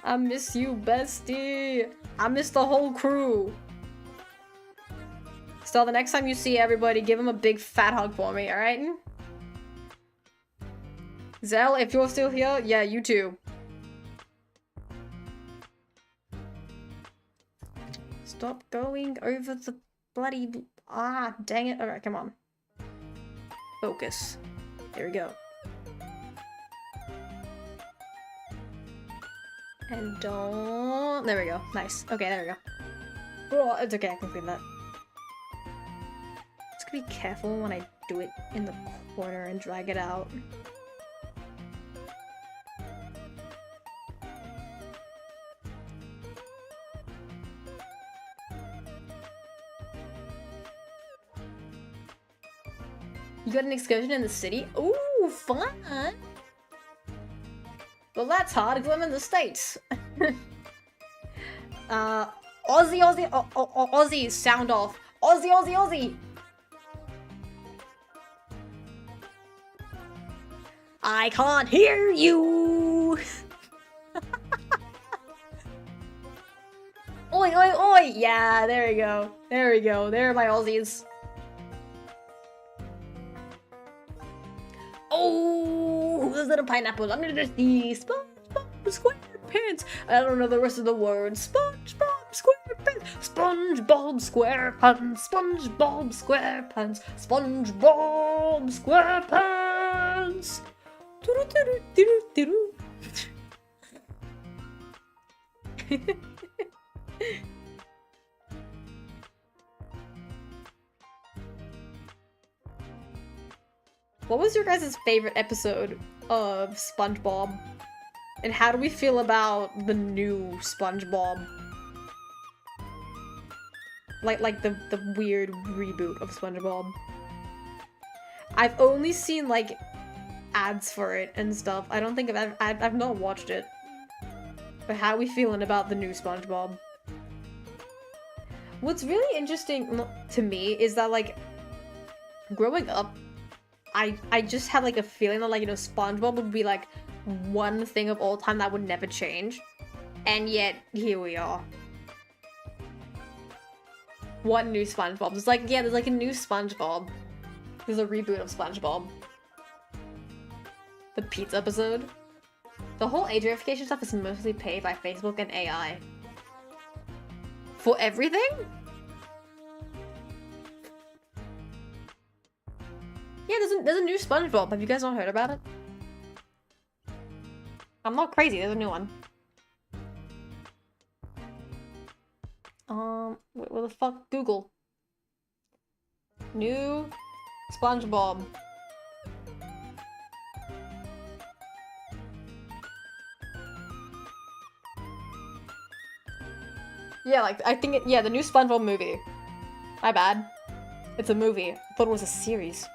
I miss you, bestie. I miss the whole crew. Still, the next time you see everybody, give them a big fat hug for me, alright? Zell, if you're still here, yeah, you too. Stop going over the bloody... Ah, dang it. Alright, come on. Focus. There we go. And don't... There we go. Nice. Okay, there we go. Oh, it's okay, I can clean that. Just gotta be careful when I do it in the corner and drag it out. You got an excursion in the city? Ooh, fun! Well, that's hard because I'm in the States. Aussie, sound off. Aussie! I can't hear you! Oi! Yeah, there we go. There are my Aussies. Oh, who's in a pineapple? I'm gonna just see SpongeBob SquarePants. I don't know the rest of the words. SpongeBob SquarePants. SpongeBob SquarePants. SpongeBob SquarePants. SpongeBob SquarePants. What was your guys' favorite episode of SpongeBob? And how do we feel about the new SpongeBob? Like the weird reboot of SpongeBob. I've only seen like ads for it and stuff. I don't think I've not watched it. But how are we feeling about the new SpongeBob? What's really interesting to me is that like growing up, I just had like a feeling that like, you know, SpongeBob would be like one thing of all time that would never change. And yet, here we are. What new SpongeBob? It's like, yeah, there's like a new SpongeBob. There's a reboot of SpongeBob. The pizza episode. The whole age verification stuff is mostly paid by Facebook and AI. For everything? Yeah, there's a new SpongeBob. Have you guys not heard about it? I'm not crazy. There's a new one. What the fuck? Google. New SpongeBob. Yeah, like, I think yeah, the new SpongeBob movie. My bad. It's a movie. I thought it was a series.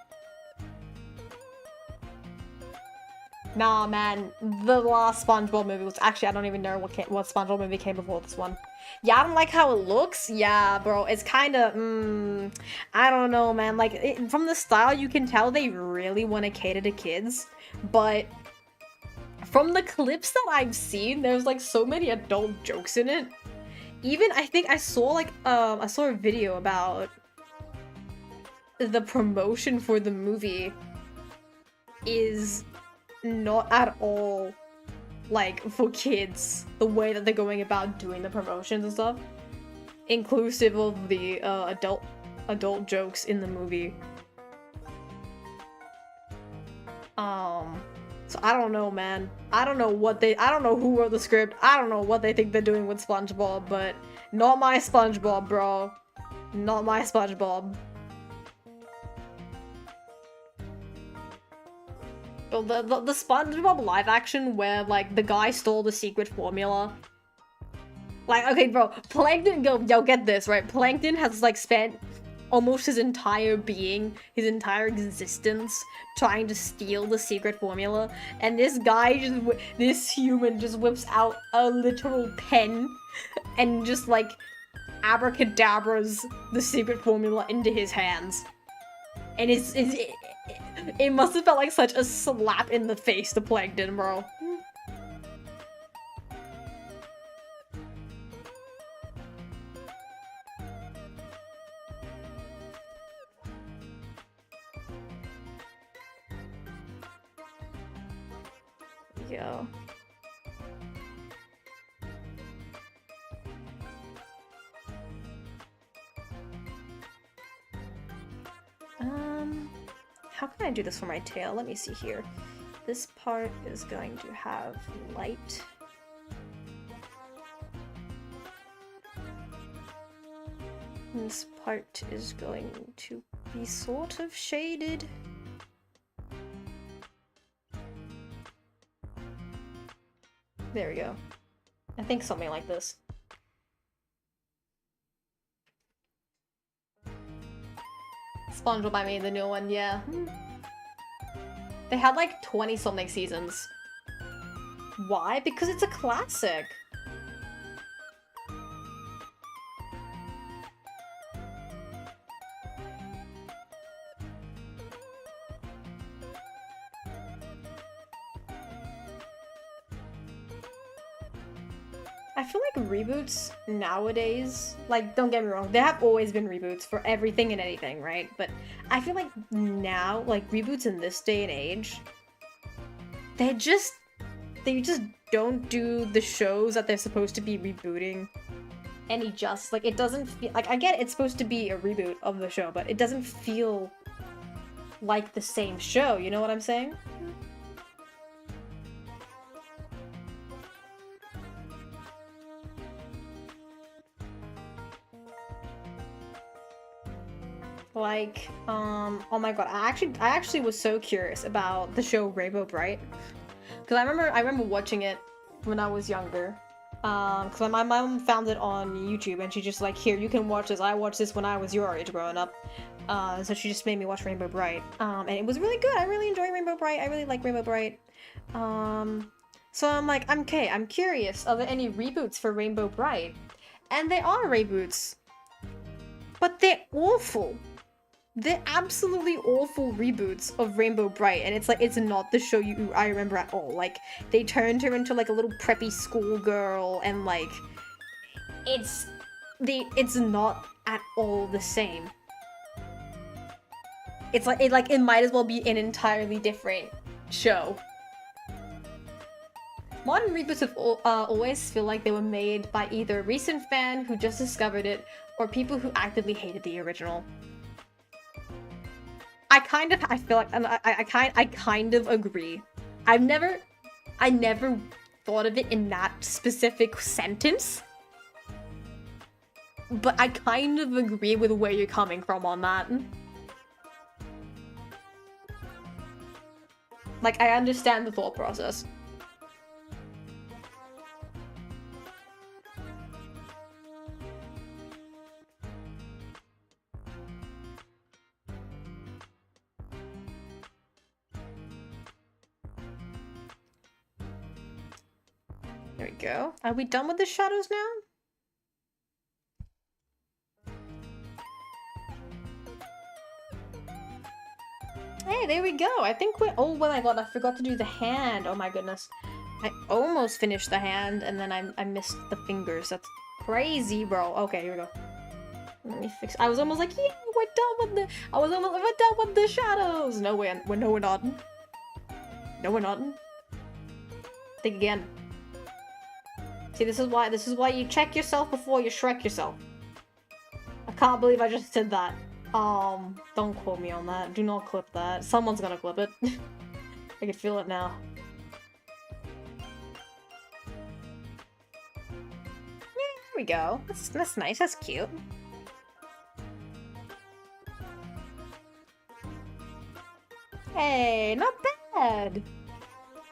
Nah, man, the last SpongeBob movie was actually, I don't even know what SpongeBob movie came before this one. Yeah, I don't like how it looks. Yeah, bro, it's kind of, I don't know, man. Like, from the style, you can tell they really want to cater to kids, but from the clips that I've seen, there's like so many adult jokes in it. Even, I think I saw like, I saw a video about the promotion for the movie is not at all like for kids, the way that they're going about doing the promotions and stuff, inclusive of the adult jokes in the movie. So I don't know, man. I don't know who wrote the script. I don't know what they think they're doing with SpongeBob, but not my SpongeBob, bro. Not my SpongeBob. The SpongeBob live action where, like, the guy stole the secret formula. Like, okay, bro, Plankton, yo, get this, right? Plankton has, like, spent almost his entire being, his entire existence, trying to steal the secret formula. And this guy, this human just whips out a literal pen and just, like, abracadabras the secret formula into his hands. And it must have felt like such a slap in the face to Plankton, bro. Yo. How can I do this for my tail? Let me see here. This part is going to have light. And this part is going to be sort of shaded. There we go. I think something like this. SpongeBob, I mean, the new one, yeah. They had like 20-something seasons. Why? Because it's a classic. I feel like reboots nowadays, like, don't get me wrong, there have always been reboots for everything and anything, right? But I feel like now, like, reboots in this day and age, they just don't do the shows that they're supposed to be rebooting any just. Like, it doesn't feel, like, I get it's supposed to be a reboot of the show, but it doesn't feel like the same show, you know what I'm saying? Like, oh my god, I actually was so curious about the show Rainbow Bright. Because I remember watching it when I was younger. Because my mom found it on YouTube and she just like, here, you can watch this. I watched this when I was your age growing up. So she just made me watch Rainbow Bright. And it was really good. I really enjoy Rainbow Bright. I really like Rainbow Bright. So I'm like, okay, I'm curious. Are there any reboots for Rainbow Bright? And there are reboots. But they're awful. They're absolutely awful reboots of Rainbow Bright, and it's like, it's not the show I remember at all. Like, they turned her into like a little preppy schoolgirl, and like, it's not at all the same. It's like, it might as well be an entirely different show. Modern reboots have always feel like they were made by either a recent fan who just discovered it, or people who actively hated the original. I feel like, I kind of agree. I never thought of it in that specific sentence, but I kind of agree with where you're coming from on that. Like, I understand the thought process. There we go. Are we done with the shadows now? Hey, there we go. I think we're... Oh my god, I forgot to do the hand. Oh my goodness. I almost finished the hand, and then I missed the fingers. That's crazy, bro. Okay, here we go. Let me fix... I was almost like, yeah, we're done with the... I was almost like, we're done with the shadows. No, we're not. No, we're not. Think again. See, this is why you check yourself before you Shrek yourself. I can't believe I just did that. Don't quote me on that. Do not clip that. Someone's gonna clip it. I can feel it now. Yeah, there we go. That's nice. That's cute. Hey, not bad.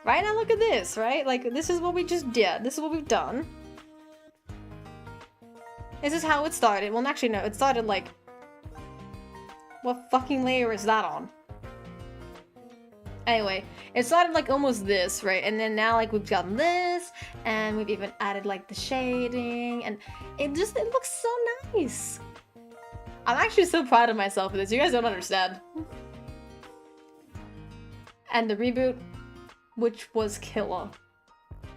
Right, now look at this, right? Like, this is what we just did. This is what we've done. This is how it started. Well, actually, no. It started, like... What fucking layer is that on? Anyway, it started, like, almost this, right? And then now, like, we've done this, and we've even added, like, the shading, and it looks so Nice. I'm actually so proud of myself for this. You guys don't understand. And the reboot, which was killer.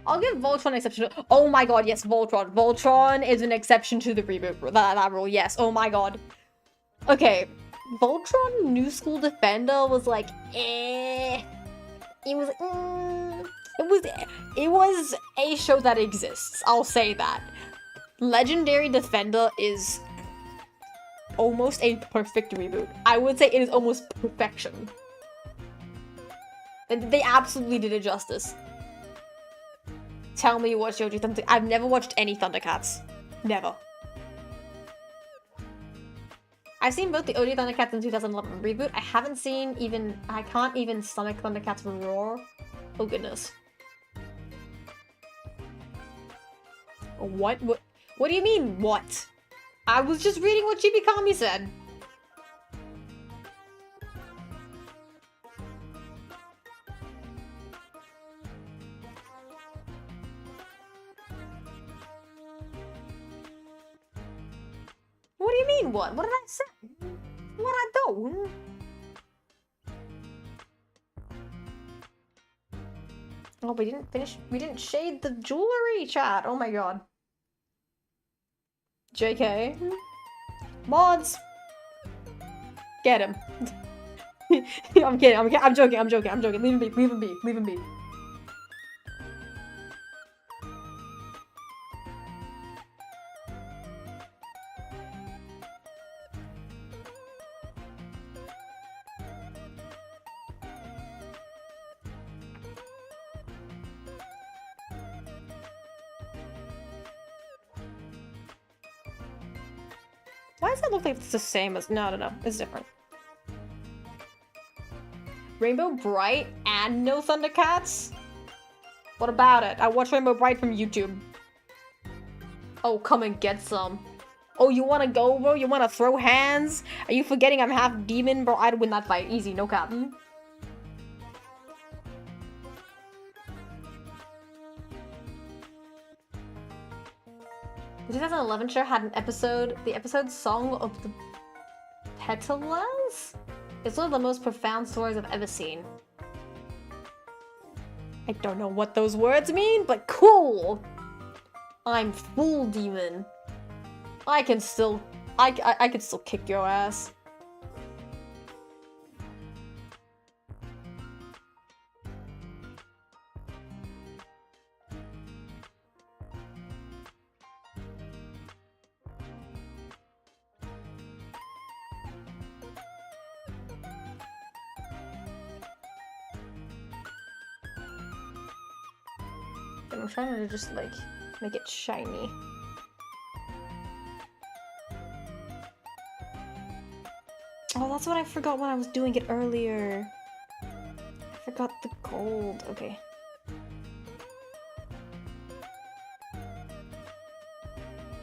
I'll give Voltron an exception. Oh my god, yes, Voltron. Voltron is an exception to the reboot. That rule, yes. Oh my god. Okay, Voltron New School Defender was like, eh. It was a show that exists. I'll say that. Legendary Defender is almost a perfect reboot. I would say it is almost perfection. They absolutely did it justice. Tell me what showed you something. I've never watched any Thundercats. Never. I've seen both the OG Thundercats and 2011 reboot. I haven't seen even... I can't even stomach Thundercats Roar. Oh goodness. What? What do you mean, what? I was just reading what Chibi Kami said. What do you mean, what? What did I say? What did I do? Oh, we didn't finish. We didn't shade the jewelry, chat. Oh my god. JK. Mods. Get him. I'm kidding. I'm joking. Leave him be. Leave him be. Leave him be. Why does that look like it's the same as... No. It's different. Rainbow Bright and no Thundercats? What about it? I watched Rainbow Bright from YouTube. Oh, come and get some. Oh, you wanna go, bro? You wanna throw hands? Are you forgetting I'm half demon? Bro, I'd win that fight. Easy, no cap. The 2011 show had an episode, the episode Song of the Petals? It's one of the most profound stories I've ever seen. I don't know what those words mean, but cool! I'm full demon. I can still... I can still kick your ass. I'm trying to just, like, make it shiny. Oh, that's what I forgot when I was doing it earlier. I forgot the gold. Okay.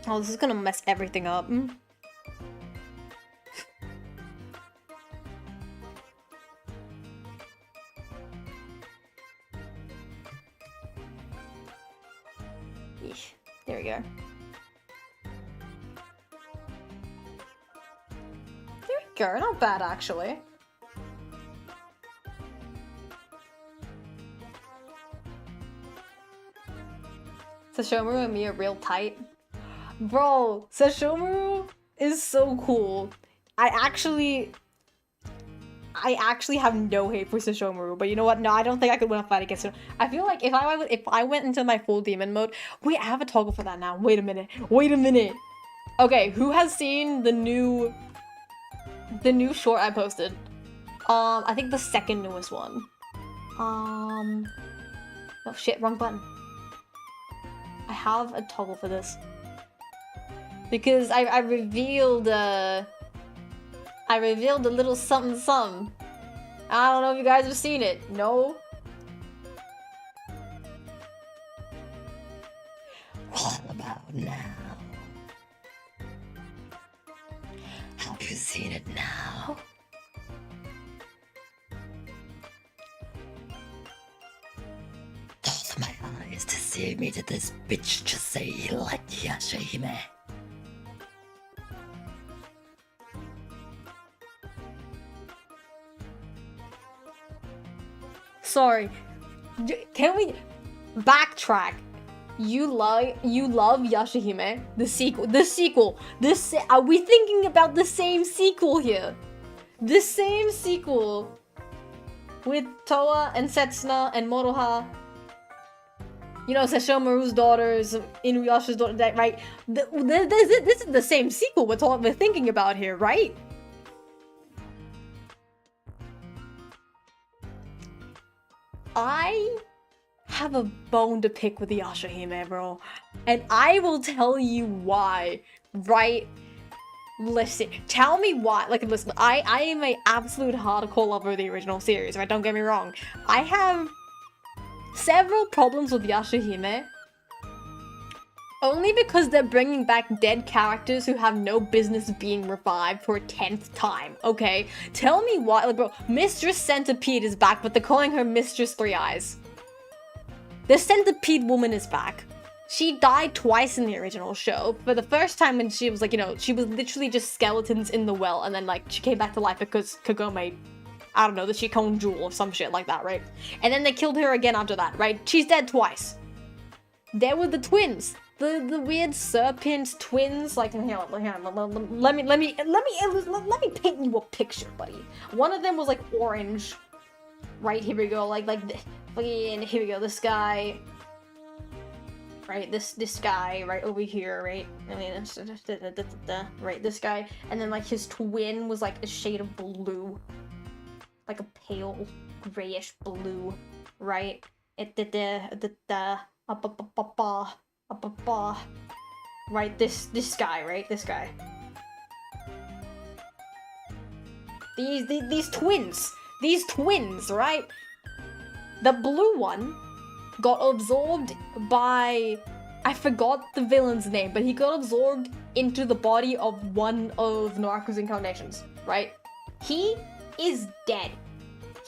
Oh, this is gonna mess everything up. There we go. There we go, not bad actually. Sashomaru and me are real tight. Bro, Sashomaru is so cool. I actually have no hate for Sashomaru, but you know what? No, I don't think I could win a fight against him. I feel like if I went into my full demon mode, wait, I have a toggle for that now. Wait a minute. Okay, who has seen the new short I posted? I think the second newest one. Oh shit, wrong button. I have a toggle for this because I revealed a little something something. I don't know if you guys have seen it. No? What about now? Have you seen it now? Close my eyes to see me to this bitch just say like Yashahime. Sorry. Can we backtrack? You love Yashahime, the sequel. Are we thinking about the same sequel here? The same sequel with Toa and Setsuna and Moroha. You know, Sesshomaru's daughters, Inuyasha's daughter, right? This is the same sequel we're thinking about here, right? I have a bone to pick with Yashahime, bro. And I will tell you why, right? Listen, tell me why. Like, listen, I am an absolute hardcore lover of the original series, right? Don't get me wrong. I have several problems with Yashahime. Only because they're bringing back dead characters who have no business being revived for a 10th time, okay? Tell me why, like, bro, Mistress Centipede is back, but they're calling her Mistress Three Eyes. The Centipede Woman is back. She died twice in the original show. For the first time when she was, like, you know, she was literally just skeletons in the well, and then, like, she came back to life because Kagome, I don't know, the Shikon Jewel or some shit like that, right? And then they killed her again after that, right? She's dead twice. There were the twins. The weird serpent twins, like, let me paint you a picture, buddy. One of them was like orange, right? Here we go, like here we go. This guy, right? This guy, right over here, right? I mean, right? This guy, and then like his twin was like a shade of blue, like a pale grayish blue, right? Right, this guy, right? This guy. These twins, right? The blue one got absorbed by, I forgot the villain's name, but he got absorbed into the body of one of Naraku's incarnations, right? He is dead.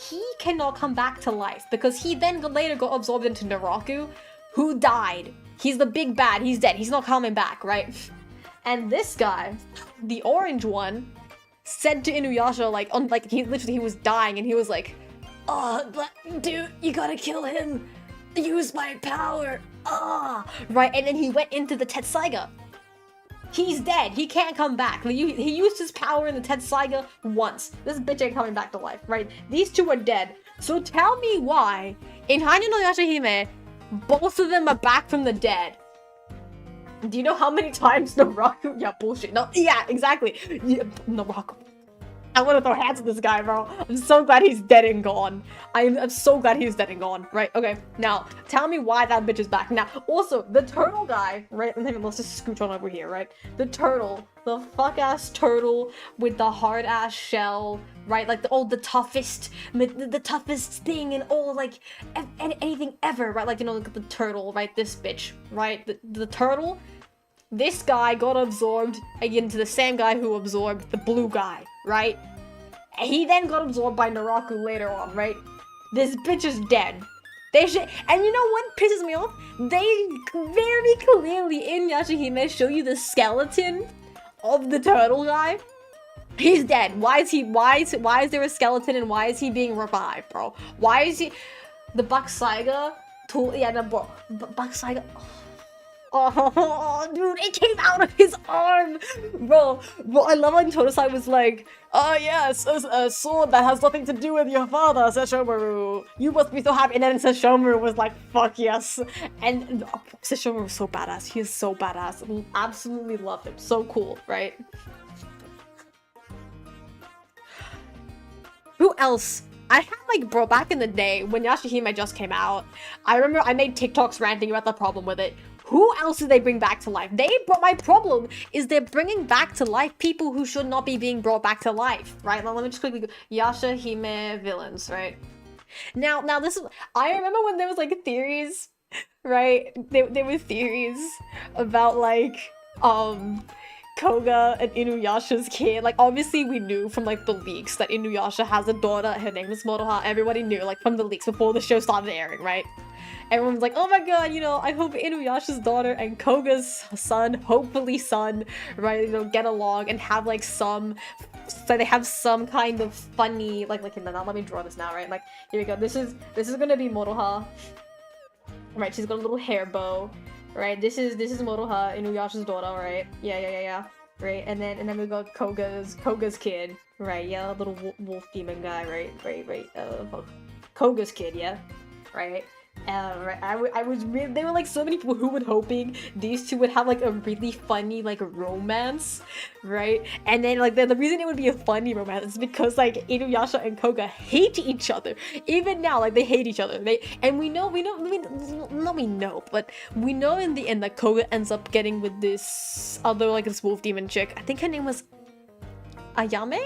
He cannot come back to life because he then later got absorbed into Naraku, who died. He's the big bad, he's dead, he's not coming back, right? And this guy, the orange one, said to Inuyasha, like, he was dying, and he was like, "Oh, dude, you gotta kill him! Use my power! Ah!" Right, and then he went into the Tetsaiga. He's dead, he can't come back. He used his power in the Tetsaiga once. This bitch ain't coming back to life, right? These two are dead. So tell me why, in Hanyu no Yashahime, both of them are back from the dead. Do you know how many times Naraku? Yeah, bullshit. No, yeah, exactly. Yeah, Naraku. I want to throw hands at this guy, bro. I'm so glad he's dead and gone. I'm so glad he's dead and gone. Right, okay. Now, tell me why that bitch is back. Now, also, the turtle guy, right? Let's just scooch on over here, right? The turtle. The fuck-ass turtle with the hard-ass shell, right? Like, the toughest thing and all, like, anything ever, right? Like, you know, look at the turtle, right? This bitch, right? The turtle. This guy got absorbed again to the same guy who absorbed the blue guy, right? And he then got absorbed by Naraku later on, right? This bitch is dead. And you know what pisses me off? They very clearly in Yashahime show you the skeleton of the turtle guy. He's dead. Why is there a skeleton and why is he being revived, bro? Why is he the Bakusaiga tool? Yeah, no, bro. Bakusaiga. Oh, dude, it came out of his arm! Bro, I love when Todosai was like, "Oh yes, a sword that has nothing to do with your father, Sesshomaru. You must be so happy." And then Sesshomaru was like, "Fuck yes." And Sesshomaru was so badass. He is so badass. Absolutely love him. So cool, right? Who else? I had, like, bro, back in the day, when Yashahime just came out, I remember I made TikToks ranting about the problem with it. Who else did they bring back to life? My problem is they're bringing back to life people who should not be being brought back to life, right? Now, let me just quickly go. Yashahime villains, right? Now this is, I remember when there was, like, theories, right? There were theories about, like, Koga and Inuyasha's kid. Like, obviously we knew from, like, the leaks that Inuyasha has a daughter, her name is Moroha. Everybody knew, like, from the leaks before the show started airing, right? everyone's like, oh my god, you know, I hope Inuyasha's daughter and Koga's son, hopefully son, right, you know, get along and have like so they have some kind of funny, like now let me draw this now, right? Like, here we go. This is gonna be Moroha. Right, she's got a little hair bow. Right, this is Moroha, Inuyasha's daughter, right? Yeah. Right, and then we got Koga's kid. Right, yeah, little wolf demon guy, right. Koga's kid, yeah. Right. Right. I was really, there were like so many people who were hoping these two would have like a really funny like romance, right? And then like the reason it would be a funny romance is because like Inuyasha and Koga hate each other. Even now, like they hate each other. But we know in the end that Koga ends up getting with this other like this wolf demon chick. I think her name was Ayame?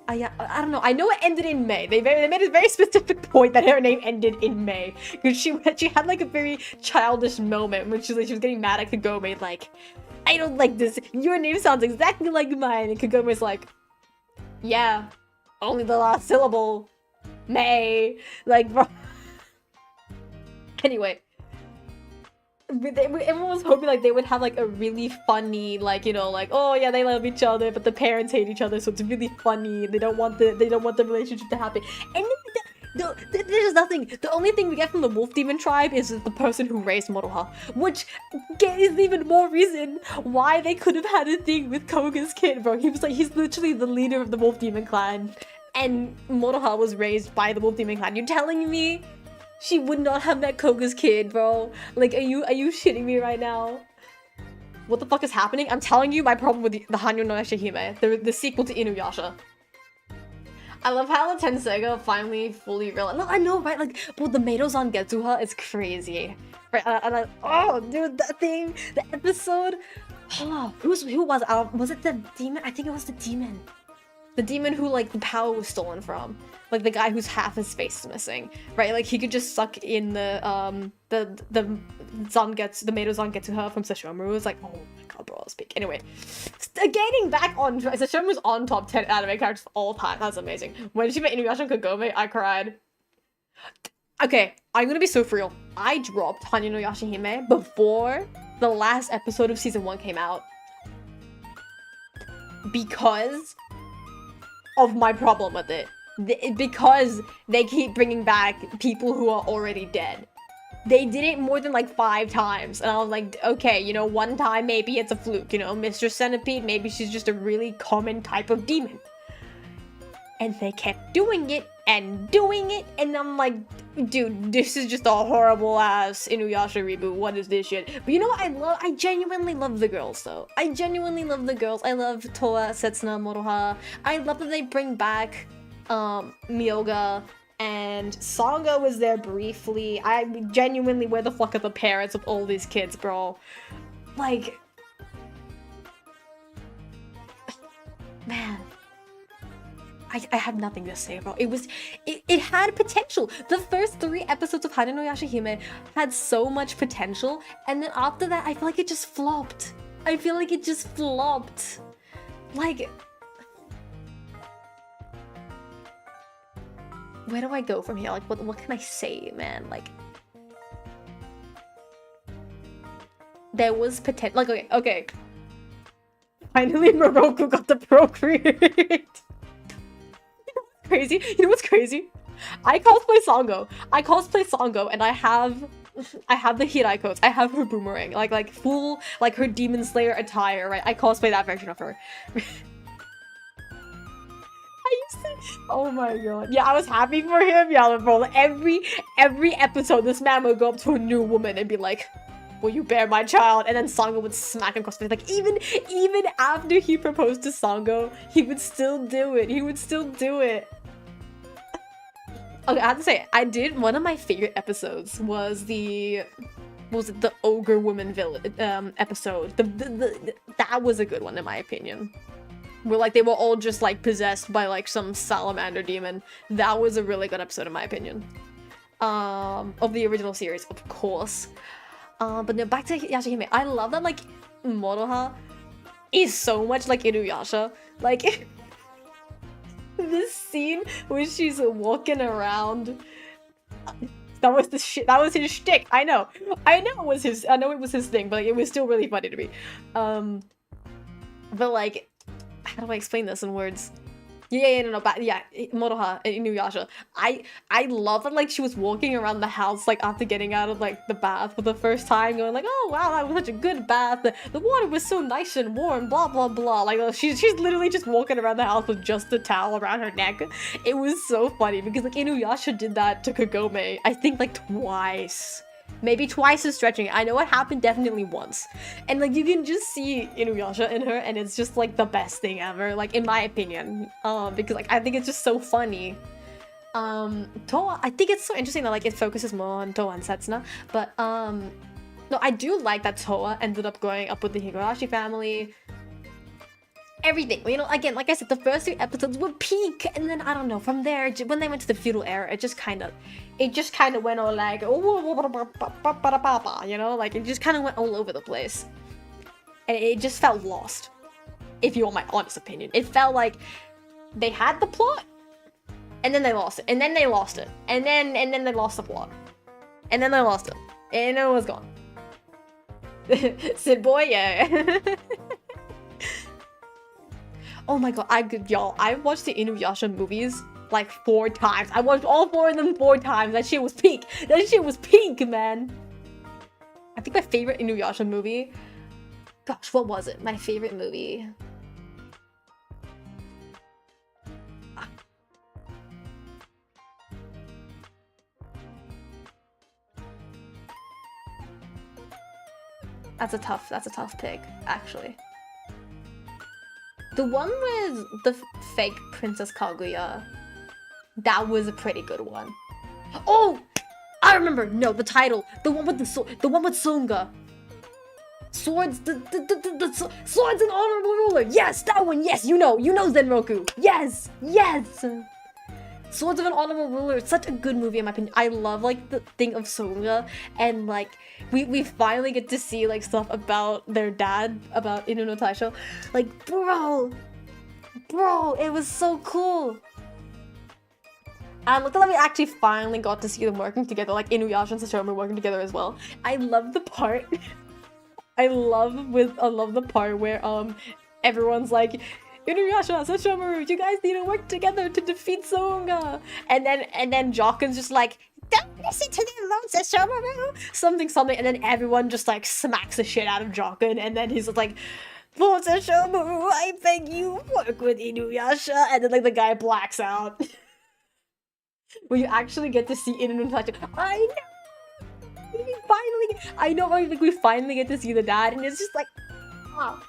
I don't know. I know it ended in May. They made a very specific point that her name ended in May because she had like a very childish moment when she was getting mad at Kagome, like, I don't like this. Your name sounds exactly like mine, and Kagome's like, yeah, only the last syllable, May, like, bro. Anyway. Everyone was hoping like they would have like a really funny, like, you know, like, oh yeah, they love each other, but the parents hate each other, so it's really funny. They don't want the relationship to happen. And there's nothing. The only thing we get from the wolf demon tribe is the person who raised Moroha, which is even more reason why they could have had a thing with Koga's kid, bro. He's literally the leader of the wolf demon clan, and Moroha was raised by the wolf demon clan. You're telling me she would not have met Koga's kid, bro? Like, are you shitting me right now? What the fuck is happening? I'm telling you my problem with the Hanyo no Yashahime, the sequel to Inuyasha. I love how the Tenseiga finally fully realized. No, I know, right? Like, but the Maidozan Getsuha is crazy. Right? And oh, dude, that thing, the episode. Oh, who was it the demon? I think it was the demon. The demon who, like, the power was stolen from. Like, the guy whose half his face is missing. Right? Like, he could just suck in the Maidozan Getsuha from Sesshomaru. It's like, oh my god, bro, I'll speak. Anyway. Getting back on track. Sesshomaru's on top 10 anime characters of all time. That's amazing. When she met Inuyasha and Kagome, I cried. Okay, I'm gonna be so for real. I dropped Hanyo no Yashahime before the last episode of season 1 came out. Because of my problem with it. Because they keep bringing back people who are already dead. They did it more than like 5 times, and I was like, okay, you know, one time maybe it's a fluke, you know, Mr. Centipede, maybe she's just a really common type of demon. And they kept doing it, and I'm like, dude, this is just a horrible ass Inuyasha reboot, what is this shit? But you know what I genuinely love the girls though. I genuinely love the girls. I love Toa, Setsuna, Moroha. I love that they bring back Myoga, and Sangha was there briefly. I genuinely, where the fuck are the parents of all these kids, bro? Like, man, I have nothing to say, bro. It had potential. The first 3 episodes of Hanyo no Yashahime had so much potential, and then after that, I feel like it just flopped. Like, where do I go from here? Like, what can I say, man? Like, there was potential. Like, okay. Finally, Moroku got to procreate. Crazy. You know what's crazy? I cosplay Sango, and I have the Hirai coats. I have her boomerang, like full, like her Demon Slayer attire, right? I cosplay that version of her. Oh my god. Yeah, I was happy for him. Yeah, bro. Every episode, this man would go up to a new woman and be like, will you bear my child? And then Sango would smack him across the face. Like, even after he proposed to Sango, he would still do it. Okay, I have to say, one of my favorite episodes was the ogre woman episode. That was a good one in my opinion. Where like they were all just like possessed by like some salamander demon. That was a really good episode in my opinion. Of the original series, of course. But no, back to Yashahime. I love that like Moroha is so much like Inuyasha. Like this scene where she's walking around That was the shit. That was his shtick. I know it was his. I know it was his thing, but like, it was still really funny to me. But like, how do I explain this in words? No, but yeah, Moroha, Inuyasha. I love that, like, she was walking around the house, like, after getting out of, like, the bath for the first time, going like, oh, wow, that was such a good bath. The water was so nice and warm, blah, blah, blah. Like, she's literally just walking around the house with just a towel around her neck. It was so funny, because, like, Inuyasha did that to Kagome, I think, like, twice. Maybe twice is stretching. I know it happened definitely once. And like you can just see Inuyasha in her and it's just like the best thing ever, like in my opinion. Because like I think it's just so funny. Toa, I think it's so interesting that like it focuses more on Toa and Setsuna. But no, I do like that Toa ended up growing up with the Higurashi family. Everything, you know, again, like I said, the first 3 episodes were peak, and then I don't know, from there, when they went to the feudal era, it just kind of went all like, you know, like it just kind of went all over the place, and it just felt lost. If you want my honest opinion, it felt like they had the plot, and then they lost it, and then they lost it, and then they lost the plot, and then they lost it, and it was gone. Sid boy, yeah. Oh my god, y'all, I watched the Inuyasha movies like 4 times. I watched all 4 of them 4 times. That shit was peak. That shit was peak, man. I think my favorite Inuyasha movie... Gosh, what was it? My favorite movie... That's a tough pick, actually. The one with the fake Princess Kaguya, that was a pretty good one. Oh, I remember. No, the title, the one with Songa. Swords, the swords and honorable ruler. Yes, that one. Yes, you know Zenroku. Yes. Swords of an Honorable Ruler. It's such a good movie in my opinion. I love like the thing of Songa, and like we finally get to see like stuff about their dad, about Inu no Taisho. Like bro, it was so cool. And look that we actually finally got to see them working together, like Inuyasha and Sesshomaru working together as well. I love the part. I love the part where everyone's like, Inuyasha, Sesshomaru, you guys need to work together to defeat Songa. And then Joken's just like, don't listen to them alone, Sesshomaru. Something, and then everyone just like smacks the shit out of Joken, and then he's just like, for Sesshomaru, I beg you, work with Inuyasha. And then like the guy blacks out. Where you actually get to see Inuyasha. I know, like we finally get to see the dad, and it's just like, ah.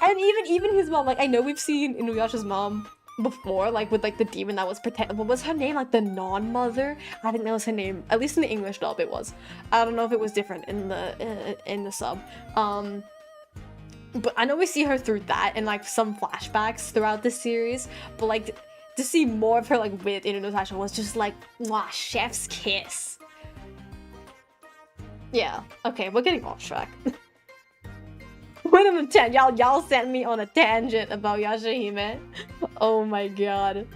And even his mom, like I know we've seen Inuyasha's mom before, like with like the demon that was what was her name, like the non-mother? I think that was her name, at least in the English dub it was. I don't know if it was different in the sub. But I know we see her through that and like some flashbacks throughout the series, but like to see more of her like with Inuyasha was just like, wow, chef's kiss. Yeah, okay, we're getting off track. Went on a tangent. Y'all sent me on a tangent about Yashahime. Oh my god.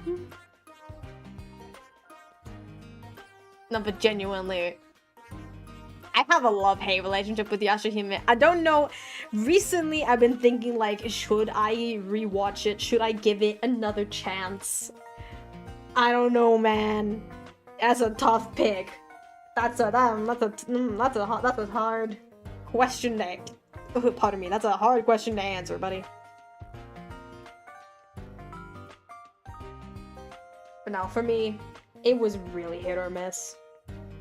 No, but genuinely, I have a love-hate relationship with Yashahime. I don't know. Recently, I've been thinking like, should I rewatch it? Should I give it another chance? I don't know, man. That's a tough pick. That's a hard question to. Pardon me, that's a hard question to answer, buddy. But now, for me, it was really hit or miss.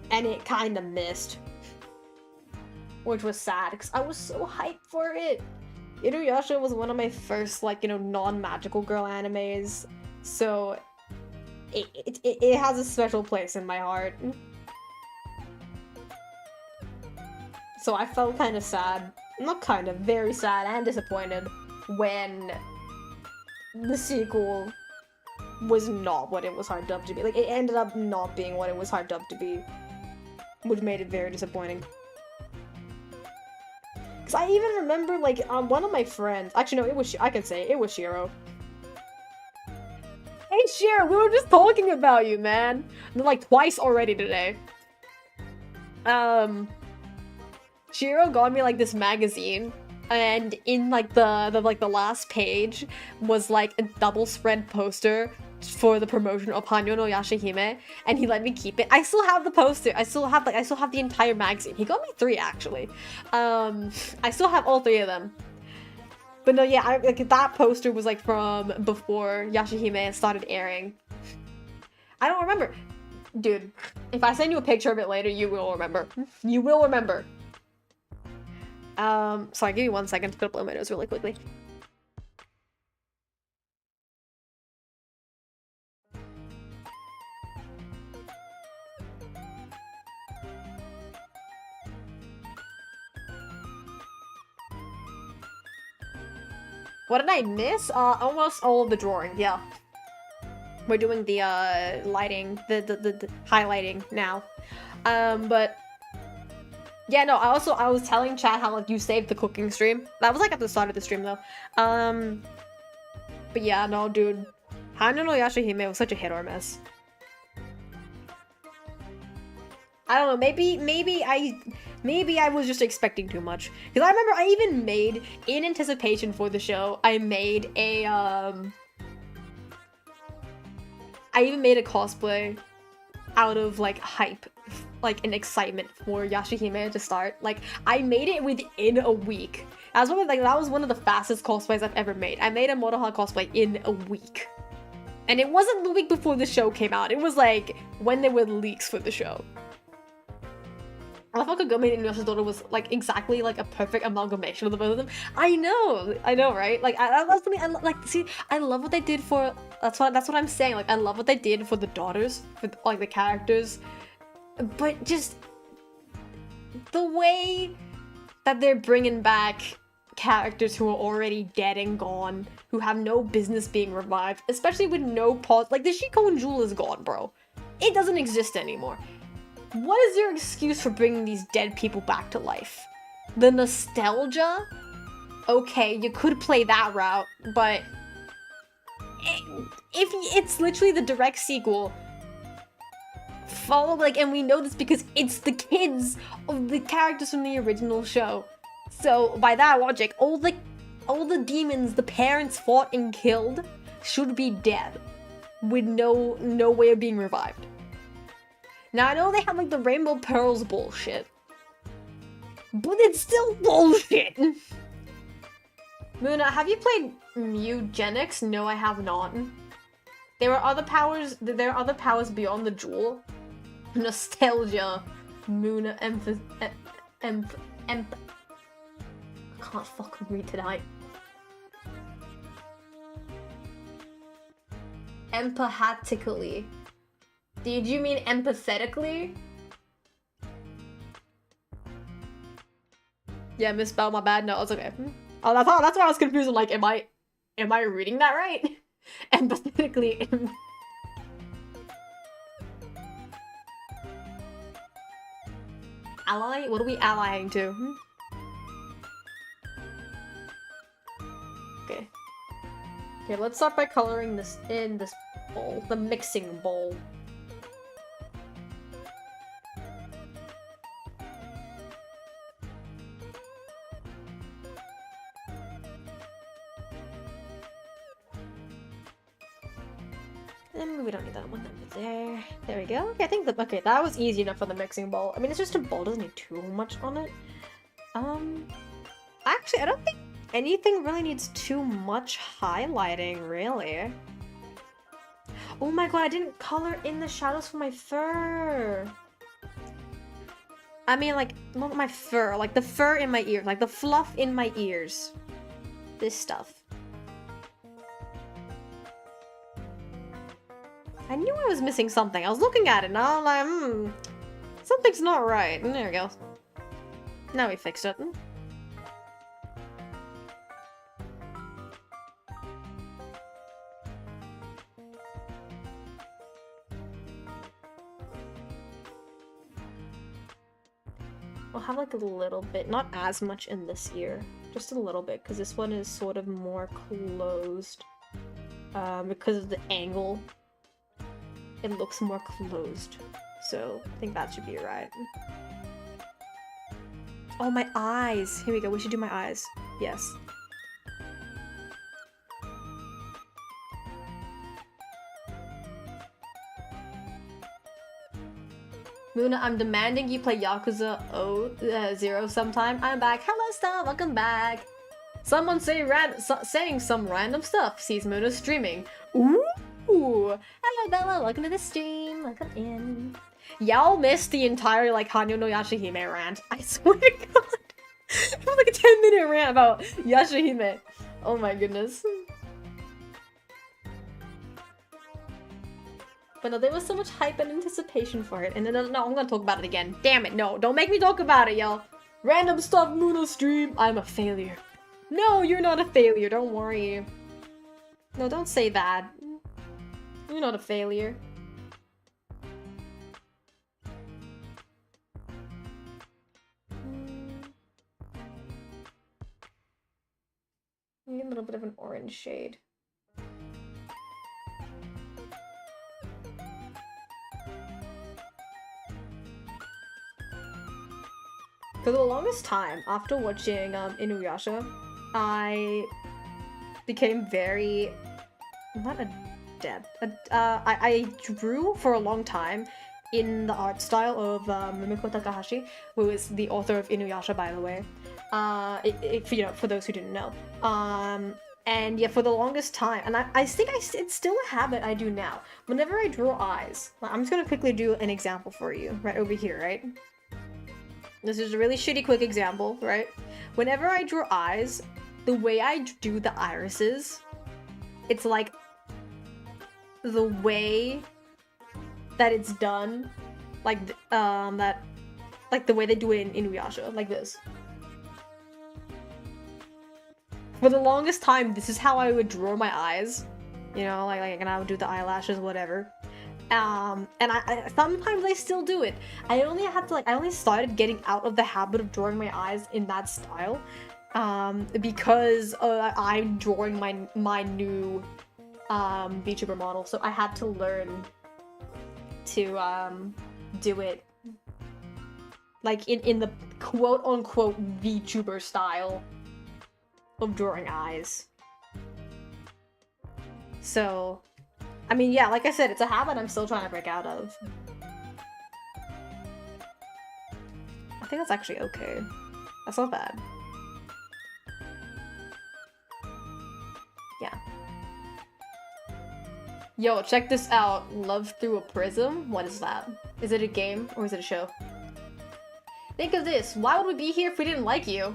And it kind of missed. Which was sad, because I was so hyped for it. Inuyasha was one of my first, like, you know, non-magical girl animes. So, it has a special place in my heart. So I felt kind of sad. Not kind of, very sad and disappointed when the sequel was not what it was hyped up to be. Like, it ended up not being what it was hyped up to be, which made it very disappointing. Because I even remember, like, one of my friends, actually no, it was, I can say, it was Shiro. Hey Hey, Shira, we were just talking about you, man. Like, twice already today. Shiro got me, like, this magazine. And in, like, the last page was, like, a double spread poster for the promotion of Hanyo no Yashihime, and he let me keep it. I still have the poster. I still have the entire magazine. He got me 3, actually. I still have all 3 of them. But no, yeah, like, that poster was, like, from before Yashihime started airing. I don't remember. Dude, if I send you a picture of it later, you will remember. You will remember. Sorry, give me 1 second to put up blow my nose really quickly. What did I miss? Almost all of the drawing, yeah. We're doing the, lighting, the highlighting now. But... yeah, no, I was telling Chad how, like, you saved the cooking stream. That was, like, at the start of the stream, though. But yeah, no, dude. Hanyo no Yashihime was such a hit or miss. I don't know, maybe I was just expecting too much. Because I remember I even made, in anticipation for the show, I made a, I even made a cosplay out of, like, hype, like, an excitement for Yashihime to start. Like, I made it within a week. That was one of the fastest cosplays I've ever made. I made a Monoha cosplay in a week. And it wasn't the week before the show came out. It was, like, when there were leaks for the show. I thought Kagome and Yoshidoro was, like, exactly, like, a perfect amalgamation of the both of them. I know, right? Like, that's something I like. See, I love what they did for. That's what I'm saying. Like, I love what they did for the daughters, for, like, the characters, but just the way that they're bringing back characters who are already dead and gone, who have no business being revived, especially with no pause. Like, the Shikon Jewel is gone, bro. It doesn't exist anymore. What is your excuse for bringing these dead people back to life? The nostalgia? Okay, you could play that route, but if it's literally the direct sequel, and we know this because it's the kids of the characters from the original show. So by that logic, all the demons the parents fought and killed should be dead, with no way of being revived. Now, I know they have, like, the Rainbow Pearls bullshit, but it's still bullshit! Moona, have you played Mugenics? No, I have not. There are other powers beyond the jewel. Nostalgia. Moona, I can't fucking read tonight. Empathetically. Did you mean empathetically? Yeah, misspelled, my bad. No, it's okay. Oh, that's why I was confused. I'm like, am I reading that right? Empathetically. Ally? What are we allying to? Okay. Okay, let's start by coloring this in this bowl, the mixing bowl. And we don't need that one over there. There we go. Okay, I think okay, that was easy enough for the mixing bowl. I mean, it's just a bowl, doesn't need too much on it. Actually, I don't think anything really needs too much highlighting, really. Oh my god, I didn't color in the shadows for my fur. I mean, like, not my fur, like the fur in my ears, like the fluff in my ears. This stuff. I knew I was missing something. I was looking at it and I was like, something's not right. And there we go. Now we fixed it. We'll have like a little bit, not as much in this ear, just a little bit, because this one is sort of more closed. because of the angle, it looks more closed. So I think that should be right. Oh, my eyes! Here we go, we should do my eyes. Yes. Moona, I'm demanding you play Yakuza 0 sometime. I'm back. Hello, Star. Welcome back. Someone saying some random stuff. Sees Moona streaming. Ooh. Hello, Bella. Welcome to the stream. Welcome in. Y'all missed the entire like Hanyo no Yashahime rant. I swear to God. It was like a 10-minute rant about Yashahime. Oh my goodness. But no, there was so much hype and anticipation for it. And then, no, I'm gonna talk about it again. Damn it, no. Don't make me talk about it, y'all. Random stuff, Moona stream. I'm a failure. No, you're not a failure. Don't worry. No, don't say that. You're not a failure. Maybe a little bit of an orange shade. For the longest time, after watching Inuyasha, I became very... not adept. I drew for a long time in the art style of Mimiko Takahashi, who is the author of Inuyasha, by the way. You know, for those who didn't know. And yeah, for the longest time, and I think it's still a habit I do now. Whenever I draw eyes, I'm just gonna quickly do an example for you, right over here, right? This is a really shitty quick example, right? Whenever I draw eyes, the way I do the irises, it's like the way that it's done, like like the way they do it in Inuyasha, like this. For the longest time, this is how I would draw my eyes, you know, and I would do the eyelashes, whatever. And I sometimes I still do it. I only started getting out of the habit of drawing my eyes in that style, because I'm drawing my new VTuber model, so I had to learn to do it like in the quote unquote VTuber style of drawing eyes. So, I mean, yeah, like I said, it's a habit I'm still trying to break out of. I think that's actually okay. That's not bad. Yeah. Yo, check this out. Love Through a Prism? What is that? Is it a game or is it a show? Think of this. Why would we be here if we didn't like you?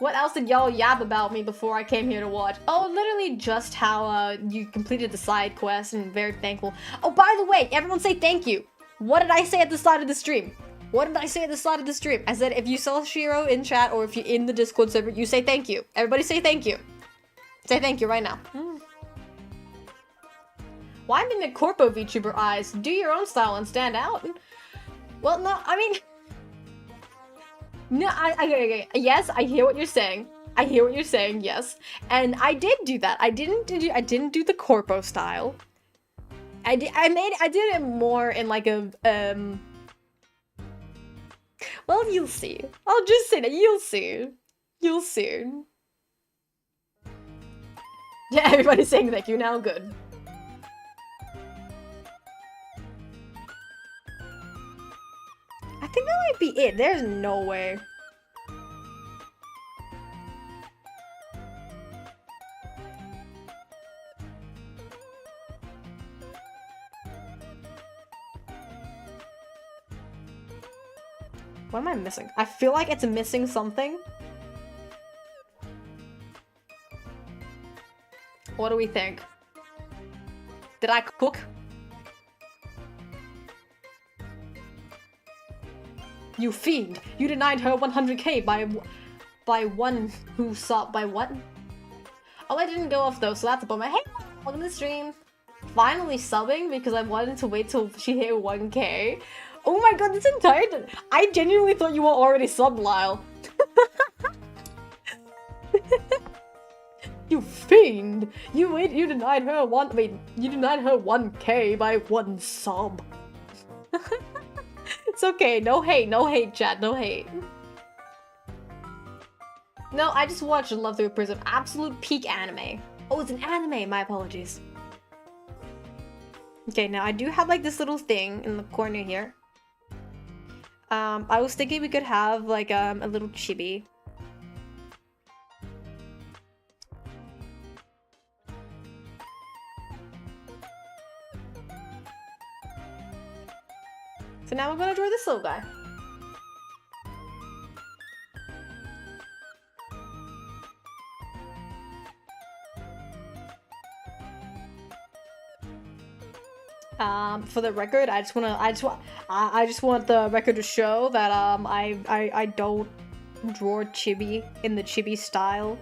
What else did y'all yap about me before I came here to watch? Oh, literally just how you completed the side quest and very thankful. Oh, by the way, everyone say thank you. What did I say at the start of the stream? What did I say at the start of the stream? I said if you saw Shiro in chat or if you're in the Discord server, you say thank you. Everybody say thank you. Say thank you right now. Why mimic corpo VTuber eyes? Do your own style and stand out. Well, no, I mean... No, yes, I hear what you're saying. I hear what you're saying, yes. And I did do that. I didn't do the corpo style. I did it more in like a, well, you'll see. I'll just say that, you'll see. You'll see. Yeah, everybody's saying thank you now, good. I think that might be it. There's no way. What am I missing? I feel like it's missing something. What do we think? Did I cook? You fiend! You denied her 100k by one who saw by what? Oh, I didn't go off though, so that's a bummer. Hey, welcome to the stream. Finally subbing because I wanted to wait till she hit 1k. Oh my god, this entire I genuinely thought you were already subbed, Lyle. You fiend! You denied her you denied her 1K by one sub. It's okay, no hate, chat, no hate. No, I just watched Love Through a Prism. Absolute peak anime. Oh, it's an anime, my apologies. Okay, now I do have like this little thing in the corner here. I was thinking we could have like a little chibi. So now I'm gonna draw this little guy. For the record, I just want the record to show that I don't draw chibi in the chibi style.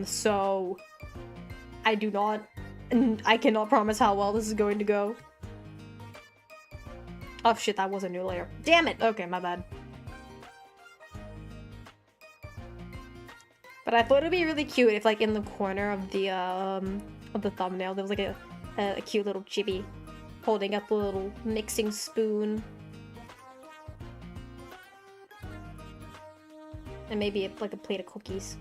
So I do not, and I cannot promise how well this is going to go. Oh shit, that was a new layer. Damn it! Okay, my bad. But I thought it'd be really cute if, like, in the corner of the thumbnail, there was like a cute little chibi holding up a little mixing spoon. And maybe like a plate of cookies.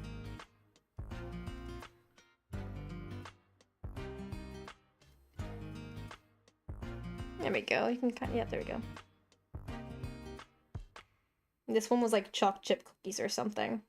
There we go. You can kind of, yeah, there we go. This one was like choc chip cookies or something.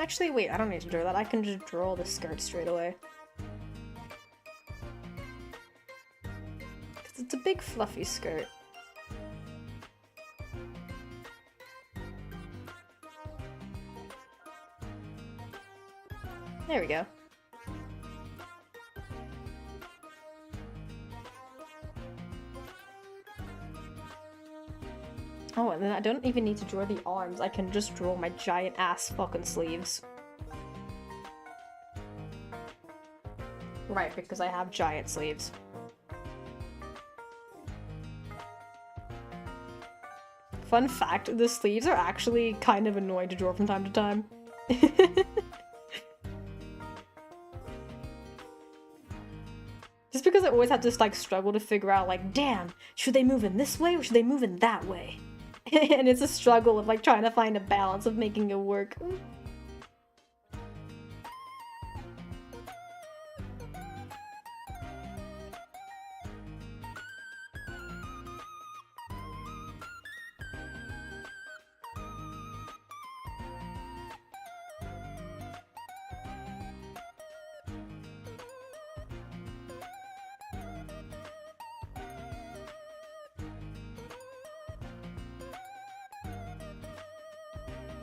Actually, wait, I don't need to draw that. I can just draw the skirt straight away. 'Cause it's a big fluffy skirt. There we go. Oh, and then I don't even need to draw the arms. I can just draw my giant ass fucking sleeves. Right, because I have giant sleeves. Fun fact, the sleeves are actually kind of annoying to draw from time to time. Just because I always have to like struggle to figure out like, damn, should they move in this way or should they move in that way? And it's a struggle of like trying to find a balance of making it work.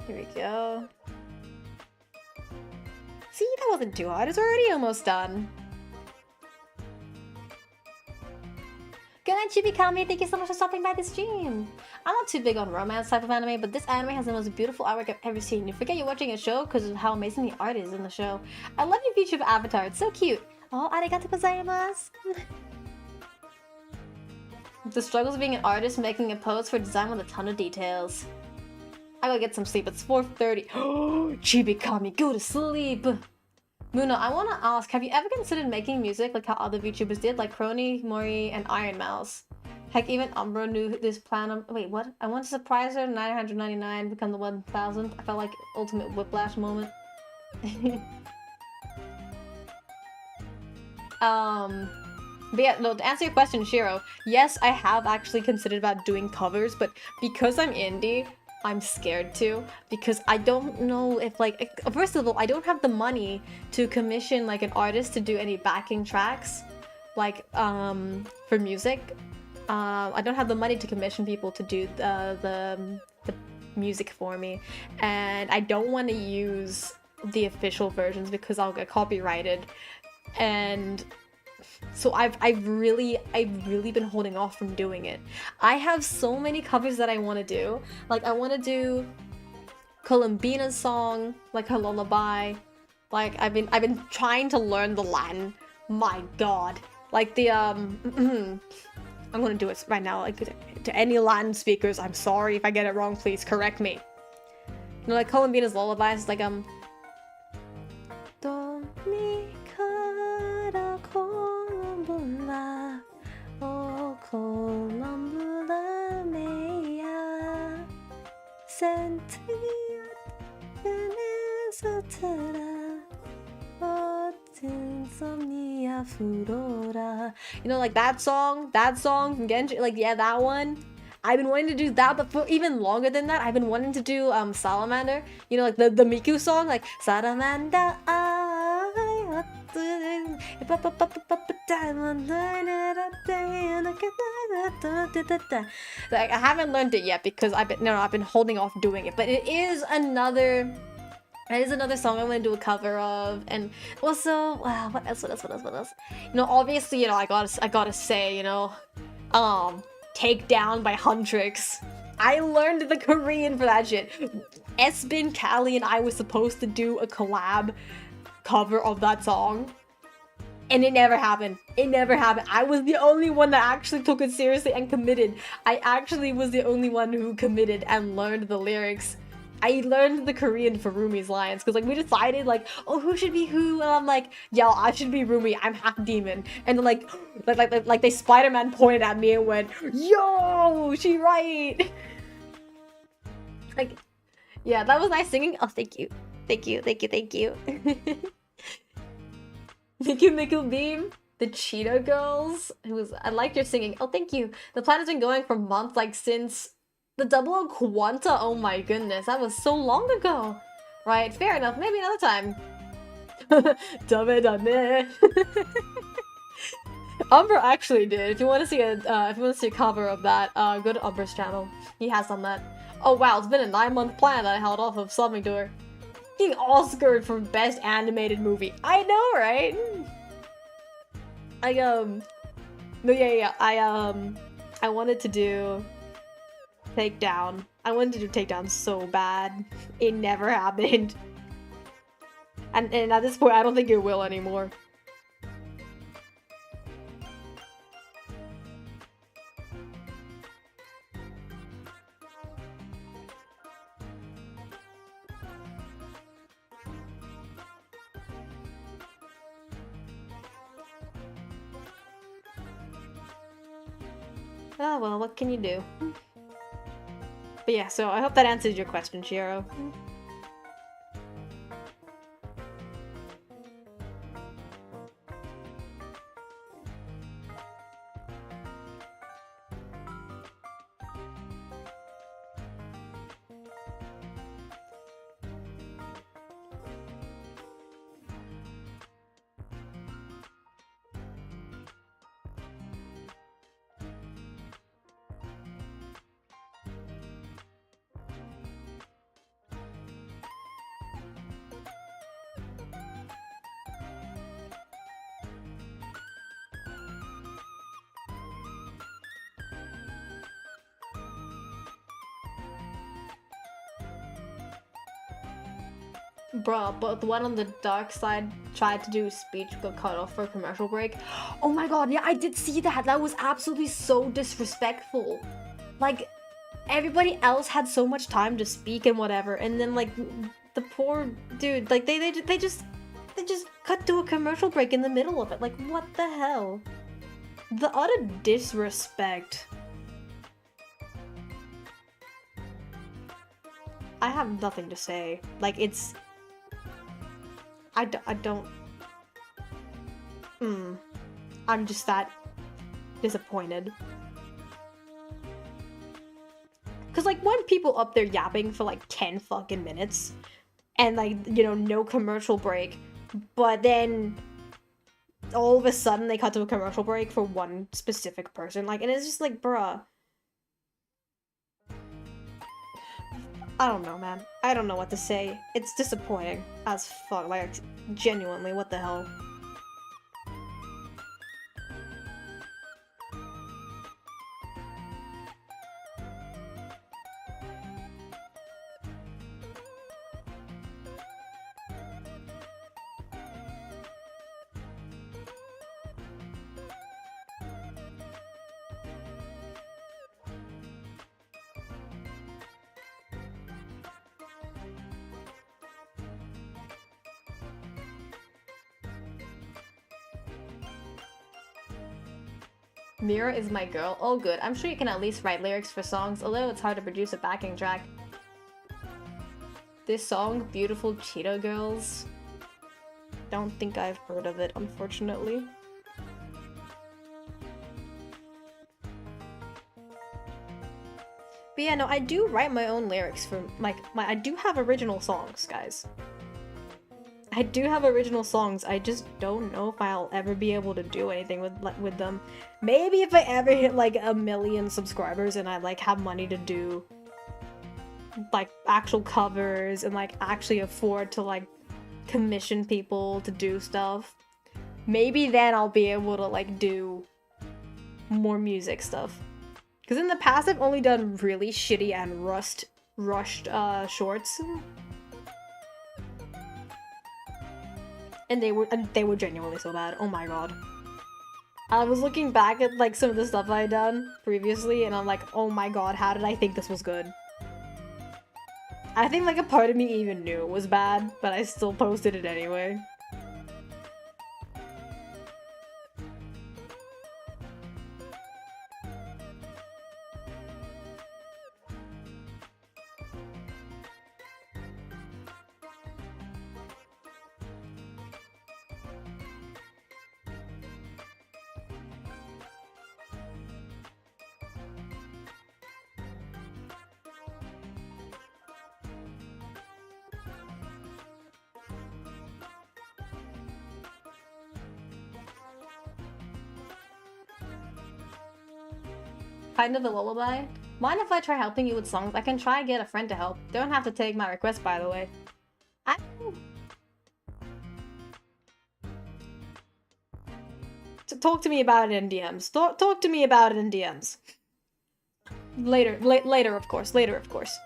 Here we go. See, that wasn't too hard. It's already almost done. Good night, Chibi Kami. Thank you so much for stopping by the stream. I'm not too big on romance type of anime, but this anime has the most beautiful artwork I've ever seen. You forget you're watching a show because of how amazing the art is in the show. I love your VTuber avatar. It's so cute. Oh, arigato gozaimasu. The struggles of being an artist making a pose for design with a ton of details. I gotta get some sleep. It's 4:30. Oh, Chibi Kami, go to sleep. Moona, I wanna ask, have you ever considered making music like how other VTubers did, like Crony, Mori, and Iron Mouse? Heck, even Umbro knew this plan of— wait, what? I want to surprise her, 999, become the 1000th. I felt like ultimate whiplash moment. But yeah, no, to answer your question, Shiro, yes, I have actually considered about doing covers, but because I'm indie, I'm scared to, because I don't know if, like, first of all, I don't have the money to commission, like, an artist to do any backing tracks, like, for music. I don't have the money to commission people to do the music for me, and I don't want to use the official versions because I'll get copyrighted. And so I've really been holding off from doing it. I have so many covers that I want to do. Like I want to do Columbina's song, like her lullaby. Like I've been trying to learn the Latin. My god. Like the I'm gonna do it right now. Like to any Latin speakers, I'm sorry if I get it wrong, please correct me. You know, like Columbina's lullaby is like Do mi cara columbula, oh columbula mea, sentir Venezuela, oh insomnia furora. You know, like that song from Genji, like yeah, that one. I've been wanting to do that, but for even longer than that, I've been wanting to do Salamander. You know, like the Miku song, like Salamander. Like I haven't learned it yet because I've been holding off doing it. But it is another song I want to do a cover of, and also what else? You know, obviously, you know, I gotta say, you know, Take Down by Huntrix. I learned the Korean for that shit. Esbin, Callie, and I was supposed to do a collab cover of that song. And it never happened. It never happened. I was the only one that actually took it seriously and committed. I actually was the only one who committed and learned the lyrics. I learned the Korean for Rumi's lines because like we decided like, oh, who should be who, and I'm like, yo, I should be Rumi. I'm half demon, and like they Spider-Man pointed at me and went, yo, she right. Like, yeah, that was nice singing. Oh, thank you. Miku Beam, the Cheetah Girls. I liked your singing. Oh, thank you. The plan has been going for months, like since the 00 Quanta. Oh my goodness, that was so long ago. Right, fair enough. Maybe another time. Umber actually did. If you want to see a cover of that, go to Umber's channel. He has done that. Oh wow, it's been a 9-month plan that I held off of subbing to her. Being Oscared for best animated movie. I know, right? I wanted to do Takedown. I wanted to do Takedown so bad. It never happened. And at this point, I don't think it will anymore. Oh well, what can you do? But yeah, so I hope that answers your question, Shiro. Bruh, but the one on the dark side tried to do a speech, got cut off for a commercial break. Oh my god, yeah, I did see that. That was absolutely so disrespectful. Like, everybody else had so much time to speak and whatever, and then like the poor dude, like they just cut to a commercial break in the middle of it. Like, what the hell? The utter disrespect. I have nothing to say. Like, it's... I don't... I'm just that disappointed. Cause like, when people up there yapping for like 10 fucking minutes, and like, you know, no commercial break, but then all of a sudden they cut to a commercial break for one specific person, like, and it's just like, bruh. I don't know, man. I don't know what to say. It's disappointing as fuck. Like, genuinely, what the hell? Mira is my girl. Oh good. I'm sure you can at least write lyrics for songs, although it's hard to produce a backing track. This song, Beautiful Cheetah Girls. Don't think I've heard of it, unfortunately. But yeah, no, I do write my own lyrics for, like, I do have original songs, guys. I do have original songs, I just don't know if I'll ever be able to do anything with them. Maybe if I ever hit like 1 million subscribers and I like have money to do like actual covers and like actually afford to like commission people to do stuff. Maybe then I'll be able to like do more music stuff. Because in the past I've only done really shitty and rushed shorts. And they were genuinely so bad. Oh my god. I was looking back at like some of the stuff I had done previously and I'm like, oh my god, how did I think this was good? I think like a part of me even knew it was bad, but I still posted it anyway. Kind of a lullaby. Mind if I try helping you with songs? I can try get a friend to help. Don't have to take my request, by the way. Talk to me about it in DMs. Talk to me about it in DMs. Later, of course. Later, of course.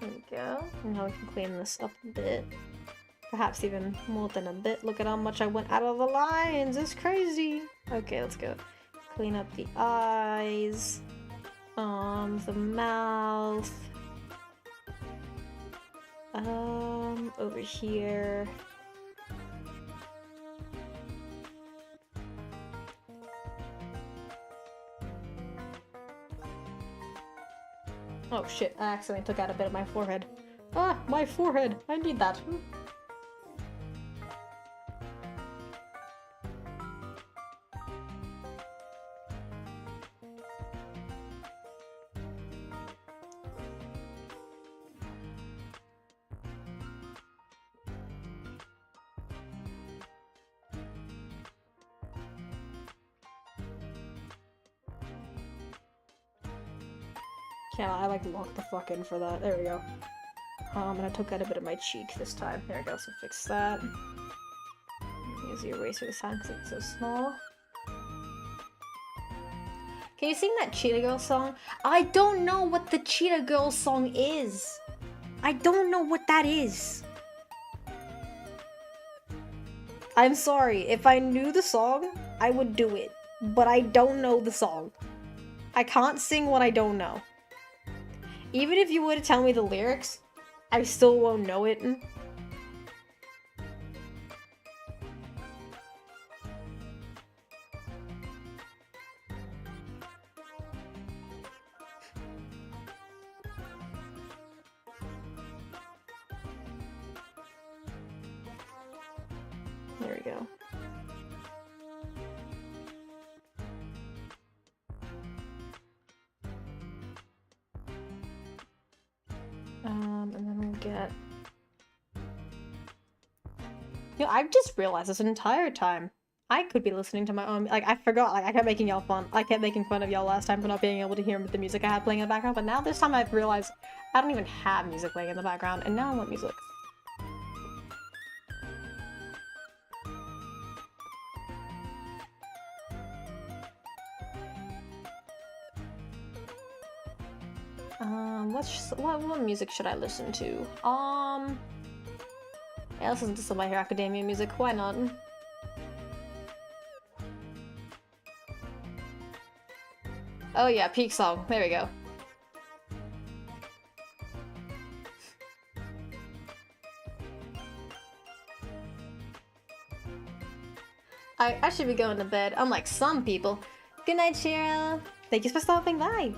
There we go. Now we can clean this up a bit. Perhaps even more than a bit. Look at how much I went out of the lines. It's crazy. Okay, let's go. Clean up the eyes. The mouth. Over here. Oh shit, I accidentally took out a bit of my forehead. Ah, my forehead! I need that. Yeah, I like locked the fuck in for that. There we go. And I took out a bit of my cheek this time. There we go, so fix that. Use the eraser this time because it's so small. Can you sing that Cheetah Girl song? I don't know what the Cheetah Girl song is. I don't know what that is. I'm sorry. If I knew the song, I would do it. But I don't know the song. I can't sing what I don't know. Even if you were to tell me the lyrics, I still won't know it. go. And then we'll get... You know, I've just realized this entire time I could be listening to my own, like, I forgot, like, I kept making y'all fun. I kept making fun of y'all last time for not being able to hear the music I had playing in the background, but now this time I've realized I don't even have music playing in the background, and now I want music. What music should I listen to? Yeah, let's listen to some My Hero Academia music, why not? Oh yeah, peak song, there we go. I should be going to bed, unlike some people. Good night, Shira! Thank you for stopping by!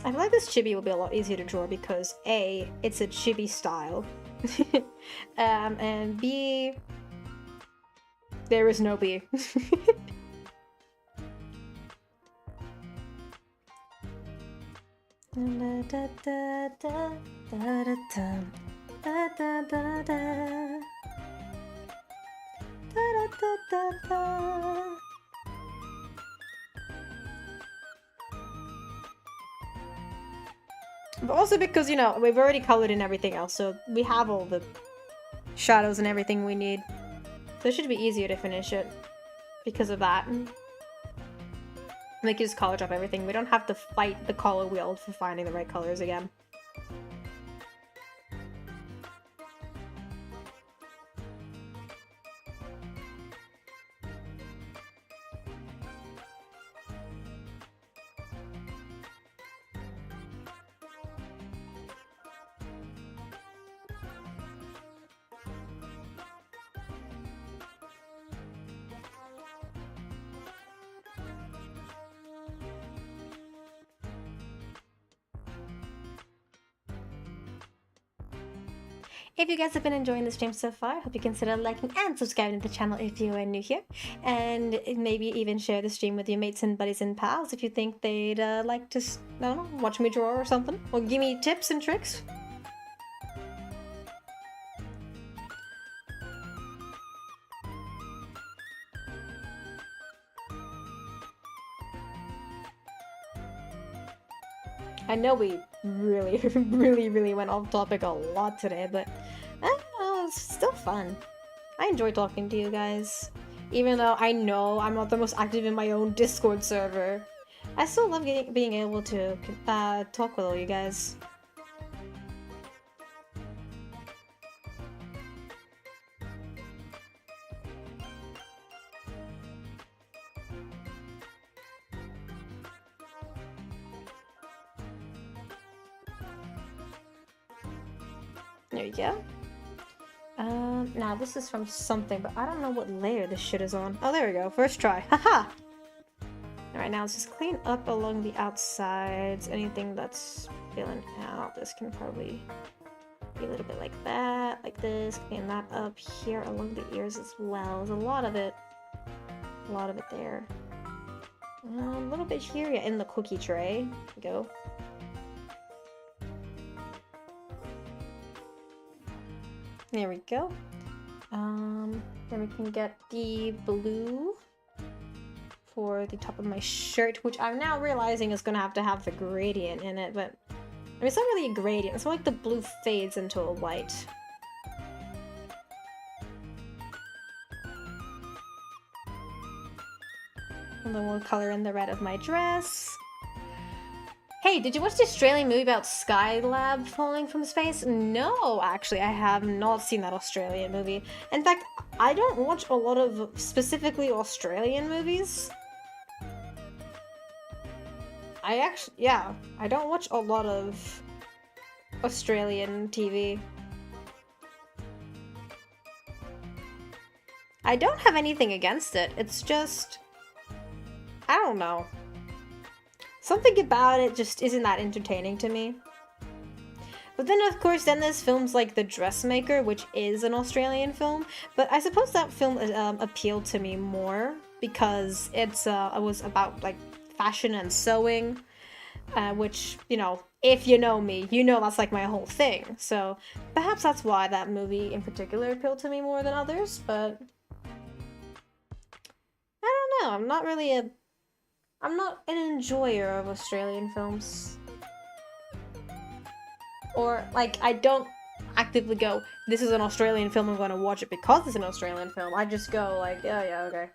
I feel like this chibi will be a lot easier to draw because A, it's a chibi style, and B, there is no B. But also because, you know, we've already colored in everything else, so we have all the shadows and everything we need. So it should be easier to finish it because of that. And we can just color drop everything. We don't have to fight the color wheel for finding the right colors again. If you guys have been enjoying the stream so far, I hope you consider liking and subscribing to the channel if you are new here. And maybe even share the stream with your mates and buddies and pals if you think they'd like to, I don't know, watch me draw or something. Or give me tips and tricks. I know we really went off topic a lot today, but I don't know, it's still fun. I enjoy talking to you guys. Even though I know I'm not the most active in my own Discord server, I still love being able to talk with all you guys. There you go. Now this is from something, but I don't know what layer this shit is on. Oh, there we go. First try. Haha! Alright, now let's just clean up along the outsides. Anything that's spilling out, this can probably be a little bit like that, like this. Clean that up here along the ears as well. There's a lot of it. A lot of it there. A little bit here, yeah, in the cookie tray. Go. There we go. Then we can get the blue for the top of my shirt, which I'm now realizing is gonna have to have the gradient in it, but I mean, it's not really a gradient, it's more like the blue fades into a white. And then we'll color in the red of my dress. Hey, did you watch the Australian movie about Skylab falling from space? No, actually, I have not seen that Australian movie. In fact, I don't watch a lot of specifically Australian movies. Yeah, I don't watch a lot of Australian TV. I don't have anything against it. It's just, I don't know. Something about it just isn't that entertaining to me. But then, of course, then there's films like The Dressmaker, which is an Australian film. But I suppose that film appealed to me more because it was about like fashion and sewing, which, you know, if you know me, you know that's like my whole thing. So perhaps that's why that movie in particular appealed to me more than others. But I don't know. I'm not an enjoyer of Australian films. Or, like, I don't actively go, this is an Australian film, I'm gonna watch it because it's an Australian film. I just go, like, yeah, okay.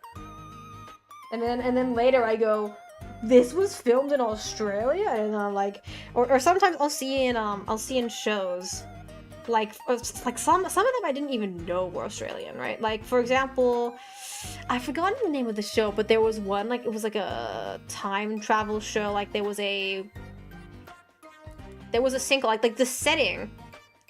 And then later I go, this was filmed in Australia? And I'm like, or sometimes I'll see in shows, like some of them I didn't even know were Australian, right? Like, for example, I've forgotten the name of the show, but there was one, like, it was like a time travel show, like, there was a single, like the setting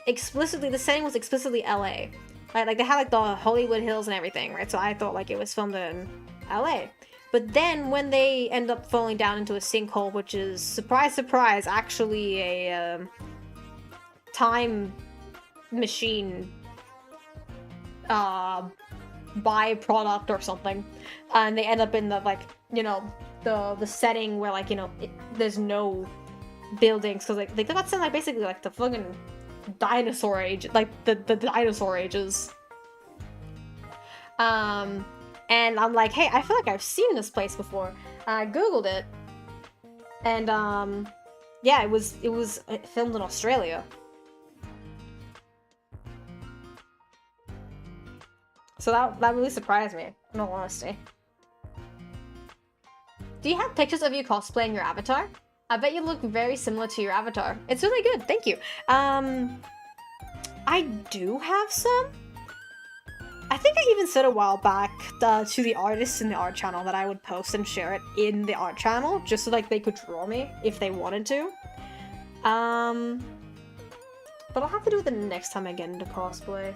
was explicitly LA, right? Like, they had like the Hollywood Hills and everything, right? So I thought like it was filmed in LA. But then when they end up falling down into a sinkhole, which is, surprise, surprise, actually a time machine byproduct or something, and they end up in the, like, you know, the setting where, like, you know, there's no buildings, because like they got sent like basically like the fucking dinosaur age, like the dinosaur ages. And I'm like, hey, I feel like I've seen this place before. I googled it, and yeah, it was filmed in Australia. So that really surprised me, in all honesty. Do you have pictures of you cosplaying your avatar? I bet you look very similar to your avatar. It's really good, thank you. I do have some. I think I even said a while back to the artists in the art channel that I would post and share it in the art channel, just so like they could draw me if they wanted to. But I'll have to do it the next time I get into cosplay.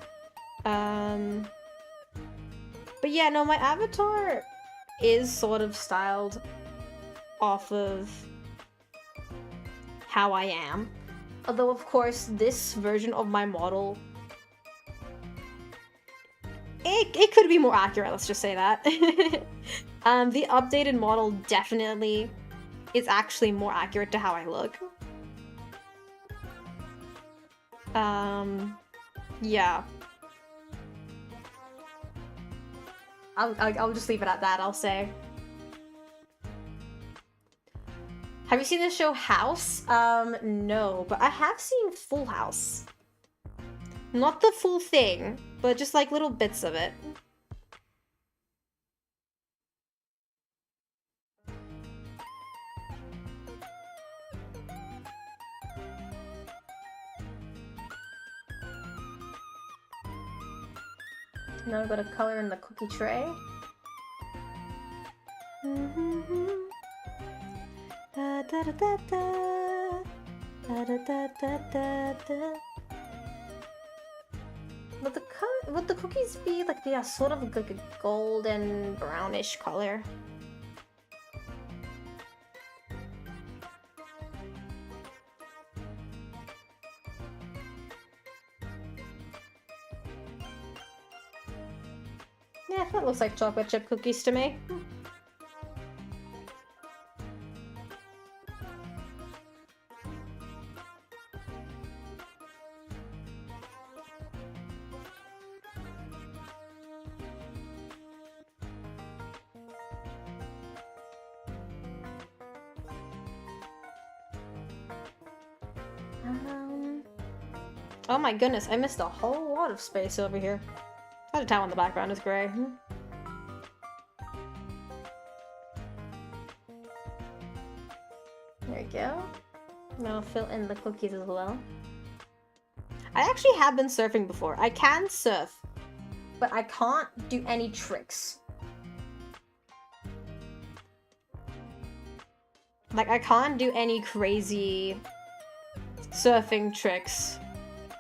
But yeah, no, my avatar is sort of styled off of how I am. Although, of course, this version of my model, it could be more accurate, let's just say that. The updated model definitely is actually more accurate to how I look. Yeah. I'll just leave it at that, I'll say. Have you seen the show House? No, but I have seen Full House. Not the full thing, but just like little bits of it. Now I've got a color in the cookie tray. Da, da, da, da, da. Da, da, da, da, da, da. Would the cookies be like the sort of like a golden brownish color? Yeah, that looks like chocolate chip cookies to me. Oh my goodness, I missed a whole lot of space over here. The town in the background is gray. There we go. Now I'll fill in the cookies as well. I actually have been surfing before. I can surf, but I can't do any tricks. Like, I can't do any crazy surfing tricks.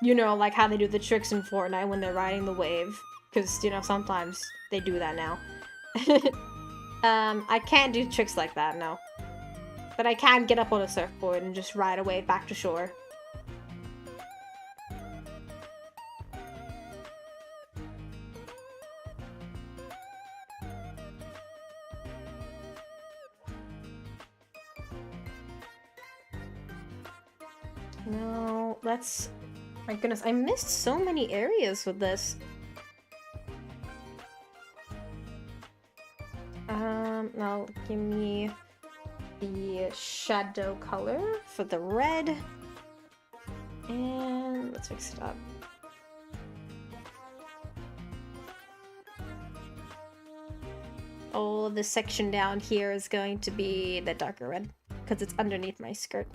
You know, like how they do the tricks in Fortnite when they're riding the wave. Because, you know, sometimes they do that now. I can't do tricks like that, no. But I can get up on a surfboard and just ride away back to shore. No, that's... My goodness, I missed so many areas with this. Now give me the shadow color for the red. And let's mix it up. Oh, this section down here is going to be the darker red because it's underneath my skirt.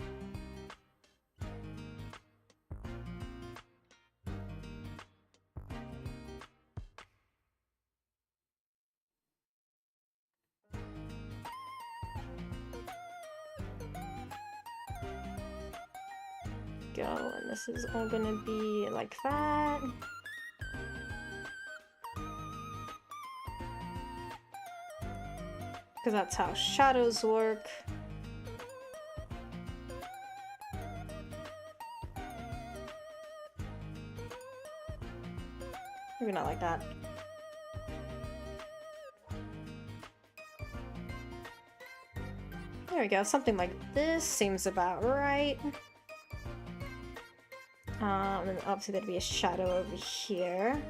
Go, and this is all gonna be like that. Because that's how shadows work. Maybe not like that. There we go, something like this seems about right. And then obviously there'd be a shadow over here.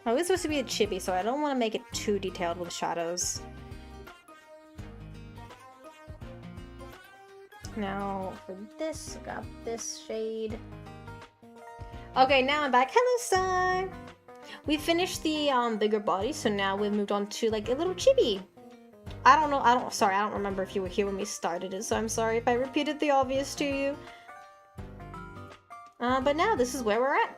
Oh, it's supposed to be a chibi, so I don't want to make it too detailed with shadows. Now, for this, I got this shade. Okay, now I'm back. Hello, Star! We finished the bigger body, so now we've moved on to like a little chibi. I don't know, sorry, I don't remember if you were here when we started it, so I'm sorry if I repeated the obvious to you. But now this is where we're at.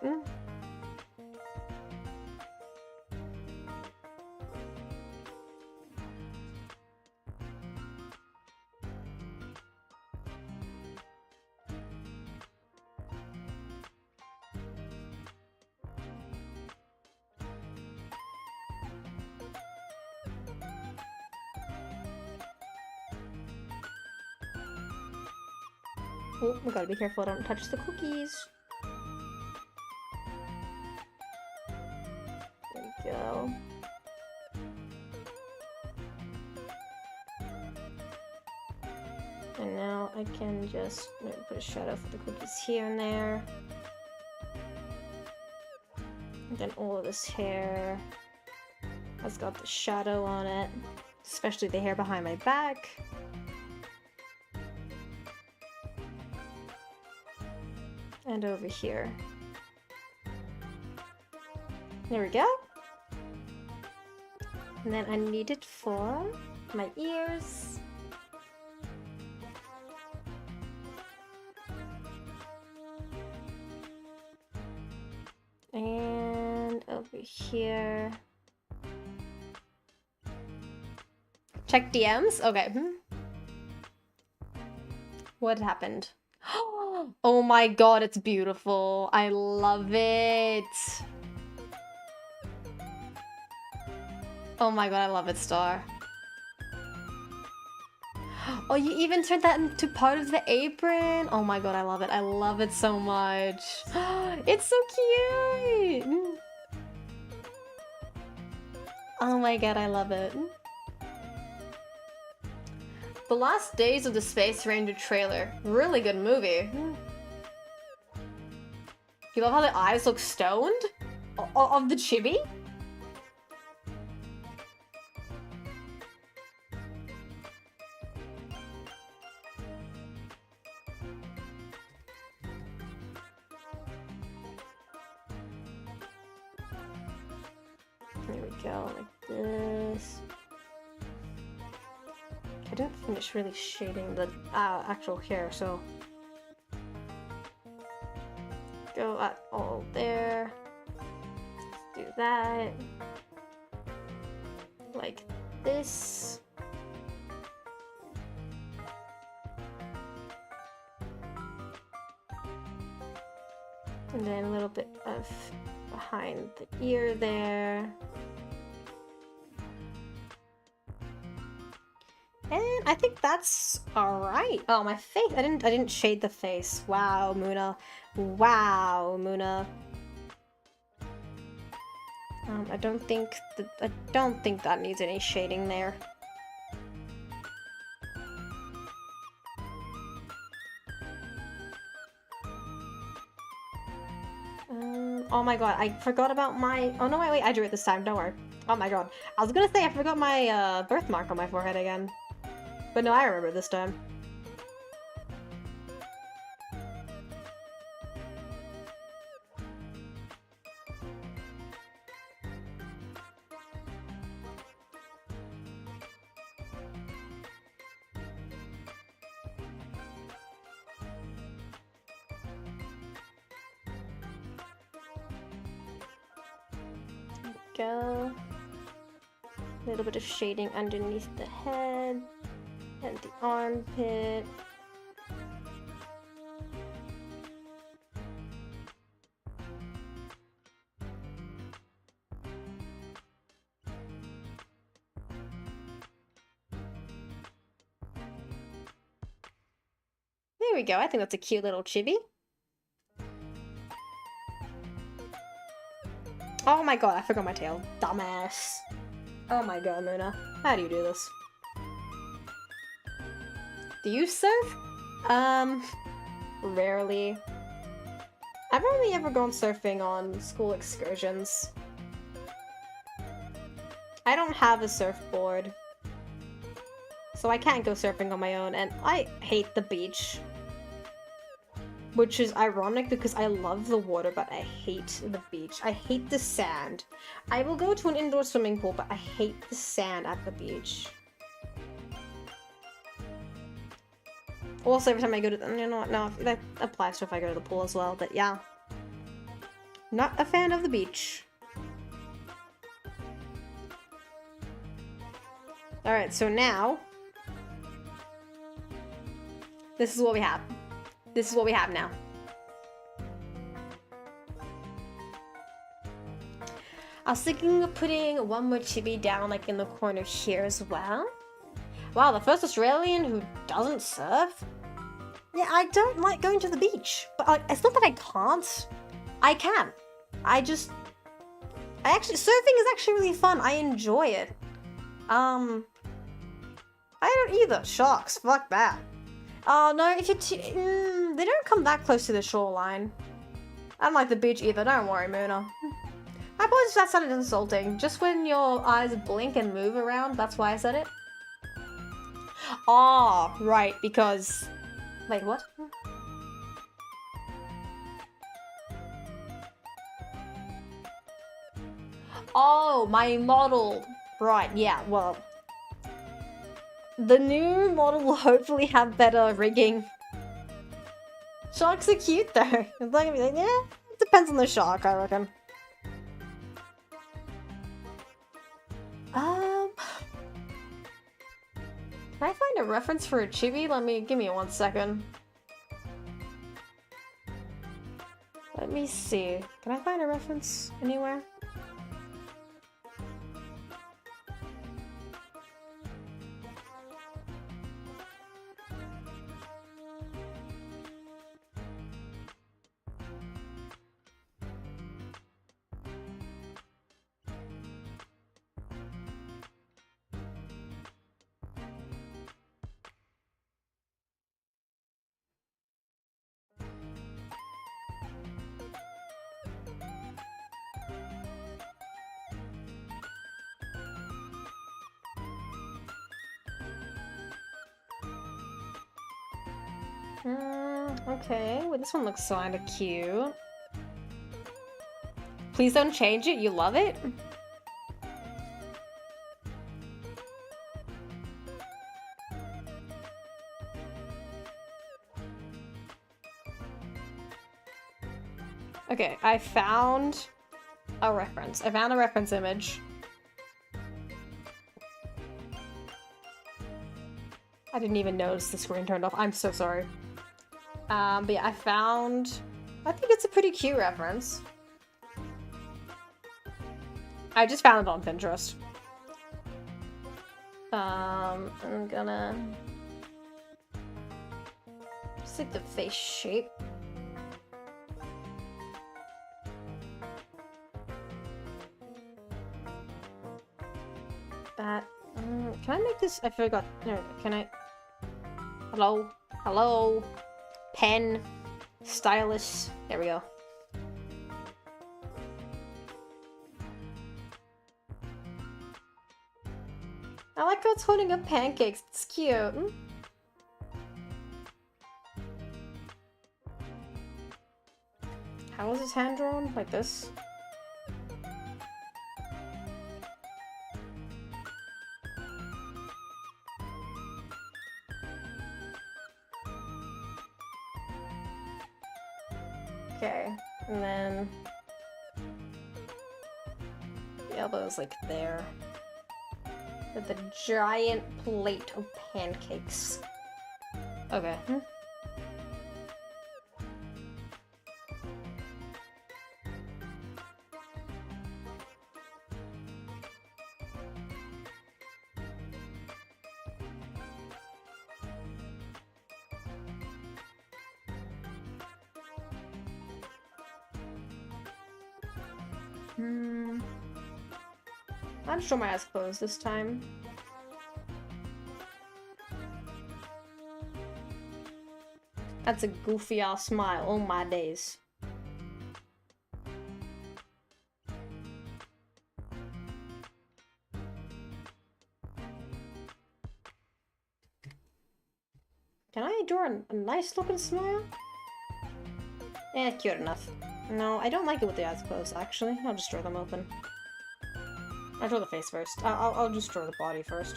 Oh, we gotta be careful I don't touch the cookies. There we go. And now I can just maybe put a shadow for the cookies here and there. And then all of this hair has got the shadow on it, especially the hair behind my back. And over here. There we go. And then I need it for my ears. And over here. Check DMs? Okay. What happened? Oh my god, it's beautiful. I love it. Oh my god, I love it, Star. Oh, you even turned that into part of the apron. Oh my god, I love it. I love it so much. It's so cute. Oh my god, I love it. The Last Days of the Space Ranger trailer. Really good movie. You love how the eyes look stoned? Of the chibi? There we go, like this. I didn't finish really shading the actual hair, so go at all there. Let's do that. like this. And then a little bit of behind the ear there. And I think that's alright. Oh, my face. I didn't shade the face. Wow, Moona. Wow, Moona. I don't think that needs any shading there. Oh my god, I forgot about my... Oh no, wait, I drew it this time, don't worry. Oh my god. I was gonna say I forgot my birthmark on my forehead again. But no, I remember this time. Go. A little bit of shading underneath the head and the armpit. There we go. I think that's a cute little chibi. Oh my god, I forgot my tail. Dumbass. Oh my god, Moona. How do you do this? Do you surf? Rarely. I've only ever gone surfing on school excursions. I don't have a surfboard. So I can't go surfing on my own, and I hate the beach. Which is ironic because I love the water, but I hate the beach. I hate the sand. I will go to an indoor swimming pool, but I hate the sand at the beach. Also, every time I go to the... You know what? No, that applies to if I go to the pool as well, but yeah. Not a fan of the beach. Alright, so now... This is what we have. This is what we have now. I was thinking of putting one more chibi down like in the corner here as well. Wow, the first Australian who doesn't surf? Yeah, I don't like going to the beach. But like, it's not that I can't. I can. Surfing is actually really fun. I enjoy it. I don't either. Sharks, fuck that. Oh no, if you're they don't come that close to the shoreline. I don't like the beach either, don't worry, Moona. I apologize if that sounded insulting. Just when your eyes blink and move around, that's why I said it. Ah, right, because... Wait, what? Oh, my model. Right, yeah, well... The new model will hopefully have better rigging. Sharks are cute though. It's not gonna be like, yeah, it depends on the shark, I reckon. Can I find a reference for a chibi? Give me 1 second. Let me see. Can I find a reference anywhere? Okay. Well, this one looks kinda cute. Please don't change it. You love it? Okay, I found a reference. I found a reference image. I didn't even notice the screen turned off. I'm so sorry. But yeah, I think it's a pretty cute reference. I just found it on Pinterest. I'm gonna just like the face shape. That. Can I make this? I forgot. No, can I? Hello? Hello? Pen. Stylus. There we go. I like how it's holding up pancakes. It's cute. How is his hand drawn? Like this? Okay, and then the elbow's like there. With a giant plate of pancakes. Okay. I'll just show my eyes closed this time. That's a goofy ass smile. Oh my days. Can I draw a nice looking smile? Eh, cute enough. No, I don't like it with the eyes closed, actually. I'll just draw them open. I'll draw the face first. I'll just draw the body first.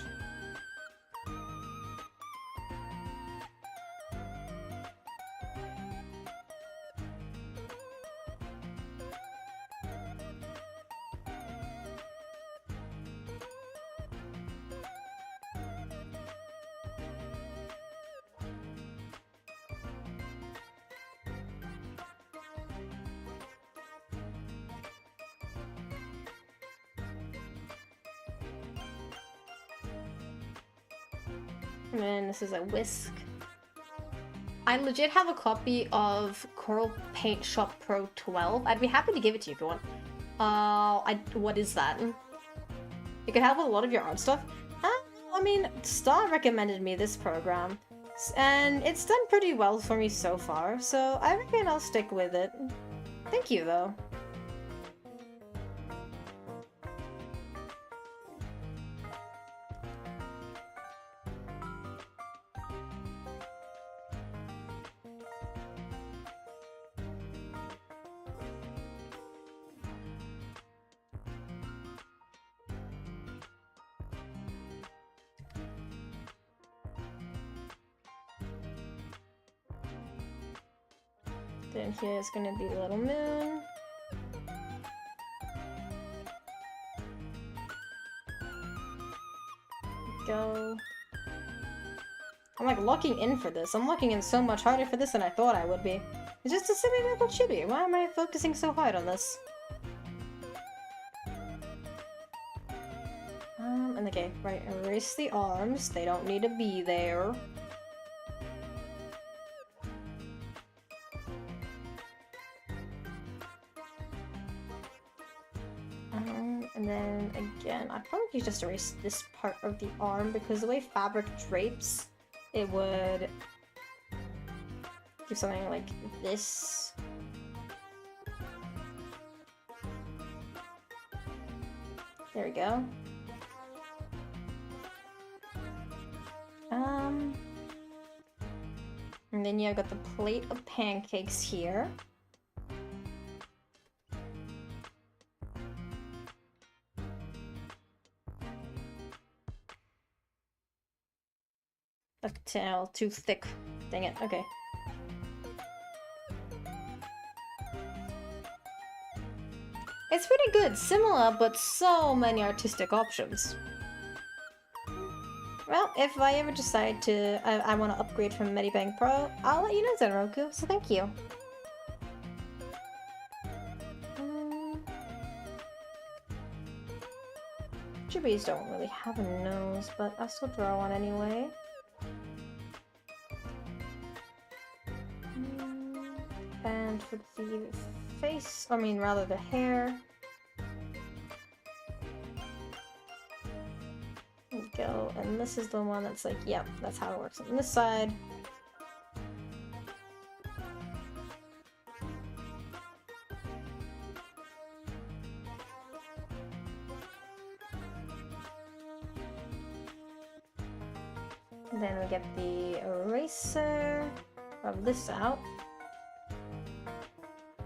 And then this is a whisk. I legit have a copy of Coral Paint Shop Pro 12. I'd be happy to give it to you if you want. What is that? It could help with a lot of your art stuff. I mean, Star recommended me this program, and it's done pretty well for me so far, so I reckon I'll stick with it. Thank you, though. Then here's gonna be the little moon. Go. I'm like locking in for this. I'm locking in so much harder for this than I thought I would be. It's just a silly little chibi. Why am I focusing so hard on this? And okay, right, erase the arms. They don't need to be there. And then again, I'd probably just erase this part of the arm because the way fabric drapes, it would give something like this. There we go. And then you've got the plate of pancakes here. A tail too thick. Dang it. Okay. It's pretty good. Similar, but so many artistic options. Well, if I ever decide to, I want to upgrade from Medibank Pro, I'll let you know, Zenroku, so thank you. Chibis don't really have a nose, but I'll still draw one anyway. And for the face, I mean rather the hair. There we go, and this is the one that's like, yep, that's how it works on this side. And then we get the eraser of this out.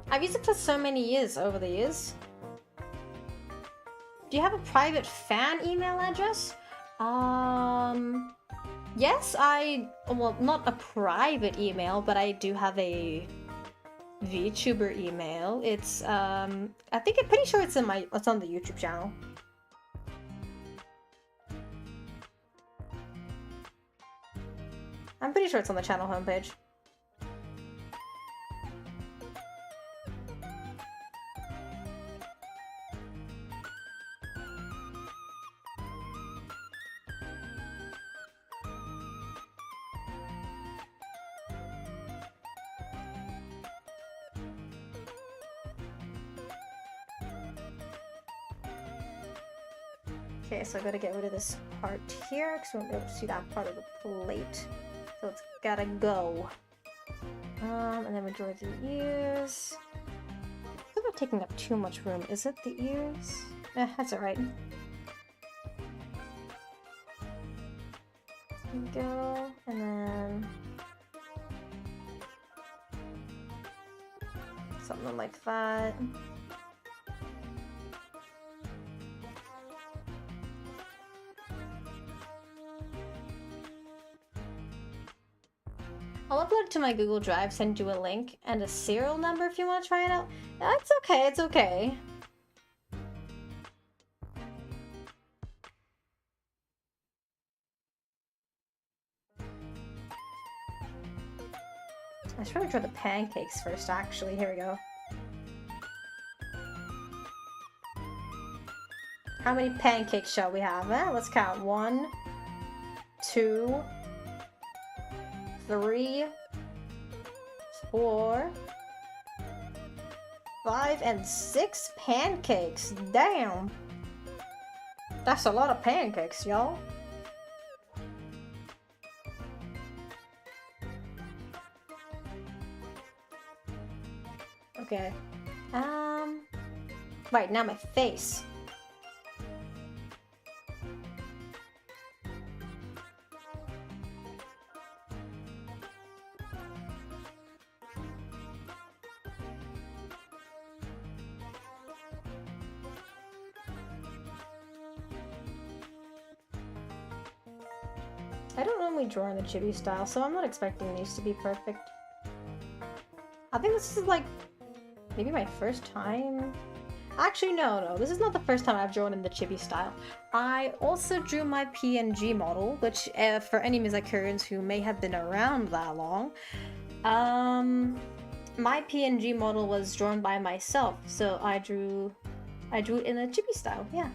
I've used it for so many years over the years. Do you have a private fan email address? Yes, well, not a private email, but I do have a VTuber email. It's, I think I'm pretty sure it's on the YouTube channel. I'm pretty sure it's on the channel homepage. Okay, so I gotta get rid of this part here because we won't be able to see that part of the plate. So it's gotta go. And then we draw the ears. I think we're taking up too much room. Is it the ears? That's alright. There we go. And then something like that. I'll upload it to my Google Drive, send you a link, and a serial number if you want to try it out. It's okay, it's okay. I should probably try the pancakes first, actually. Here we go. How many pancakes shall we have? Let's count. 1, 2, 3, 4, 5, and 6 pancakes. Damn. That's a lot of pancakes, y'all. Okay. Right, now my face. I don't normally draw in the chibi style, so I'm not expecting these to be perfect. I think this is like maybe my first time. Actually, no, this is not the first time I've drawn in the chibi style. I also drew my PNG model, which for any Mizakurians who may have been around that long, my PNG model was drawn by myself, so I drew it in a chibi style, yeah.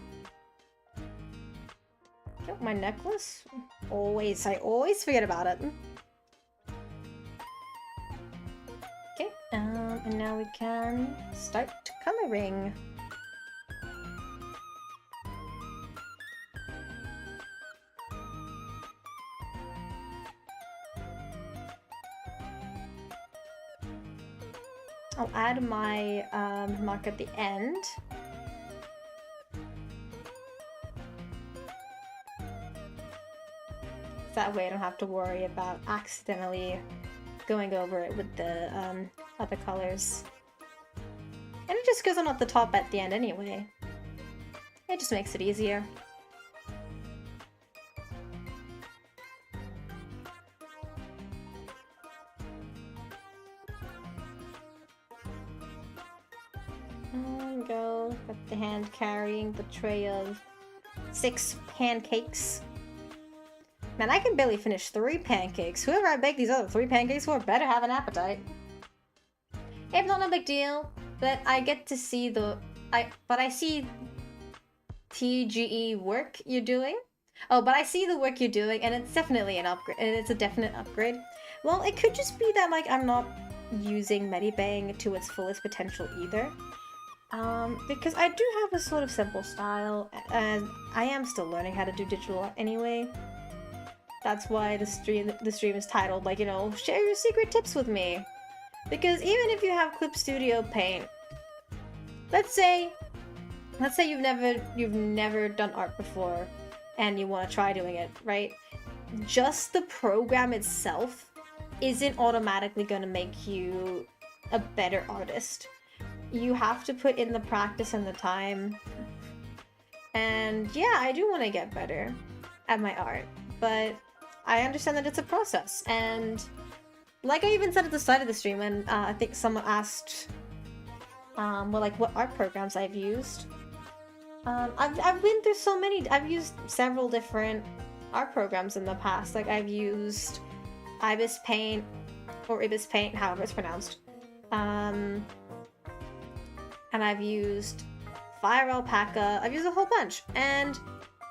Oh, my necklace? I always forget about it. Okay, and now we can start coloring. I'll add my mark at the end. That way I don't have to worry about accidentally going over it with the other colors. And it just goes on at the top at the end anyway. It just makes it easier. And go with the hand carrying the tray of 6 pancakes. Man, I can barely finish 3 pancakes. Whoever I bake these other 3 pancakes for better have an appetite. If not, no big deal. But I get to see I see TGE work you're doing. Oh, but I see the work you're doing, and it's definitely an upgrade, and it's a definite upgrade. Well, it could just be that, like, I'm not using Medibang to its fullest potential either. Because I do have a sort of simple style, and I am still learning how to do digital art anyway. That's why the stream is titled, like, you know, share your secret tips with me. Because even if you have Clip Studio Paint, let's say you've never done art before, and you want to try doing it, right? Just the program itself isn't automatically going to make you a better artist. You have to put in the practice and the time. And yeah, I do want to get better at my art, but I understand that it's a process. And like I even said at the start of the stream, when I think someone asked, well, like what art programs I've used. I've been through so many. I've used several different art programs in the past. Like I've used Ibis Paint, or Ibis Paint, however it's pronounced. And I've used Fire Alpaca. I've used a whole bunch, and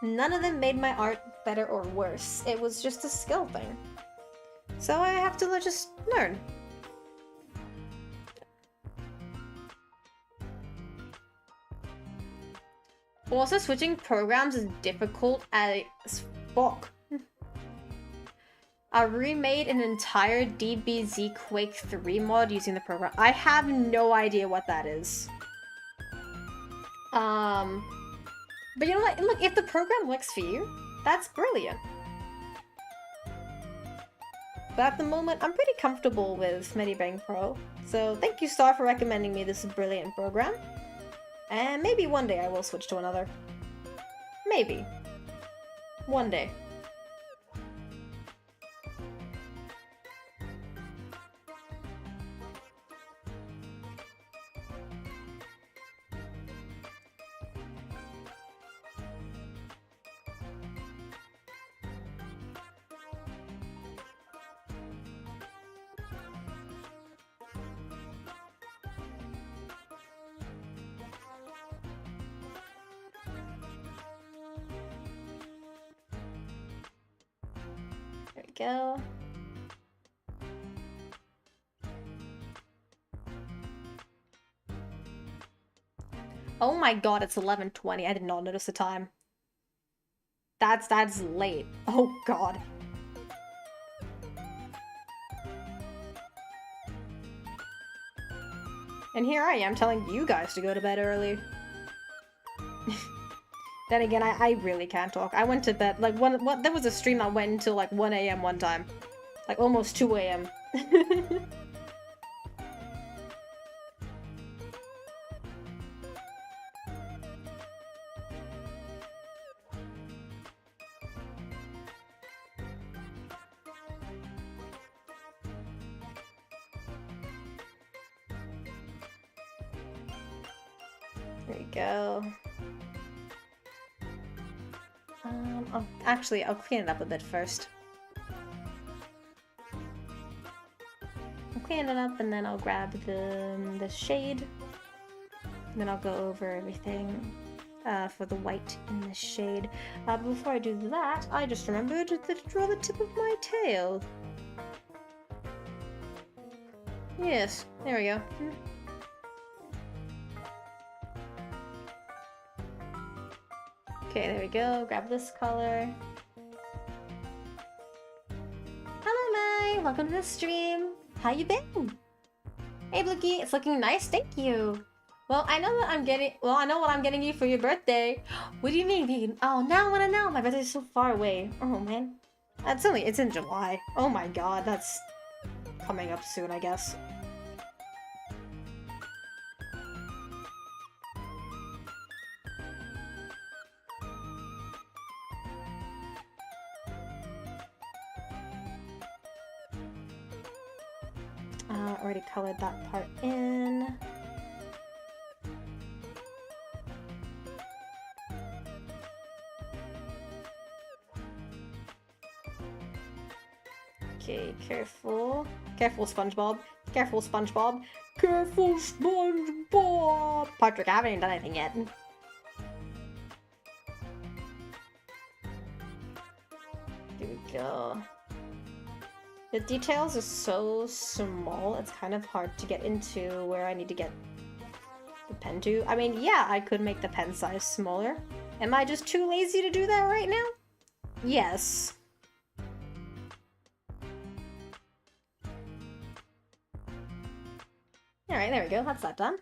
none of them made my art better or worse. It was just a skill thing. So I have to just learn. Also, switching programs is difficult as fuck. I remade an entire DBZ Quake 3 mod using the program. I have no idea what that is. But you know what? Look, if the program works for you, that's brilliant. But at the moment, I'm pretty comfortable with Medibang Pro. So thank you, Star, for recommending me this brilliant program. And maybe one day I will switch to another. Maybe. One day. There we go. Oh my god, it's 11:20. I did not notice the time. That's late. Oh god. And here I am telling you guys to go to bed early. Then again, I really can't talk. I went to bed, like, there was a stream that went until, like, 1 AM one time. Like, almost 2 AM. There you go. I'll clean it up a bit first. I'll clean it up and then I'll grab the shade. And then I'll go over everything for the white in the shade. But before I do that, I just remembered to draw the tip of my tail. Yes, there we go. Okay, there we go. Grab this color. Hello, Mai! Welcome to the stream. How you been? Hey, Blicky. It's looking nice. Thank you. Well, I know what I'm getting you for your birthday. What do you mean, vegan? Oh, now I want to know. My birthday's so far away. Oh, man. It's in July. Oh my god, that's coming up soon, I guess. Already colored that part in. Okay, careful. Careful, SpongeBob. Careful, SpongeBob. Careful, SpongeBob! Patrick, I haven't even done anything yet. Here we go. The details are so small, it's kind of hard to get into where I need to get the pen to. I mean, yeah, I could make the pen size smaller. Am I just too lazy to do that right now? Yes. Alright, there we go. That's that done.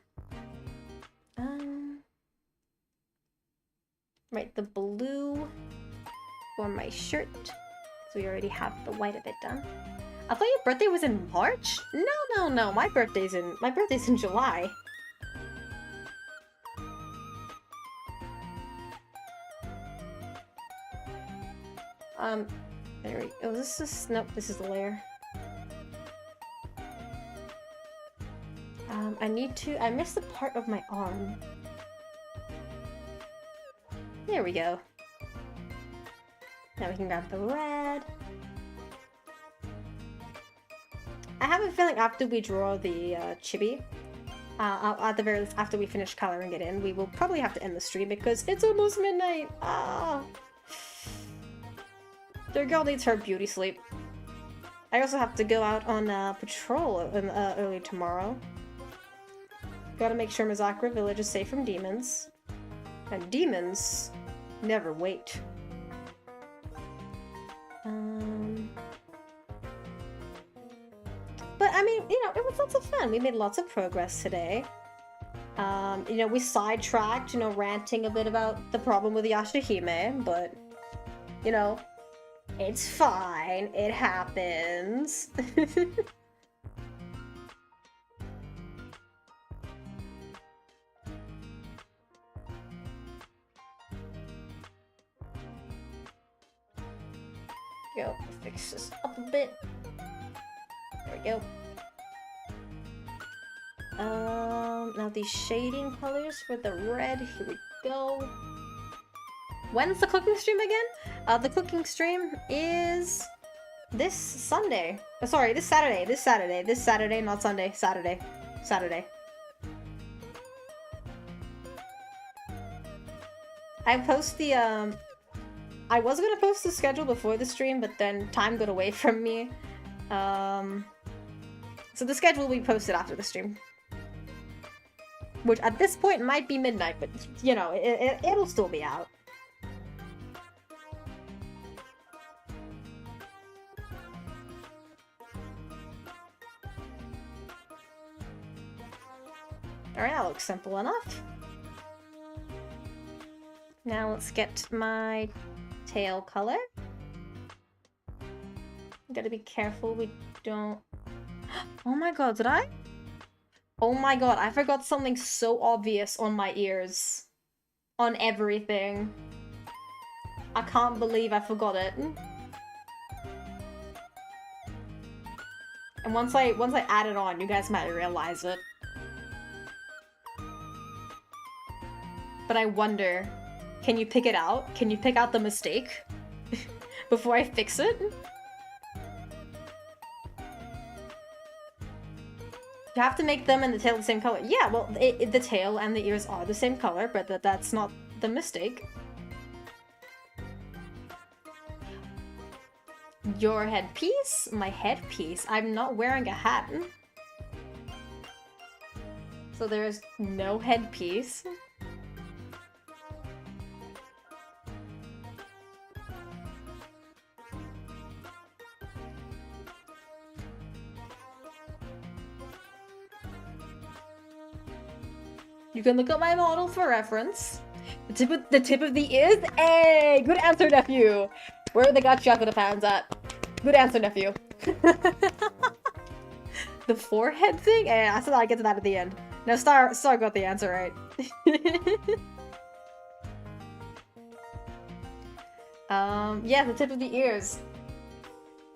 Right, the blue for my shirt. So we already have the white of it done. I thought your birthday was in March? No. My birthday's in July. There we go. Nope, this is the layer. I missed the part of my arm. There we go. Now we can grab the red. I have a feeling after we draw the chibi, at the very least after we finish coloring it in, we will probably have to end the stream because it's almost midnight. The girl needs her beauty sleep. I also have to go out on patrol early tomorrow. Gotta make sure Mazakra village is safe from demons. And demons never wait. But I mean, you know, it was lots of fun. We made lots of progress today. You know, we sidetracked, you know, ranting a bit about the problem with Yashahime, but, you know, it's fine. It happens. Go, fix this up a bit. There we go. Now these shading colors for the red, here we go. When's the cooking stream again? The cooking stream is this Sunday. Oh, sorry, this Saturday, not Sunday, Saturday. I post the, I was gonna post the schedule before the stream, but then time got away from me. So the schedule will be posted after the stream. Which at this point might be midnight, but, you know, it'll still be out. Alright, that looks simple enough. Now let's get my tail color. Gotta be careful we don't... Oh my god, did I? Oh my god, I forgot something so obvious on my ears. On everything. I can't believe I forgot it. And once I add it on, you guys might realize it. But I wonder, can you pick it out? Can you pick out the mistake? Before I fix it? You have to make them and the tail the same color. Yeah, well, the tail and the ears are the same color, but that's not the mistake. Your headpiece? My headpiece? I'm not wearing a hat. So there's no headpiece. You can look up my model for reference. The tip of the ears? Hey! Good answer, nephew! Where are the Gachiakuta fans at? Good answer, nephew. The forehead thing? I said I'd get to that at the end. No, Star got the answer right. Yeah, the tip of the ears.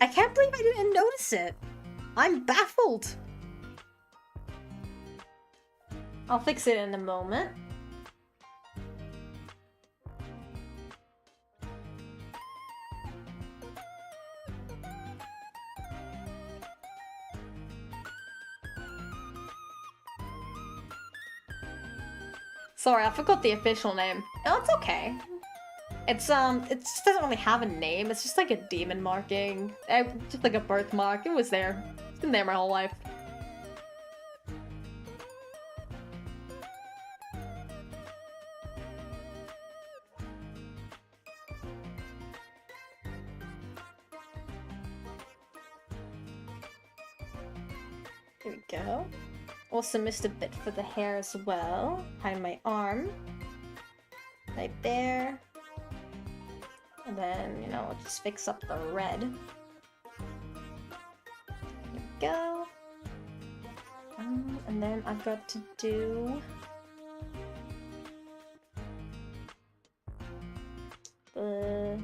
I can't believe I didn't notice it. I'm baffled. I'll fix it in a moment. Sorry, I forgot the official name. Oh, it's okay. It just doesn't really have a name. It's just like a demon marking. Just like a birthmark. It was there. It's been there my whole life. Here we go. Also missed a bit for the hair as well. Behind my arm. Right there. And then, you know, just fix up the red. There we go. And then I've got to do the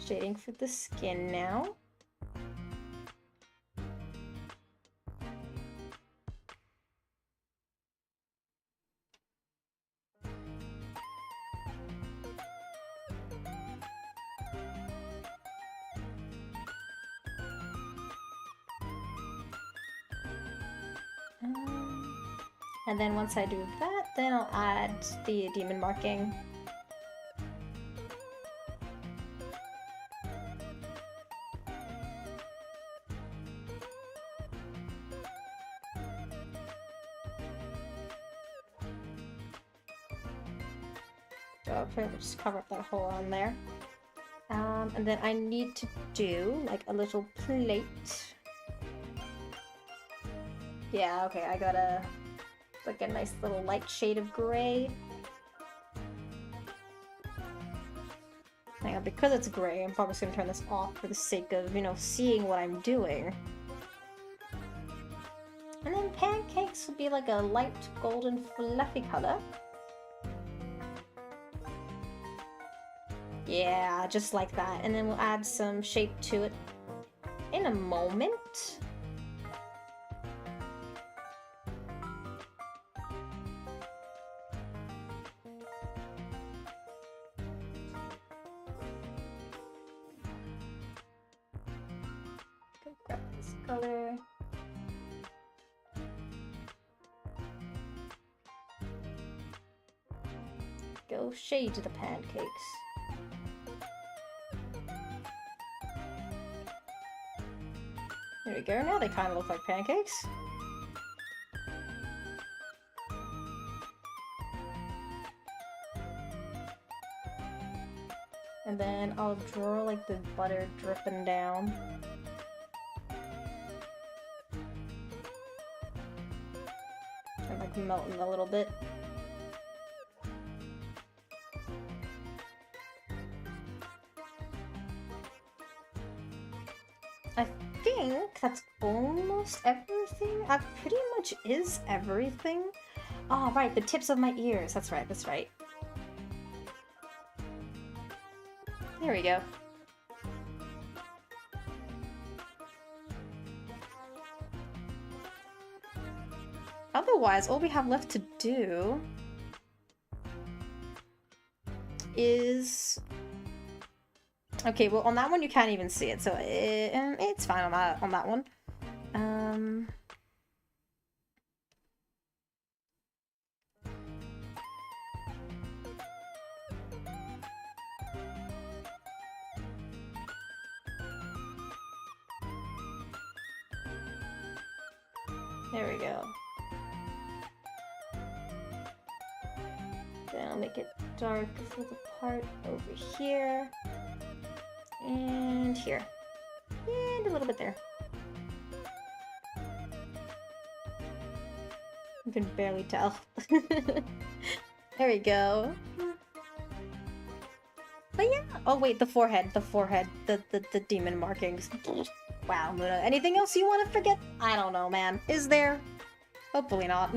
shading for the skin now. And then once I do that, then I'll add the demon marking. So I'll pretty much just cover up that hole on there. And then I need to do like a little plate. Yeah, okay, I gotta like a nice little light shade of gray. Hang on, because it's gray, I'm probably just gonna turn this off for the sake of, you know, seeing what I'm doing. And then pancakes would be like a light golden fluffy color. Yeah, just like that. And then we'll add some shape to it in a moment. Go grab this color. Go shade the pancakes. There we go, now they kind of look like pancakes. And then I'll draw like the butter dripping down. And like melting a little bit. I think that's almost everything. That pretty much is everything. Oh, right, the tips of my ears. That's right, that's right. There we go. Otherwise, all we have left to do is... Okay, well, on that one you can't even see it, so it's fine on that one. There we go. Then I'll make it dark for the part over here. And here. And a little bit there. You can barely tell. There we go. But yeah. Oh wait, the forehead. The demon markings. Wow, Moona. Anything else you want to forget? I don't know, man. Is there? Hopefully not.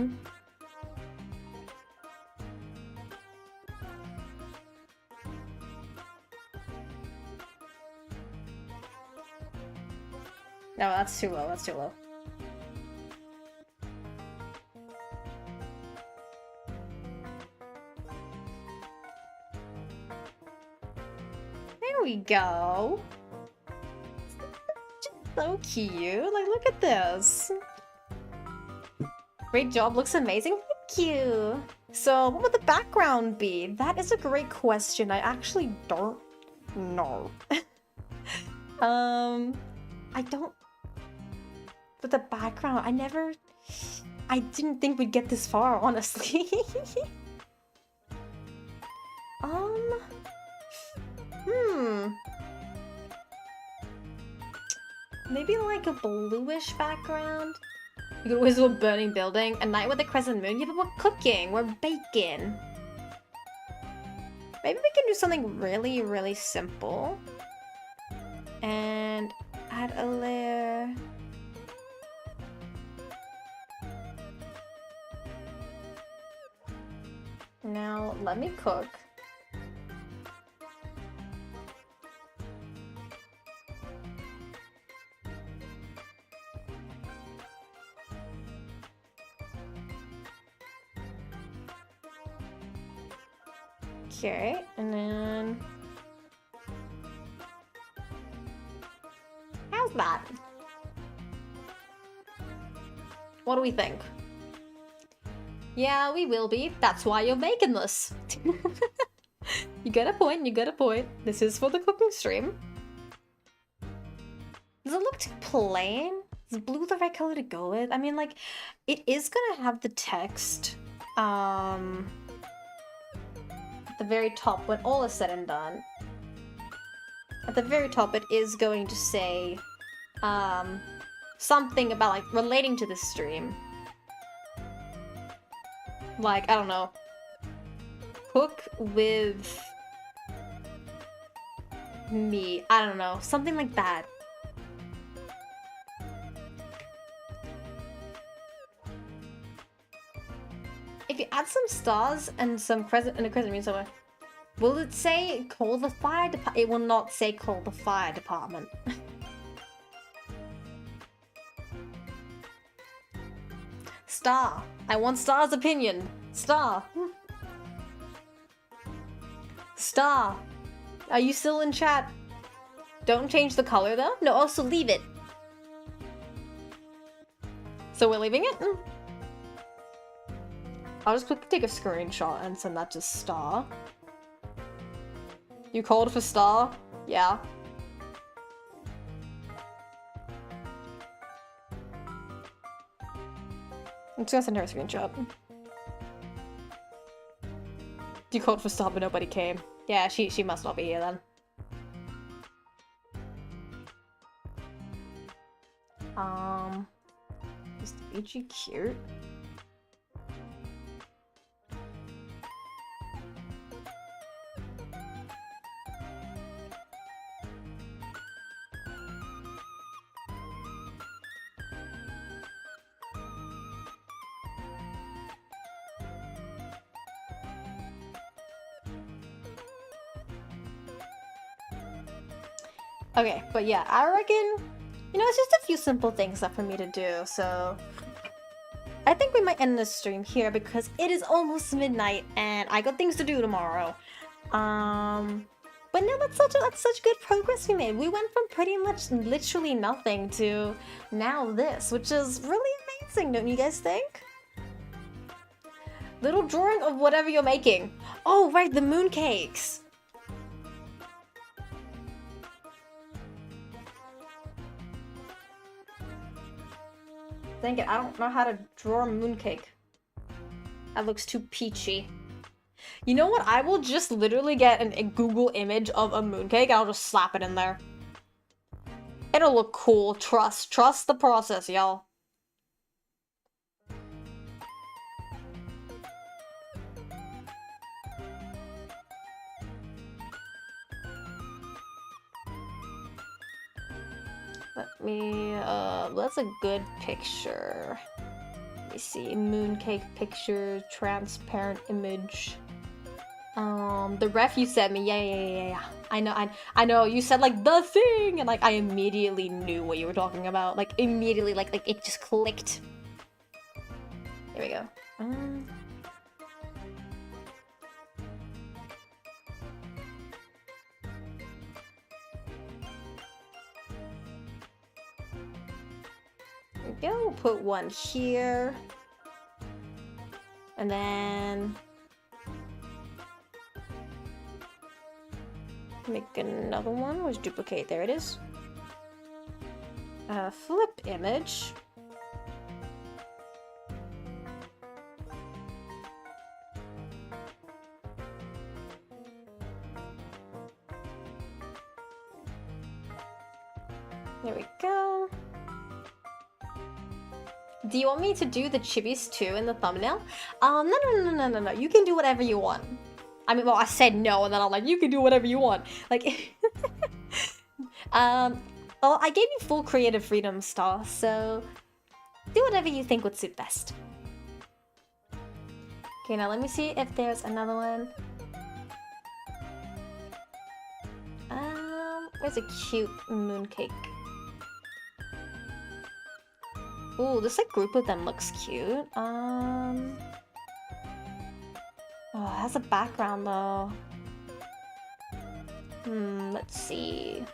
No, that's too low, that's too low. There we go. So cute. Like, look at this. Great job, looks amazing. Thank you. So what would the background be? That is a great question. I actually don't know. I don't... But the background, I didn't think we'd get this far, honestly. Maybe like a bluish background? You could whistle a burning building, a night with a crescent moon. Yeah, but we're cooking, we're baking. Maybe we can do something really, really simple. And add a layer. Now, let me cook. Okay, and then... How's that? What do we think? Yeah, we will be. That's why you're making this. You get a point, you get a point. This is for the cooking stream. Does it look too plain? Is blue the right color to go with? I mean, like, it is gonna have the text, at the very top when all is said and done. At the very top, it is going to say, something about, like, relating to this stream. Like, I don't know. Cook with me. I don't know. Something like that. If you add some stars and some crescent moon somewhere, will it say call the fire department? It will not say call the fire department. Star. I want Star's opinion. Star. Star. Are you still in chat? Don't change the color though? No, also leave it. So we're leaving it? I'll just quickly take a screenshot and send that to Star. You called for Star? Yeah. I'm just gonna send her a screenshot. You called for Star but nobody came. Yeah, she must not be here then. Is Luigi cute? Okay, but yeah, I reckon, you know, it's just a few simple things left for me to do, so I think we might end this stream here because it is almost midnight and I got things to do tomorrow. But no, that's such good progress we made. We went from pretty much literally nothing to now this, which is really amazing, don't you guys think? Little drawing of whatever you're making. Oh, right, the mooncakes. Dang it, I don't know how to draw a mooncake. That looks too peachy. You know what? I will just literally get a Google image of a mooncake and I'll just slap it in there. It'll look cool. Trust the process, y'all. That's a good picture. Let me see, mooncake picture, transparent image. The ref you sent me, yeah. I know, you said like the thing, and like I immediately knew what you were talking about. Like immediately, like it just clicked. Here we go. There we go, we'll put one here. And then make another one. Where's duplicate? There it is. Flip image. There we go. Do you want me to do the chibis too in the thumbnail? No. You can do whatever you want. I mean, well, I said no, and then I'm like, you can do whatever you want. Like, well, I gave you full creative freedom, Star, so do whatever you think would suit best. Okay, now let me see if there's another one. Where's a cute mooncake? Ooh, this like group of them looks cute. Oh, it has a background though. Let's see.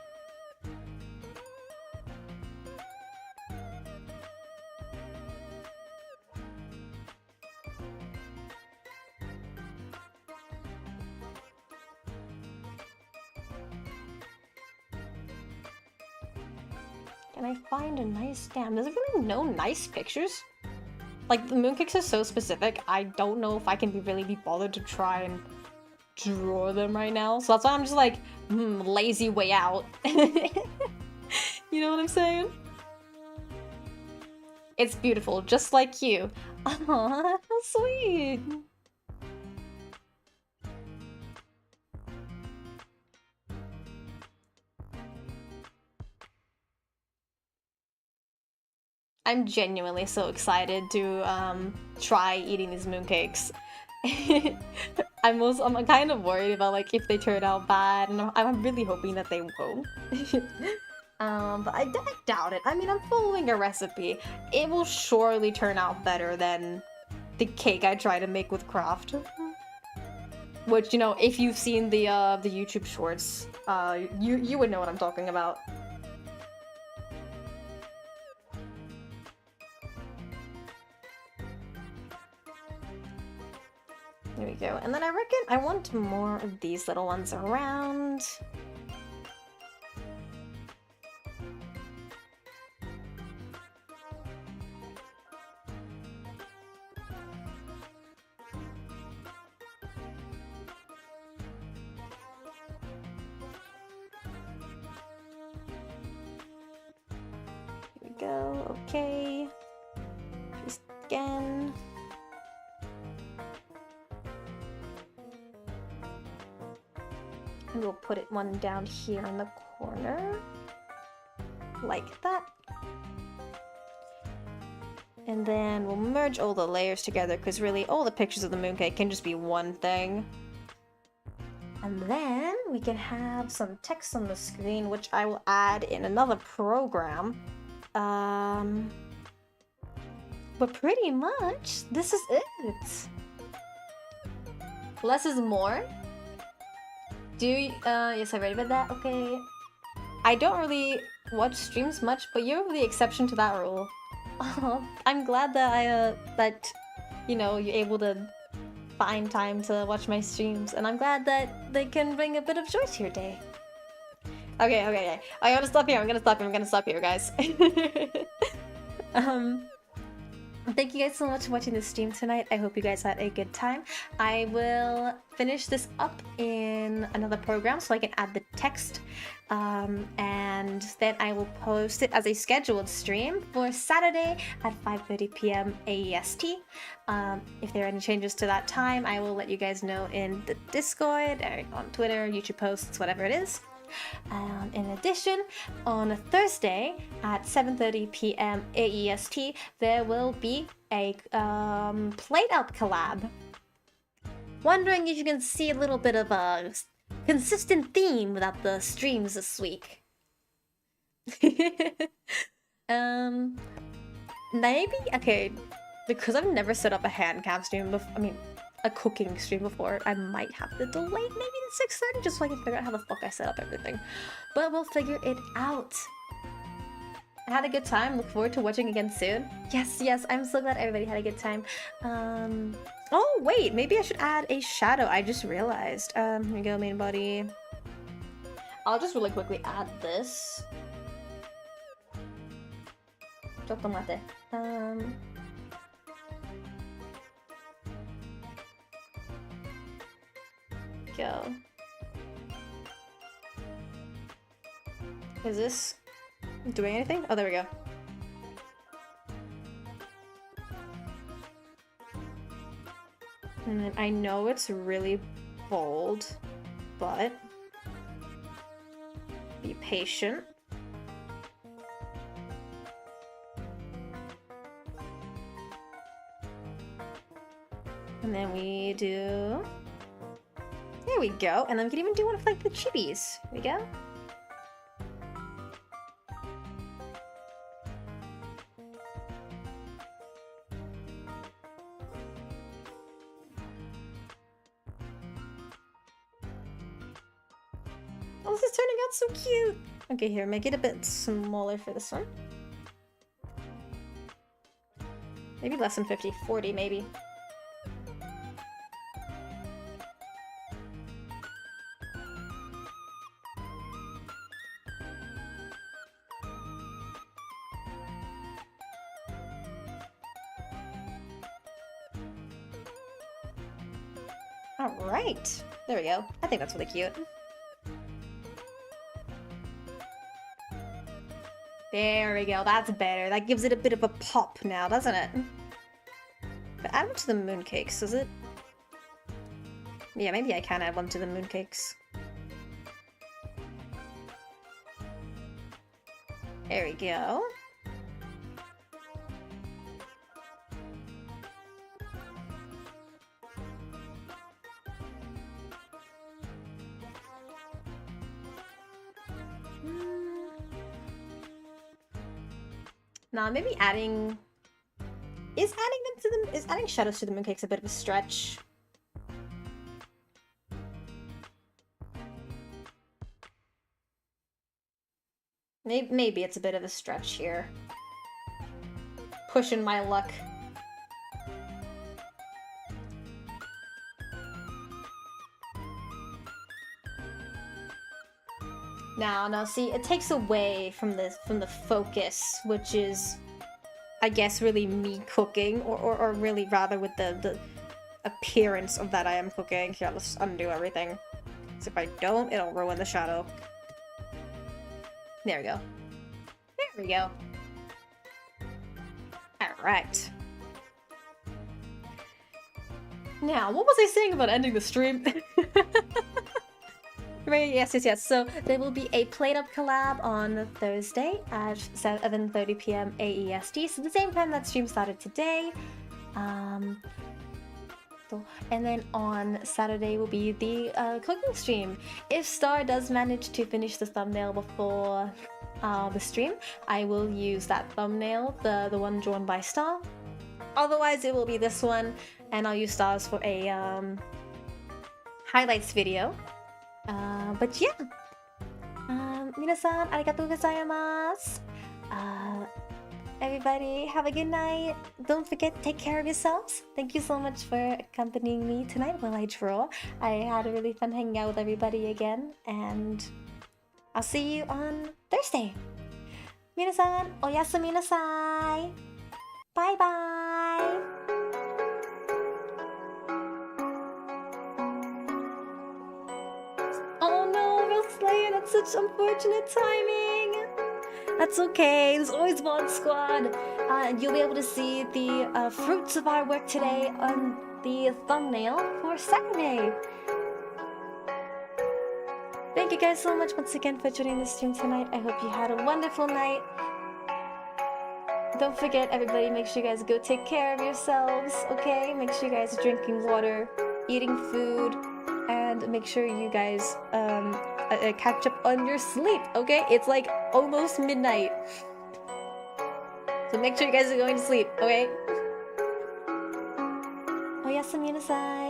Can I find a nice... Damn, there's really no nice pictures? Like, the mooncakes are so specific, I don't know if I can really be bothered to try and draw them right now. So that's why I'm just like, lazy way out. You know what I'm saying? It's beautiful, just like you. Aww, how sweet. I'm genuinely so excited to try eating these mooncakes. I'm kind of worried about like if they turn out bad, and I'm really hoping that they won't. But I doubt it. I mean, I'm following a recipe. It will surely turn out better than the cake I try to make with Craft. Which, you know, if you've seen the YouTube shorts, you would know what I'm talking about. There we go. And then I reckon I want more of these little ones around. Here we go. Okay. Just again. And we'll put one down here in the corner, like that. And then we'll merge all the layers together, because really all the pictures of the mooncake can just be one thing. And then we can have some text on the screen, which I will add in another program. But pretty much, this is it. Less is more. Yes, I read about that, okay. I don't really watch streams much, but you're the exception to that rule. I'm glad that you know, you're able to find time to watch my streams, and I'm glad that they can bring a bit of joy to your day. Okay. I gotta stop here, I'm gonna stop here, guys. Thank you guys so much for watching this stream tonight. I hope you guys had a good time. I will finish this up in another program so I can add the text. And then I will post it as a scheduled stream for Saturday at 5:30 p.m. AEST. If there are any changes to that time, I will let you guys know in the Discord, or on Twitter, YouTube posts, whatever it is. In addition, on a Thursday at 7:30 p.m. AEST, there will be a Played Out collab. Wondering if you can see a little bit of a consistent theme without the streams this week. Maybe? Okay, because I've never set up a hand cam stream before, I mean, a cooking stream before, I might have to delay maybe to 6:30 just so I can figure out how the fuck I set up everything. But we'll figure it out. I had a good time. Look forward to watching again soon. Yes, yes, I'm so glad everybody had a good time. Oh, wait, maybe I should add a shadow. I just realized. Here we go, main body. I'll just really quickly add this. Chocolate. Go. Is this doing anything? Oh, there we go. And then I know it's really bold, but be patient. And then we do... There we go. And then we can even do one of like the chibis. Here we go. Oh, this is turning out so cute! Okay, here, make it a bit smaller for this one. Maybe less than 50, 40 maybe. Alright, there we go. I think that's really cute. There we go, that's better. That gives it a bit of a pop now, doesn't it? But add one to the mooncakes, does it? Yeah, maybe I can add one to the mooncakes. There we go. Nah, maybe adding... Is adding shadows to the mooncakes a bit of a stretch? Maybe it's a bit of a stretch here. Pushing my luck. Now, see, it takes away from the focus, which is, I guess, really me cooking, or really rather with the appearance of that I am cooking. Here, let's undo everything. So if I don't, it'll ruin the shadow. There we go. There we go. Alright. Now, what was I saying about ending the stream? Right, yes. So there will be a Plate Up collab on Thursday at 7:30 p.m. AEST. So the same time that stream started today. And then on Saturday will be the cooking stream. If Star does manage to finish the thumbnail before the stream, I will use that thumbnail, the one drawn by Star. Otherwise, it will be this one, and I'll use Stars for a highlights video. But yeah, 皆さんありがとうございます。Everybody, have a good night. Don't forget to take care of yourselves. Thank you so much for accompanying me tonight while I draw. I had a really fun hanging out with everybody again, and I'll see you on Thursday. 皆さんおやすみなさい。バイバイ。That's such unfortunate timing. That's okay. There's always one squad. And you'll be able to see the fruits of our work today on the thumbnail for Saturday. Thank you guys so much once again for joining the stream tonight. I hope you had a wonderful night. Don't forget, everybody, make sure you guys go take care of yourselves, okay? Make sure you guys are drinking water, eating food, and make sure you guys catch up on your sleep, okay? It's like almost midnight. So make sure you guys are going to sleep, okay? おやすみなさい。